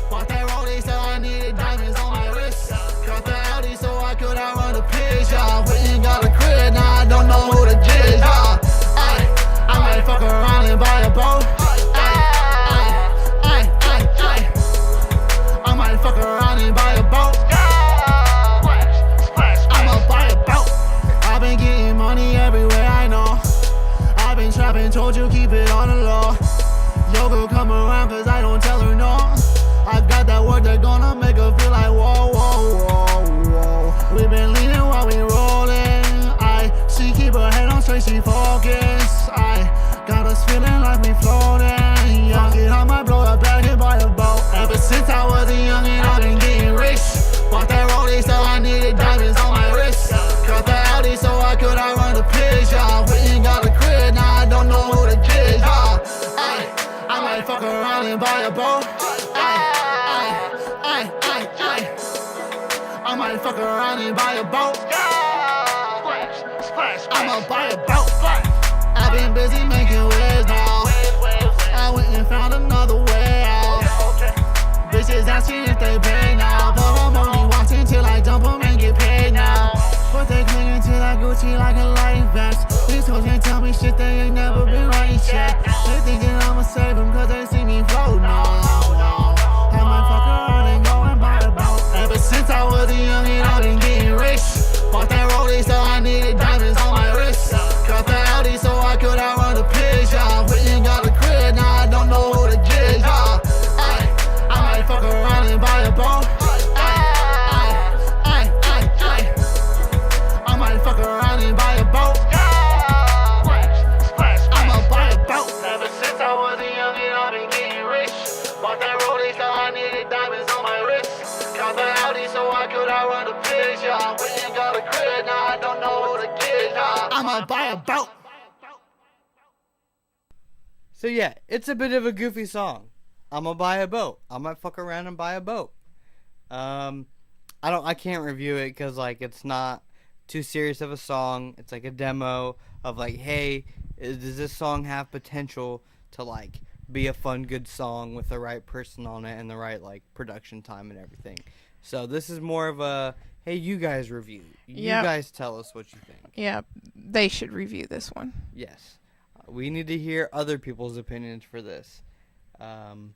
Bought that Rollie, so I needed diamonds on my wrist. Got the Audi, so I could outrun the pigs, y'all. Went and got a crib, now I don't know who the jizz, y'all. I might fuck around and buy a boat. I might fuck around and buy a boat. I'ma buy a boat. I've been getting money everywhere I know. I've been trapping, told you keep it on the low. Yo, girl, come around, cause I don't tell her no. I got that word that gonna make her feel like whoa, whoa, whoa, whoa. We been leaning while we rolling. She keep her head on straight, she focus. Got us feeling like we floating. Young kid, I might blow a bag and buy a boat. Ever since I was a youngin', I've been getting rich. Bought that Rollie, so I needed diamonds on my wrist. Got the Audi, so I could outrun the pigs, y'all. Went and got a crib, now I don't know who the jizz, y'all. I might fuck around and buy a boat. I might fuck around and buy a boat. I'ma buy a boat. I've been busy making waves now. I went and found another way out. Bitches asking if they pay now, but I'm only watching till I dump them and get paid now. But they clinging to that Gucci like a life vest. These hoes can't tell me shit, they ain't never been right yet. They thinking I'ma save them cause they see me float now. I might fuck around and go since I was a youngin', I've been getting rich. Bought that Rollie, so I needed diamonds on my wrist. Got the Audi, so I could outrun the pigs, y'all. Went and got a crib, now I don't know who to get, y'all. I might fuck around and buy a boat. I might fuck around and buy a boat. I'ma buy a boat. Ever since I was a youngin', I've been getting rich. Bought that Rollie, so I needed diamonds on my wrist. Got the Audi, so I could outrun the pigs, y'all. Went and got a crib, now I don't know who to get, y'all. I'ma buy a boat. So yeah, it's a bit of a goofy song. I'ma buy a boat. I might fuck around and buy a boat. I can't review it because like it's not too serious of a song. It's like a demo of like, hey, does this song have potential to like be a fun, good song with the right person on it and the right like production time and everything. So this is more of a, hey, you guys review. You guys tell us what you think. Yeah, they should review this one. Yes. We need to hear other people's opinions for this. And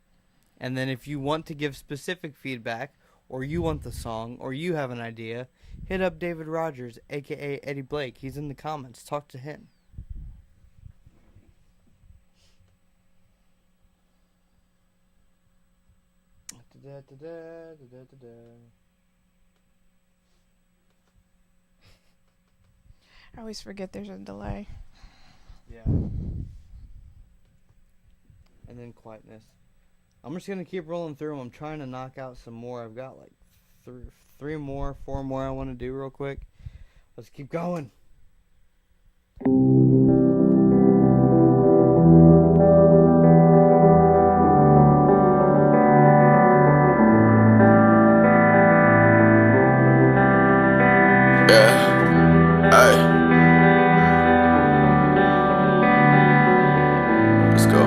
then if you want to give specific feedback, or you want the song, or you have an idea, hit up David Rogers, a.k.a. Eddie Blake. He's in the comments. Talk to him. I always forget there's a delay. Yeah. And then quietness. I'm just going to keep rolling through them. I'm trying to knock out some more. I've got like four more I want to do real quick. Let's keep going. Yeah, hey. Let's go.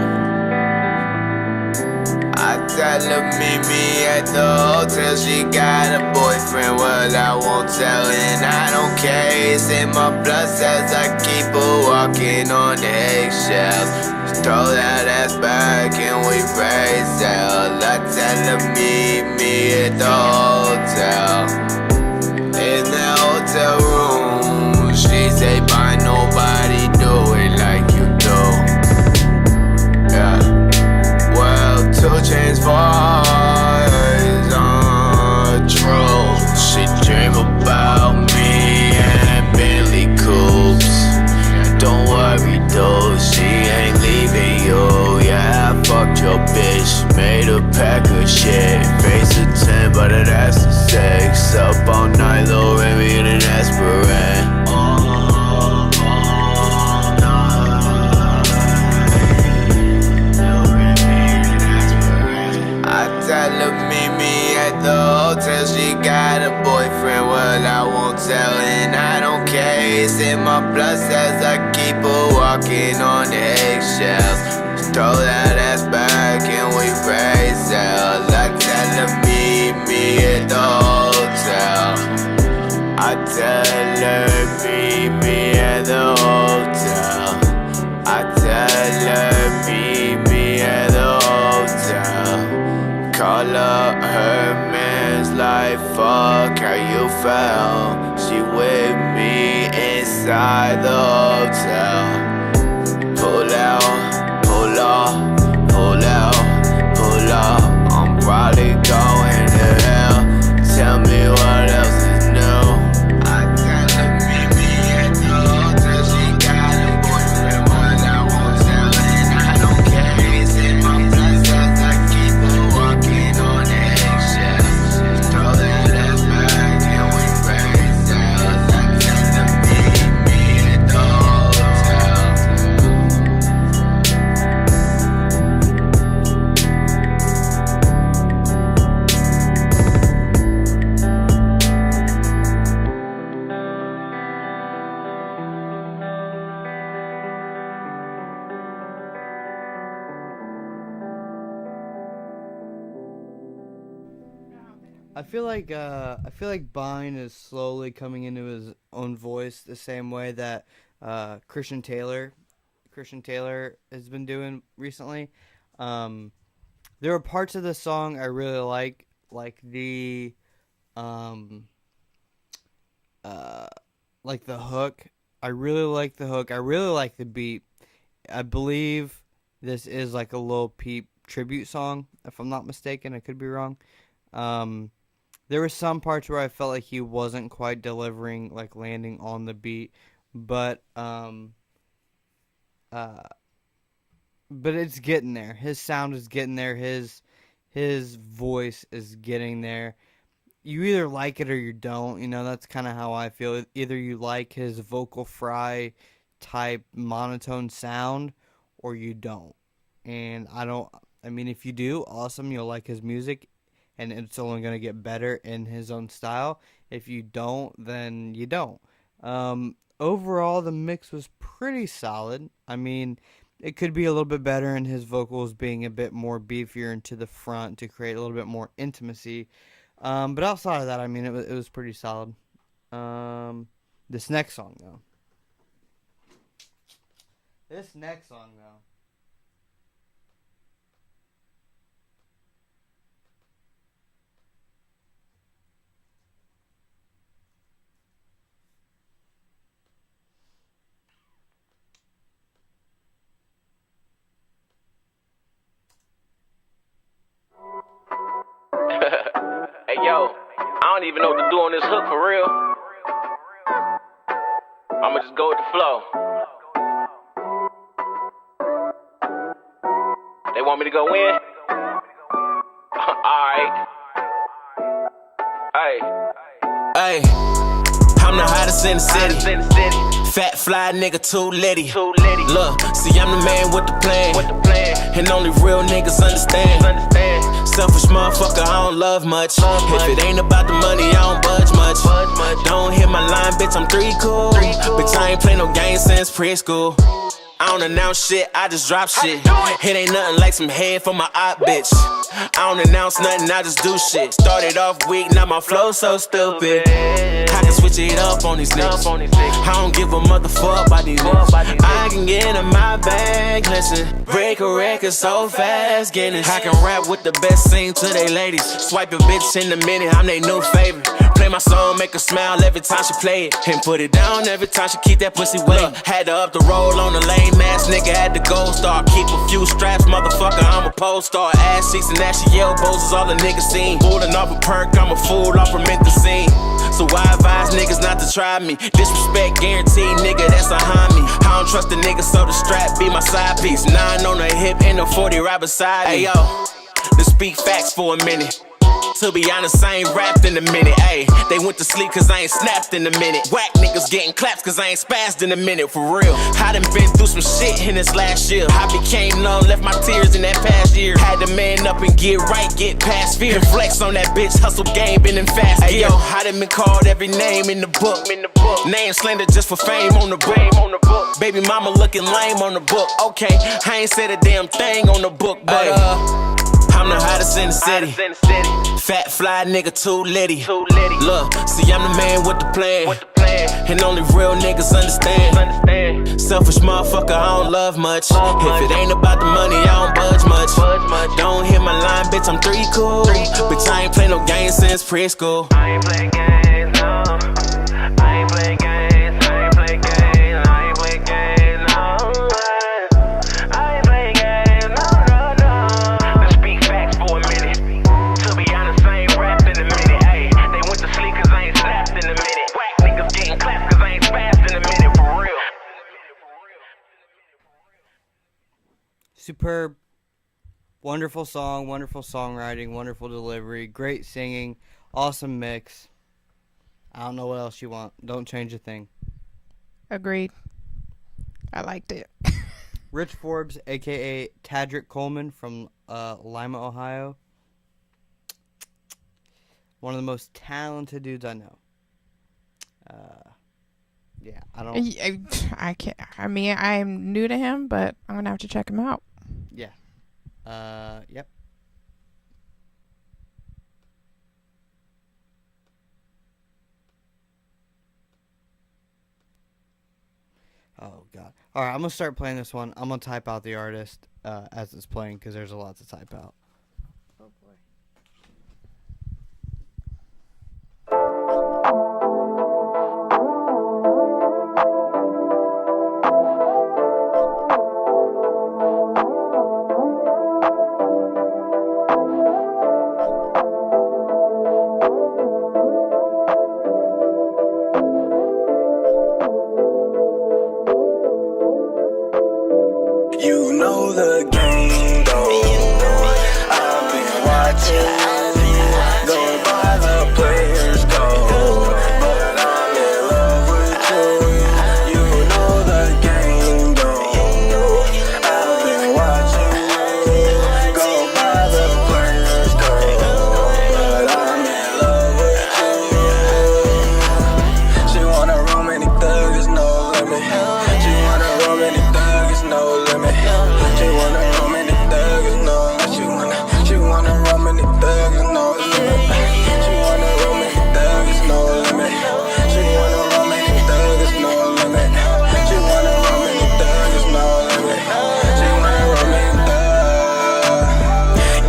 I tell her meet me at the hotel. She got a boyfriend, well I won't tell, and I don't care. It's in my blood cells. I keep her walking on the eggshells. Just throw that ass back and we raise hell. I tell her meet me at the hotel. In the hotel room, she say bye, nobody do it like you do. Yeah, well, 2 chains falls on true. She dream about me and Bentley coupes. Don't worry though, she ain't leaving you. Yeah, I fucked your bitch, made a pack of shit. Face a 10, but it has to sex. Up all night, low Remy in an aspirant. I tell her meet me at the hotel. She got a boyfriend, well I won't tell, and I don't care. It's in my blood cells. I keep her walking on the eggshells. Just throw that ass back and we raise hell. I tell her meet me at the hotel. I tell her meet me at the hotel. I tell her meet me at the hotel. Call up her man's like, fuck how you felt. She with me inside the hotel. Pull out, pull off, pull out, pull off. I'm probably going to hell. Tell me what else is new. I tell her meet me at the hotel. She got a boyfriend, but I won't tell, and I don't care. It's in my blood cells. I keep her walking on the eggshells. Throw that ass back and we raise hell. I tell her meet me at the hotel. I feel like Bine is slowly coming into his own voice the same way that Christian Taylor has been doing recently. There are parts of the song I really like the Like the hook. I really like the hook. I really like the beat. I believe this is like a Lil Peep tribute song, if I'm not mistaken. I could be wrong. There were some parts where I felt like he wasn't quite delivering, like landing on the beat, but it's getting there. His sound is getting there. His voice is getting there. You either like it or you don't. You know, that's kind of how I feel. Either you like his vocal fry type monotone sound or you don't. And I mean, if you do, awesome. You'll like his music and it's only going to get better in his own style. If you don't, then you don't. Overall, the mix was pretty solid. I mean, it could be a little bit better in his vocals being a bit more beefier and to the front to create a little bit more intimacy. But outside of that, I mean, it was pretty solid. This next song, though. Hey yo, I don't even know what to do on this hook for real. I'ma just go with the flow. They want me to go in? Alright. Hey, I'm the hottest in the city. Fat fly nigga, too litty. Look, see I'm the man with the plan. And only real niggas understand. Selfish motherfucker, I don't love much. If it ain't about the money, I don't budge much. Don't hit my line, bitch, I'm 3 cool. Bitch, I ain't play no games since preschool. I don't announce shit, I just drop shit. It ain't nothing like some head for my op, bitch. I don't announce nothing, I just do shit. Started off weak, now my flow so stupid. I can switch it up on these niggas. I don't give a motherfucker about these niggas. I can get in my bag, listen. Break a record so fast, get it. I can rap with the best, sing to they ladies. Swipe a bitch in a minute, I'm they new favorite. Play my song, make her smile every time she play it. And put it down every time she keep that pussy wet. Had to up the roll on the lame ass nigga at the gold star. Keep a few straps, motherfucker, I'm a pole star. Ass cheeks and ashy elbows is all the niggas seen. Pulling off a perk, I'm a fool off scene. So I advise niggas not to try me. Disrespect guaranteed, nigga, that's behind me. I don't trust the nigga, so the strap be my side piece. 9 on the hip and a 40 right beside me. Hey yo, let's speak facts for a minute. To be honest, I ain't rapped in a minute, ayy. They went to sleep cause I ain't snapped in a minute. Whack niggas getting claps cause I ain't spazzed in a minute, for real. I done been through some shit in this last year. I became numb, left my tears in that past year. Had to man up and get right, get past fear. And flex on that bitch, hustle game, been in fast gear. Ay, yo, I done been called every name in the book. Name slander just for fame on the book. Baby mama looking lame on the book. Okay, I ain't said a damn thing on the book, but I'm the hottest in the city. Fat fly nigga, too litty. Look, see I'm the man with the plan. And only real niggas understand. Selfish motherfucker, I don't love much. If it ain't about the money, I don't budge much. Don't hit my line, bitch, I'm 3 cool. Bitch, I ain't play no games since preschool. I ain't play games, no. I ain't play games, I ain't play games, I ain't play games, no. I ain't play games, no. Let's speak facts for a minute. To be honest, I ain't rapped in a minute. Ayy, they went to sleep cause I ain't snapped in a minute. Whack niggas getting clapped cause I ain't spazzed in a minute, for real. Superb. Wonderful song, wonderful songwriting, wonderful delivery, great singing, awesome mix. I don't know what else you want. Don't change a thing. Agreed. I liked it. Rich Forbes, a.k.a. Tadrick Coleman from Lima, Ohio. One of the most talented dudes I know. Yeah, I don't... I can't... I mean, I'm new to him, but I'm going to have to check him out. Yeah. Yep. Oh, God. All right, I'm going to start playing this one. I'm going to type out the artist as it's playing because there's a lot to type out. Oh, boy. the game go. I've been watching go by the players go, but I'm in love with you. You know the game go. I've been watching go by the players go, but I'm in love with you. She want a romantic thug, there's no limit. She want a romantic thug, there's no limit. She want a romantic thug, there's no limit. She want a romantic thug, there's no limit. She want a romantic thug, there's no limit. She want a romantic thug, there's no limit. She want a romantic thug, there's no limit. She want a romantic thug.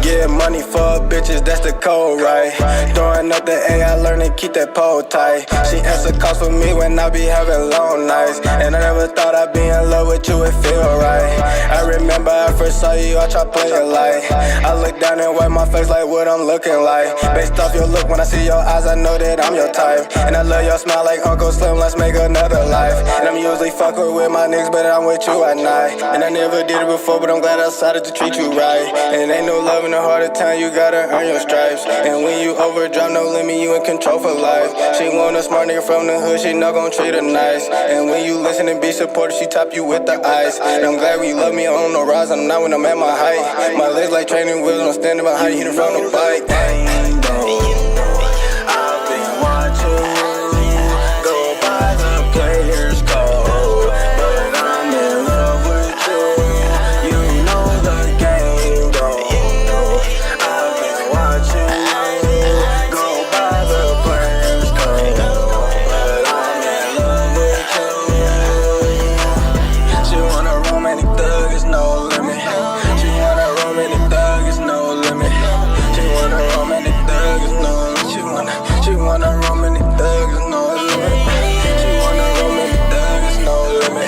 Get money for bitches, that's the code, right? Throwing up the A, I learned to keep that pole tight. She answer calls for me when I be having long nights, and I never thought I'd be in love with you, it feel right. I remember I first saw you, I tried playing like I look down and wipe my face like what I'm looking like. Based off your look, when I see your eyes, I know that I'm your type. And I love your smile like Uncle Slim, let's make another life. And I'm usually fucking with my niggas, but I'm with you at night. And I never did it before, but I'm glad I decided to treat you right. And ain't no love in the heart of town, you gotta earn your stripes. And when you overdrive, no limit, you in control for life. She want a smart nigga from the hood, she not gon' treat her nice. And when you listen and be supportive, she top you with the ice. And I'm glad we love me on the rise, I'm not when I'm at my height. My legs like training wheels, I'm standing behind you, hitting from the bike. I've been watching go by the players go, but I'm in love with you. You know the game go. I've been watching go by the players go, but I'm in love with you. She want a romantic thug, there's no limit. She want a romantic thug, there's no limit. She want a romantic thug, there's no limit. She want a romantic thug, there's no limit. She want a romantic thug, there's no limit.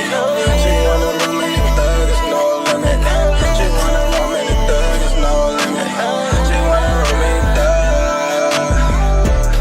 She want a romantic thug, there's no limit. She want a romantic thug, there's no limit. She want a romantic thug.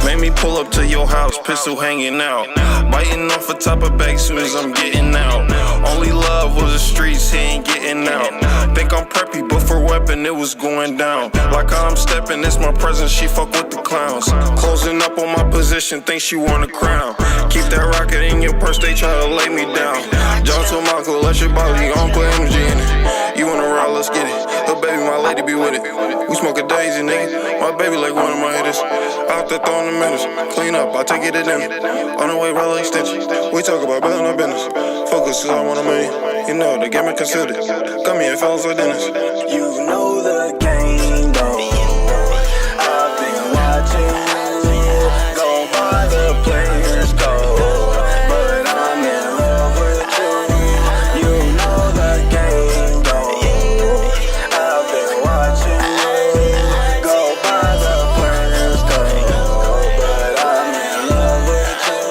Made me pull up to your house, pistol hanging out. Biting off the top of bag soon as I'm getting out. Only love was the streets, he ain't getting out. Think I'm preppy, but for weapon it was going down. Like how I'm stepping, it's my presence, she fuck with the clowns. Closing up on my position, think she want a crown. Keep that rocket in your purse, they try to lay me down. John to Michael, let your body, you gon' put MG in it. You wanna ride, let's get it. Her baby, my lady, be with it. We smoke a daisy, nigga. My baby like one of my hitters. Out there throwing the minutes. Clean up, I take it to dinner. On the way, roll extensions. We talk about building our business. Focus, cause I want a million. You know, the game is considered. Come here, fellas for dinners. You know the game go. I've been watching go by the players go, but I'm in love with you. You know the game go. I've been watching go by the players go, but I'm in love with you.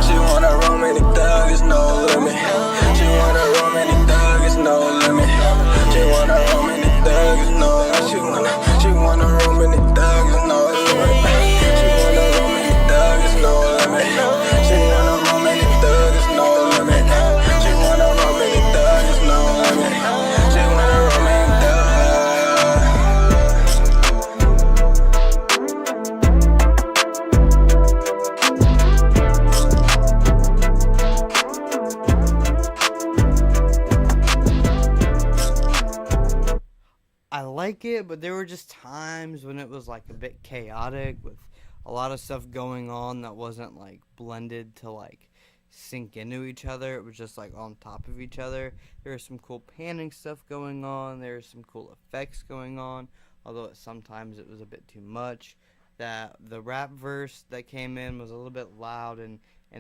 She want a romantic thug, there's no limit. She want a romantic thug, there's no limit. She want a romantic thug, there's no limit. She want a romantic thug, there's no limit. She want a romantic thug, there's no limit. She want a romantic thug, there's no limit. She want a romantic thug, there's no limit. She want a romantic thug. I like it, but there were just times when it was like a bit chaotic with a lot of stuff going on that wasn't like blended to like sync into each other. It was just like on top of each other. There was some cool panning stuff going on. There was some cool effects going on, although sometimes it was a bit too much. That the rap verse that came in was a little bit loud and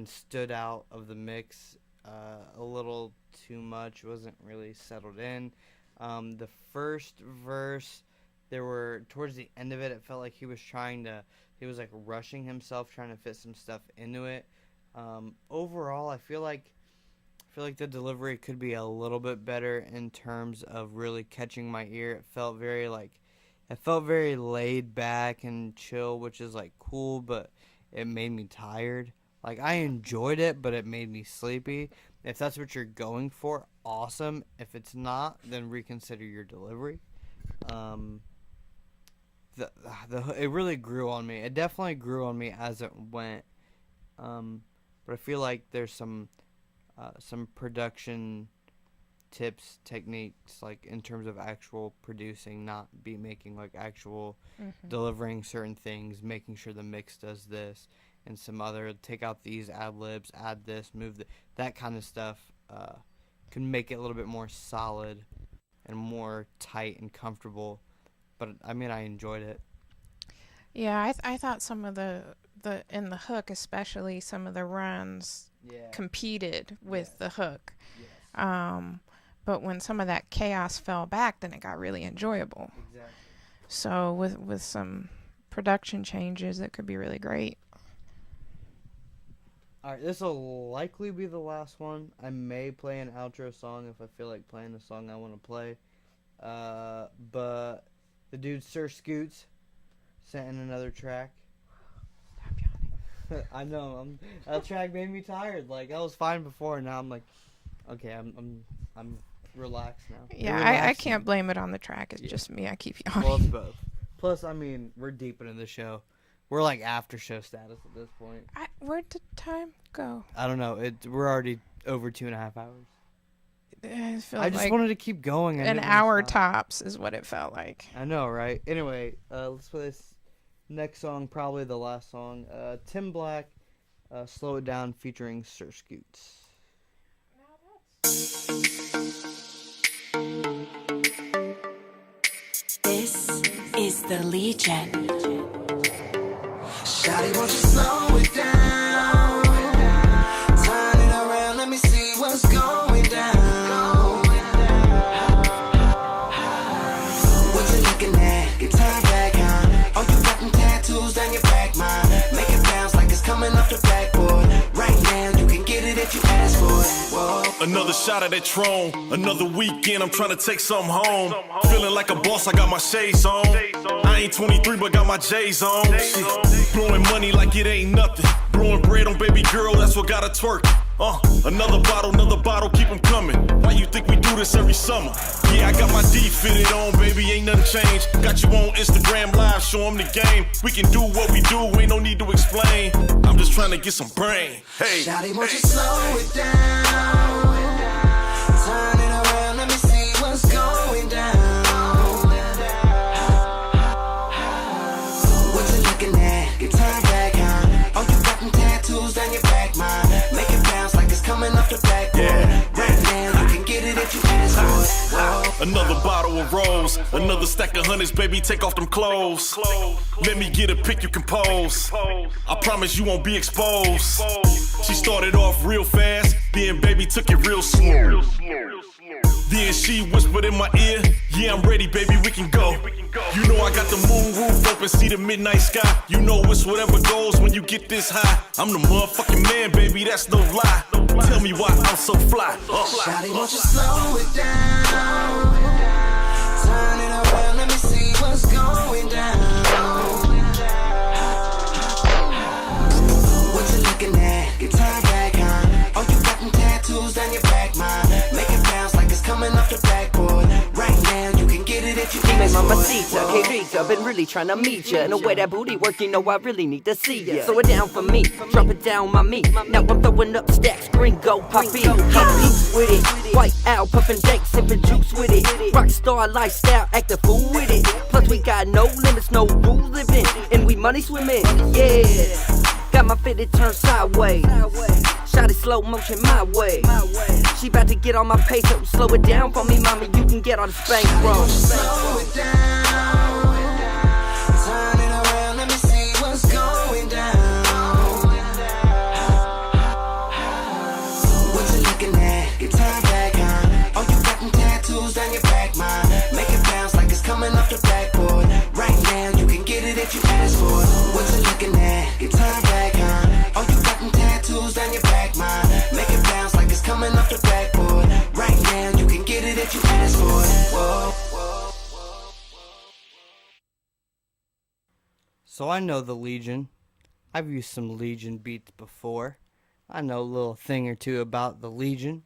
stood out of the mix a little too much. It wasn't really settled in. The first verse, there were, towards the end of it, it felt like he was like rushing himself, trying to fit some stuff into it. Overall, I feel like the delivery could be a little bit better in terms of really catching my ear. It felt very laid back and chill, which is like cool, but it made me tired. Like, I enjoyed it, but it made me sleepy. If that's what you're going for, awesome. If it's not, then reconsider your delivery. It really grew on me. It definitely grew on me as it went. But I feel like there's some production tips, techniques, like in terms of actual producing, not beat making, like actual delivering certain things, making sure the mix does this, and some other, take out these ad-libs, add this, move that kind of stuff can make it a little bit more solid and more tight and comfortable. But I mean, I enjoyed it. Yeah, I thought some of the in the hook, especially some of the runs competed with the hook. But when some of that chaos fell back, then it got really enjoyable. Exactly. So with some production changes, it could be really great. All right, this will likely be the last one. I may play an outro song if I feel like playing the song I want to play. But the dude Sir Scoots sent in another track. Stop yawning. I know. That track made me tired. Like, I was fine before, and now I'm like, okay, I'm relaxed now. Yeah, I can't blame it on the track. It's just me. I keep yawning. Well, it's both. Plus, I mean, we're deep into the show. We're like after show status at this point. Where'd the time go? I don't know. We're already over 2.5 hours. I just wanted to keep going. An hour tops is what it felt like. I know, right? Anyway, let's play this next song, probably the last song. Tim Black, Slow It Down, featuring Sir Scoots. This is the Legion. Shawty, won't you slow it down? Turn it around, let me see what's going down. What you looking at? Get turned back on. Oh, you got them tattoos down your back, mine. Make it bounce like it's coming off the backboard. Right now, you can get it if you ask for it. Whoa. Another shot at that Tron. Another weekend, I'm trying to take something home. Feeling like a boss, I got my shades on. I ain't 23, but got my J's on. Shit. Blowing money like it ain't nothing. Blowing bread on baby girl, that's what got her twerking. Another bottle, keep them coming. Why you think we do this every summer? Yeah, I got my D fitted on, baby, ain't nothing changed. Got you on Instagram live, show them the game. We can do what we do, ain't no need to explain. I'm just trying to get some brain. Hey, Shawty, won't you slow it down? Turn it around, let me see what's going down. What you looking at? Get turned back on. Oh, you got them tattoos down your back, mine. Make it bounce like it's coming off the backboard. Right now, you can get it if you ask for it. Whoa. Another bottle of rose, another stack of hundreds, baby, take off them clothes. Let me get a pic you can pose. I promise you won't be exposed. She started off real fast, then baby took it real slow. Then she whispered in my ear, yeah, I'm ready, baby, we can go. You know I got the moon roof open, see the midnight sky. You know it's whatever goes when you get this high. I'm the motherfucking man, baby, that's no lie. Tell me why I'm so fly. Shawty, won't you slow it down? Turn it around, let me see what's going down. What you looking at? Get turned back on. Oh, you got them tattoos down your back, mine. Make it bounce like it's coming off the backboard. Right now, you can get it if you ask for Mamacita, que rica, been really tryna meet ya. And the way that booty work, you know I really need to see ya. Slow it down for me, drop it down my meat. Now I'm throwing up stacks, gringo, poppy. Happy with it, white owl, puffin' dank, sippin' juice with it. Rockstar lifestyle, act a fool with it. Plus we got no limits, no rule living. And we money swimming, yeah. Got my fitted turned sideways. Shot it slow motion my way. She about to get on my pace, so slow it down for me, mommy. You can get on the spank, bro. Slow it down. Turn it around, let me see what's going down. What you looking at? Get turned back on. Oh, you got them tattoos down your back, mine. Make it bounce like it's coming off the backboard. Right now, you can get it if you ask for it. What you looking at? Get turned back on. Oh, you got them tattoos down your back, mine. Make it bounce like it's coming off the backboard. Right now, you can get it if you ask for it. Whoa. So I know the Legion. I've used some Legion beats before. I know a little thing or two about the Legion.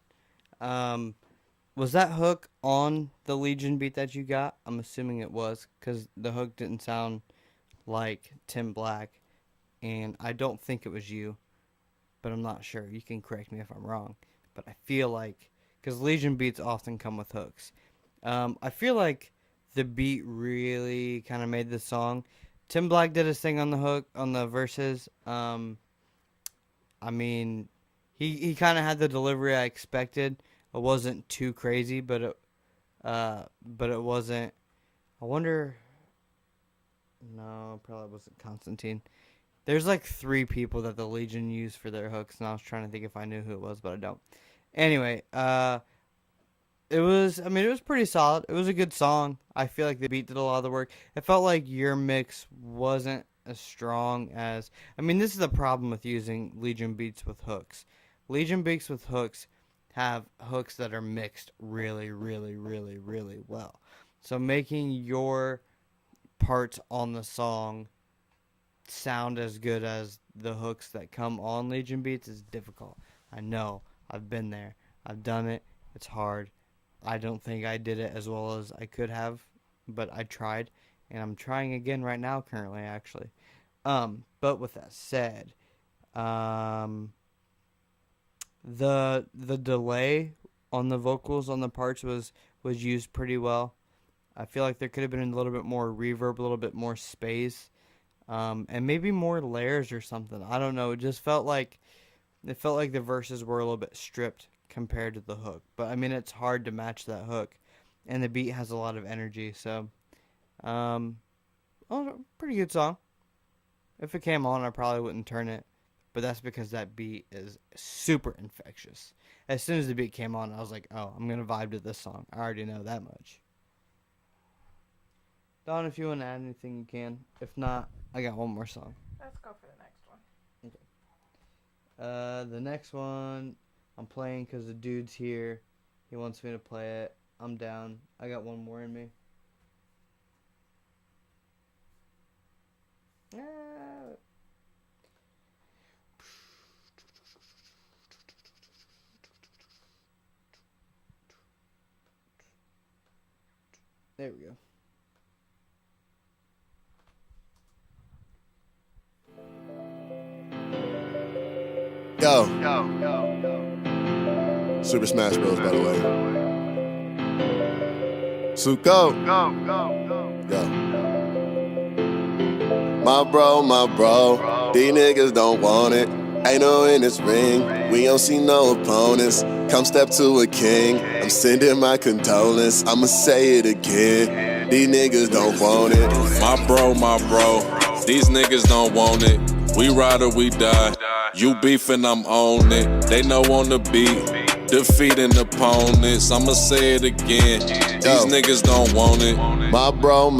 Was that hook on the Legion beat that you got? I'm assuming it was, because the hook didn't sound like Tim Black, and I don't think it was you, but I'm not sure. You can correct me if I'm wrong, but I feel like, because Legion beats often come with hooks. I feel like the beat really kind of made the song. Tim Black did his thing on the hook, on the verses. I mean, he kind of had the delivery I expected. It wasn't too crazy, but it wasn't. I wonder. No, probably wasn't Constantine. There's like 3 people that the Legion used for their hooks, and I was trying to think if I knew who it was, but I don't. Anyway, it was pretty solid. It was a good song. I feel like the beat did a lot of the work. It felt like your mix wasn't as strong as... this is the problem with using Legion beats with hooks. Legion beats with hooks have hooks that are mixed really, really, really, really well. So making your parts on the song sound as good as the hooks that come on Legion beats is difficult. I know. I've been there. I've done it. It's hard. I don't think I did it as well as I could have, but I tried, and I'm trying again right now currently, actually. But with that said, the delay on the vocals on the parts was used pretty well. I feel like there could have been a little bit more reverb, a little bit more space, and maybe more layers or something. I don't know. It just felt like the verses were a little bit stripped compared to the hook. But it's hard to match that hook, and the beat has a lot of energy. So, pretty good song. If it came on, I probably wouldn't turn it. But that's because that beat is super infectious. As soon as the beat came on, I was like, oh, I'm going to vibe to this song. I already know that much. Don, if you want to add anything, you can. If not, I got one more song. Let's go for the next one. Okay. The next one, I'm playing because the dude's here. He wants me to play it. I'm down. I got one more in me. There we go. Yo. Super Smash Bros, by the way. Suko. Yo. My bro. These niggas don't want it. Ain't no in this ring. We don't see no opponents. Come step to a king. I'm sending my condolence. I'ma say it again. These niggas don't want it. My bro. These niggas don't want it. We ride or we die. You beefing, I'm on it. They know on the beat. Defeating opponents. I'ma say it again. These niggas don't want it. My bro.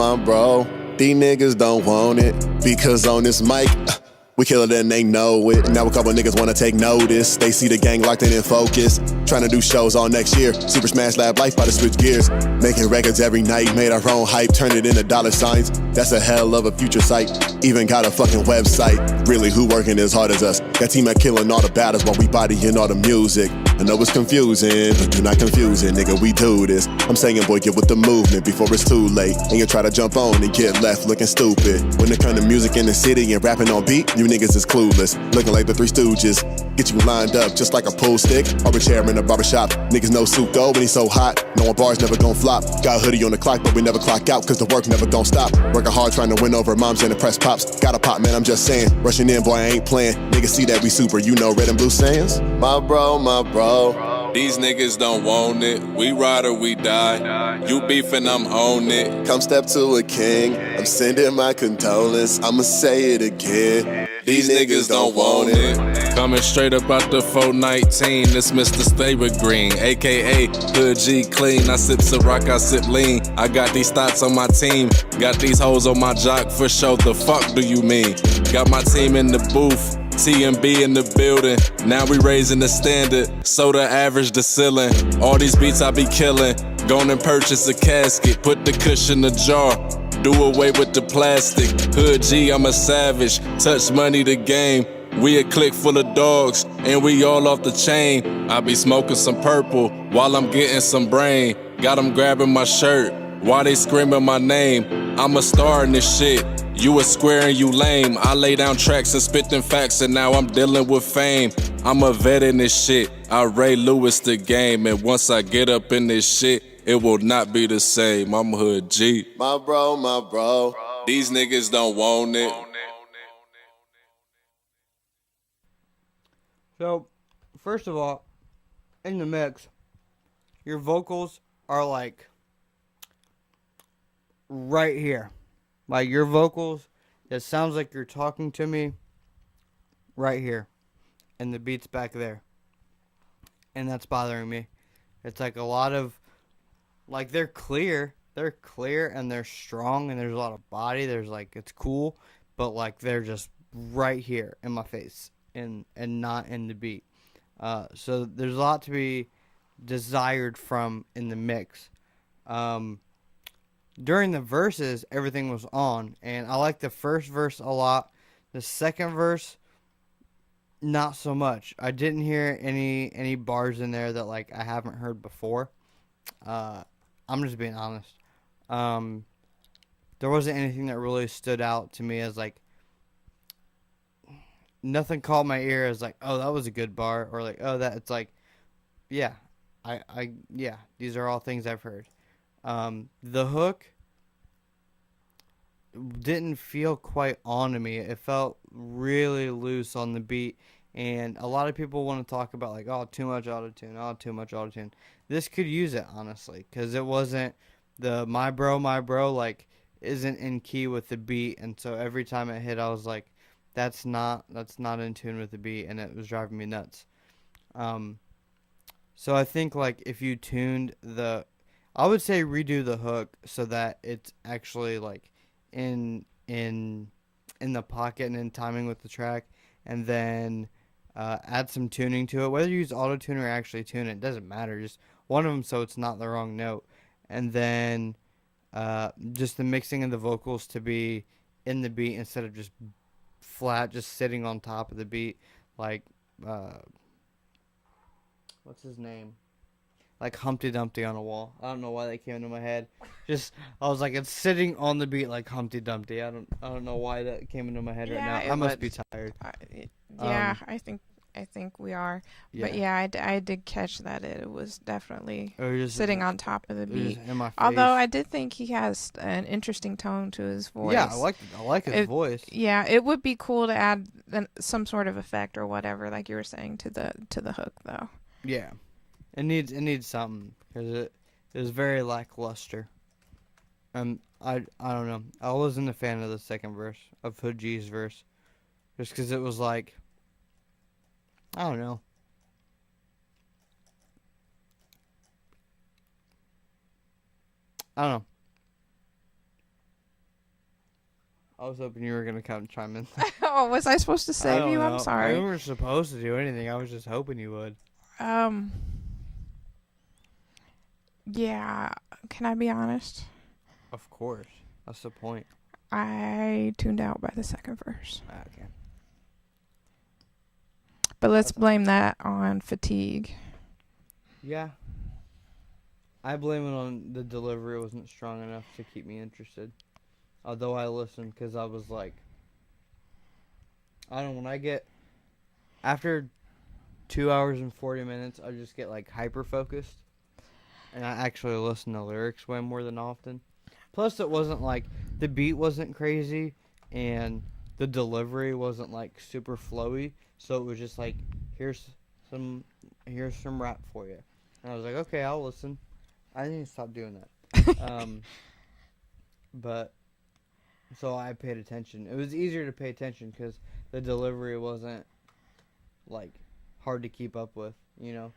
These niggas don't want it. Because on this mic, we kill it and they know it. Now a couple niggas wanna take notice. They see the gang locked in focus. Trying to do shows all next year. Super Smash Lab life by the switch gears. Making records every night. Made our own hype. Turn it into dollar signs. That's a hell of a future sight. Even got a fucking website. Really, who working as hard as us? Got team at killing all the battles while we bodying all the music. I know it's confusing, but do not confuse it, nigga, we do this. I'm saying, boy, get with the movement before it's too late. And you try to jump on and get left looking stupid. When it comes to music in the city and rapping on beat, you niggas is clueless. Looking like the Three Stooges. Get you lined up just like a pool stick or a chair in a barbershop. Niggas know Suko when he's so hot. Knowing bars never gon' flop. Got a hoodie on the clock, but we never clock out cause the work never gon' stop. Working hard trying to win over moms and the press pops. Got a pop, man, I'm just saying. Rushing in, boy, I ain't playing. Niggas see that we super, you know, red and blue sayings. My bro. These niggas don't want it. We ride or we die. You beefing, I'm on it. Come step to a king. I'm sending my condolence. I'ma say it again. These niggas don't want it. Coming straight up out the 419. This Mr. Stay with Green, aka Hood G Clean. I sip Ciroc, I sip lean. I got these thoughts on my team. Got these hoes on my jock for sure. The fuck do you mean? Got my team in the booth. TMB in the building, now we raising the standard, so the average the ceiling. All these beats I be killing, gone and purchase a casket, put the cushion in the jar, do away with the plastic. Hood G, I'm a savage, touch money the game, We a clique full of dogs, and we all off the chain. I be smoking some purple while I'm getting some brain. Got 'em grabbing my shirt while they screaming my name. I'm a star in this shit. You a square and you lame. I lay down tracks and spit them facts, and now I'm dealing with fame. I'm a vet in this shit. I Ray Lewis the game, and once I get up in this shit, it will not be the same. I'm Hood G. My bro. These niggas don't want it. So, first of all, in the mix, your vocals are like right here. Like your vocals, it sounds like you're talking to me right here. And the beat's back there. And that's bothering me. It's like a lot of, like they're clear and they're strong and there's a lot of body. There's like, it's cool, but like they're just right here in my face and not in the beat. So there's a lot to be desired from in the mix. During the verses, everything was on, and I like the first verse a lot. The second verse, not so much. I didn't hear any bars in there that like I haven't heard before. I'm just being honest. There wasn't anything that really stood out to me as like, nothing caught my ear as like, oh, that was a good bar, or like, oh, that, it's like, yeah, yeah, these are all things I've heard. The hook didn't feel quite on to me. It felt really loose on the beat, and a lot of people want to talk about like, oh, too much auto-tune. This could use it, honestly, because it wasn't the my bro, like, isn't in key with the beat, and so every time it hit, I was like, that's not in tune with the beat, and it was driving me nuts. So I think like if you tuned I would say redo the hook so that it's actually like in the pocket and in timing with the track, and then add some tuning to it. Whether you use auto-tune or actually tune it, doesn't matter. Just one of them so it's not the wrong note. And then just the mixing of the vocals to be in the beat instead of just flat, just sitting on top of the beat, like what's his name? Like Humpty Dumpty on a wall. I don't know why that came into my head. Just I was like, it's sitting on the beat like Humpty Dumpty. I don't know why that came into my head right now. I must be tired. I think we are. Yeah. But yeah, I did catch that it was definitely sitting on top of the beat. Although I did think he has an interesting tone to his voice. Yeah, I like his voice. Yeah, it would be cool to add some sort of effect or whatever, like you were saying, to the hook though. Yeah. It needs something, because it is very lackluster. I don't know. I wasn't a fan of the second verse of Hood G's verse, just because it was like, I don't know. I don't know. I was hoping you were gonna come chime in. Oh, was I supposed to save you? I'm sorry. I wasn't supposed to do anything. I was just hoping you would. Yeah, can I be honest? Of course. That's the point. I tuned out by the second verse. Okay. But let's blame that on fatigue. Yeah. I blame it on the delivery wasn't strong enough to keep me interested. Although I listened, because I was like, I don't know, when I get, after 2 hours and 40 minutes, I just get like hyper focused. And I actually listen to lyrics way more than often. Plus, it wasn't like, the beat wasn't crazy, and the delivery wasn't like super flowy. So it was just like, here's some rap for you. And I was like, okay, I'll listen. I need to stop doing that. But, so I paid attention. It was easier to pay attention because the delivery wasn't like hard to keep up with, you know?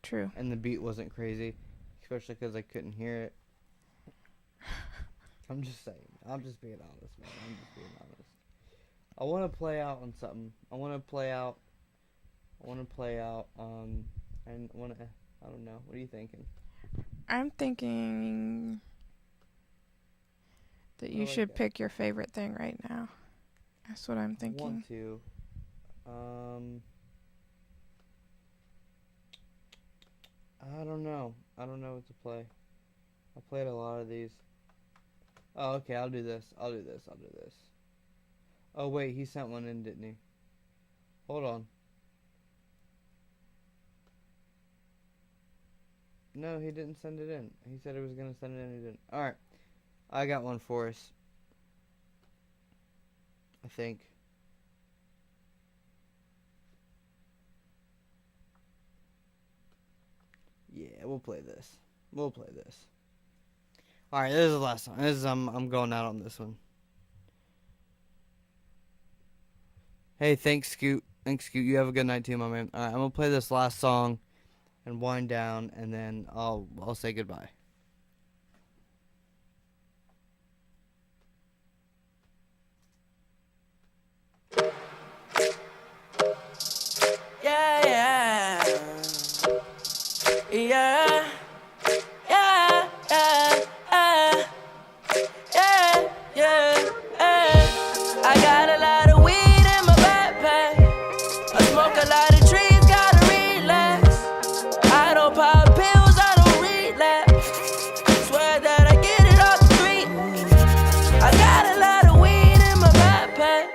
True. And the beat wasn't crazy. Especially because I couldn't hear it. I'm just saying. I'm just being honest, man. I'm just being honest. I want to play out on something. I want to play out. I don't know. What are you thinking? I'm thinking that you should pick your favorite thing right now. That's what I'm thinking. Want to. I don't know. I don't know what to play. I played a lot of these. Oh, okay, I'll do this. I'll do this. Oh, wait, he sent one in, didn't he? Hold on. No, he didn't send it in. He said he was going to send it in, he didn't. Alright. I got one for us. I think. Yeah, we'll play this. Alright, this is the last song. This is I'm going out on this one. Hey, thanks, Scoot. You have a good night too, my man. Alright, I'm gonna play this last song and wind down, and then I'll say goodbye. Yeah. I got a lot of weed in my backpack. I smoke a lot of trees, gotta relax. I don't pop pills, I don't relapse. Swear that I get it off the street. I got a lot of weed in my backpack.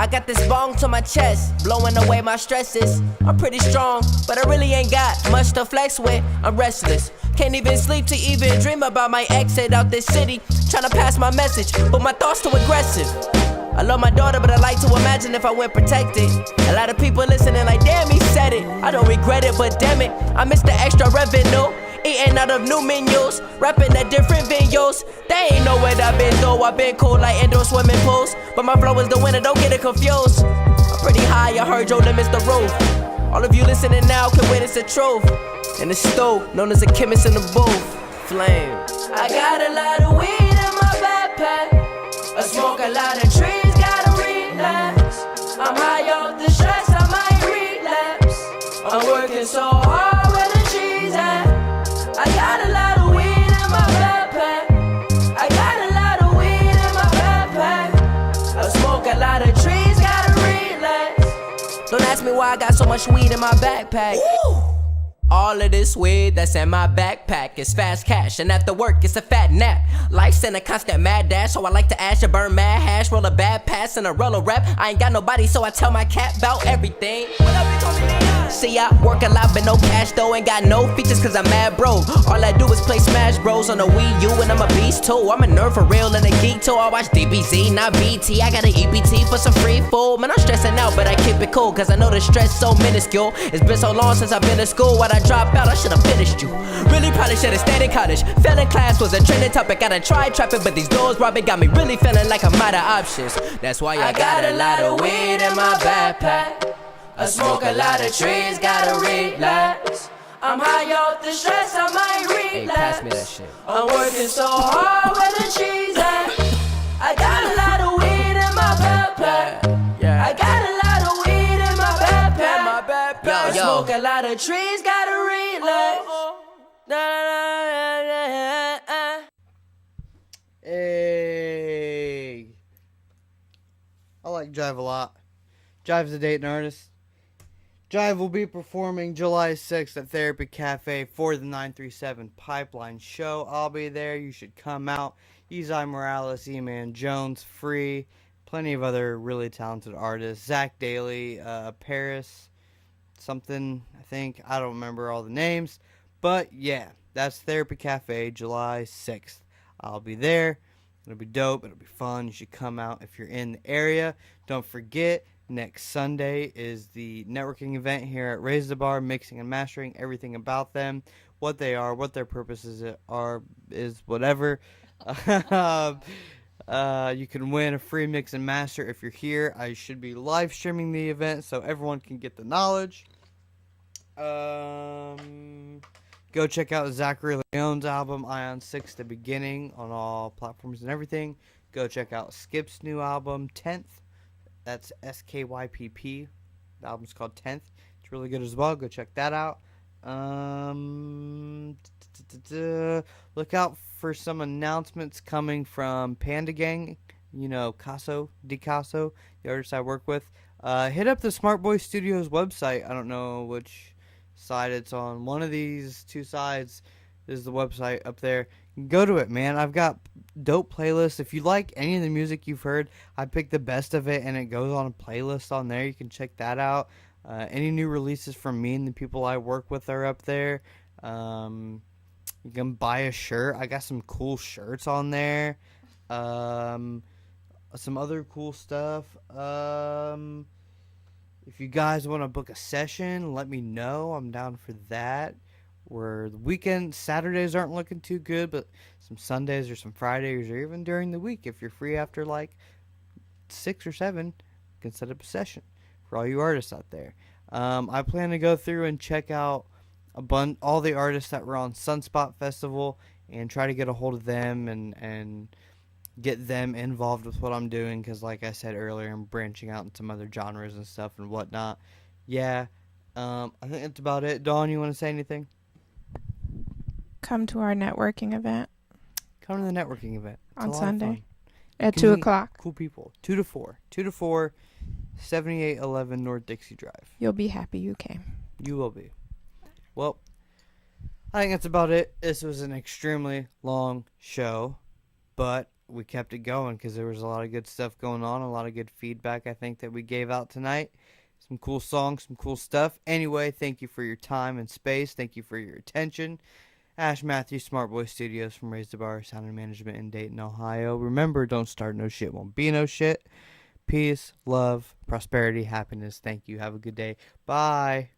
I got this bong to my chest, blowing away my stresses. I'm pretty strong, but I really ain't got much to flex with. I'm restless, can't even sleep to even dream about my exit out this city. Tryna pass my message, but my thoughts too aggressive. I love my daughter, but I like to imagine if I went protected. A lot of people listening like, damn, he said it. I don't regret it, but damn it, I miss the extra revenue. Eating out of new menus, rapping at different venues. They ain't know what I've been through. I've been cool like indoor swimming pools, but my flow is the winner, don't get it confused. I'm pretty high, I heard Joe limits the roof. All of you listening now can witness the truth. In the stove, known as a chemist in the booth. Flame. I got a lot of weed in my backpack. I smoke a lot of trees, gotta relax. I'm high off the stress, I might relapse. I'm working so hard where the trees at. I got a lot of weed in my backpack. I got a lot of weed in my backpack. I smoke a lot of trees, gotta relax. Don't ask me why I got so much weed in my backpack. Woo! All of this weed that's in my backpack is fast cash, and after work it's a fat nap. Life's in a constant mad dash, so I like to ash and burn mad hash, roll a bad pass and a roll a rap. I ain't got nobody, so I tell my cat about everything. What up, you call me Leon? See, I work a lot but no cash though, ain't got no features cause I'm mad broke. All I do is play Smash Bros on the Wii U, and I'm a beast too. I'm a nerd for real and a geek too. I watch DBZ, not BT. I got an EBT for some free food. Man, I'm stressing out, but I keep it cool cause I know the stress so minuscule. It's been so long since I've been to school. Why'd I drop out? I should've finished you. Really probably should've stayed in college. Failing class was a trending topic. I done tried trapping, but these doors robbing got me really feeling like I'm out of options. That's why I got a lot of weed in my backpack. I smoke a lot of trees, gotta relax. I'm high off the stress, I might relapse. Hey, pass me that shit. I'm working so hard where the cheese at. I got a lot of weed in my backpack. Yeah. I got a lot of weed in my backpack. I smoke a lot of trees, gotta relax. Hey. I like Jive a lot. Jive's a Dayton artist. Jive will be performing July 6th at Therapy Cafe for the 937 Pipeline Show. I'll be there. You should come out. Izai Morales, E-Man Jones, Free, plenty of other really talented artists. Zach Daly, Paris, something, I think. I don't remember all the names. But yeah, that's Therapy Cafe, July 6th. I'll be there. It'll be dope. It'll be fun. You should come out if you're in the area. Don't forget, next Sunday is the networking event here at Razdabar, mixing and mastering, everything about them, what they are, what their purposes are, is whatever. You can win a free mix and master if you're here. I should be live streaming the event so everyone can get the knowledge. Go check out Zachary Leone's album, Ion 6, The Beginning, on all platforms and everything. Go check out Skip's new album, 10th. That's SKYPP. The album's called 10th. It's really good as well. Go check that out. Look out for some announcements coming from Panda Gang. You know, Caso, the artist I work with. Hit up the Smart Boy Studios website. I don't know which side it's on. One of these two sides is the website up there. Go to it, man. I've got dope playlists. If you like any of the music you've heard, I picked the best of it, and it goes on a playlist on there. You can check that out. Any new releases from me and the people I work with are up there. You can buy a shirt. I got some cool shirts on there. Some other cool stuff. If you guys want to book a session, let me know. I'm down for that. Where the weekend, Saturdays aren't looking too good, but some Sundays or some Fridays or even during the week, if you're free after like 6 or 7, you can set up a session for all you artists out there. I plan to go through and check out all the artists that were on Sunspot Festival and try to get a hold of them and get them involved with what I'm doing, because like I said earlier, I'm branching out in some other genres and stuff and whatnot. Yeah, I think that's about it. Dawn, you want to say anything? Come to our networking event. Come to the networking event. It's on a lot of Sunday fun. at You 2 can meet o'clock. Cool people. 2 to 4. 2 to 4, 7811 North Dixie Drive. You'll be happy you came. You will be. Well, I think that's about it. This was an extremely long show, but we kept it going because there was a lot of good stuff going on, a lot of good feedback I think that we gave out tonight. Some cool songs, some cool stuff. Anyway, thank you for your time and space. Thank you for your attention. Ash Matthews, Smart Boy Studios from Razdabar Sound and Management in Dayton, Ohio. Remember, don't start no shit, won't be no shit. Peace, love, prosperity, happiness. Thank you. Have a good day. Bye.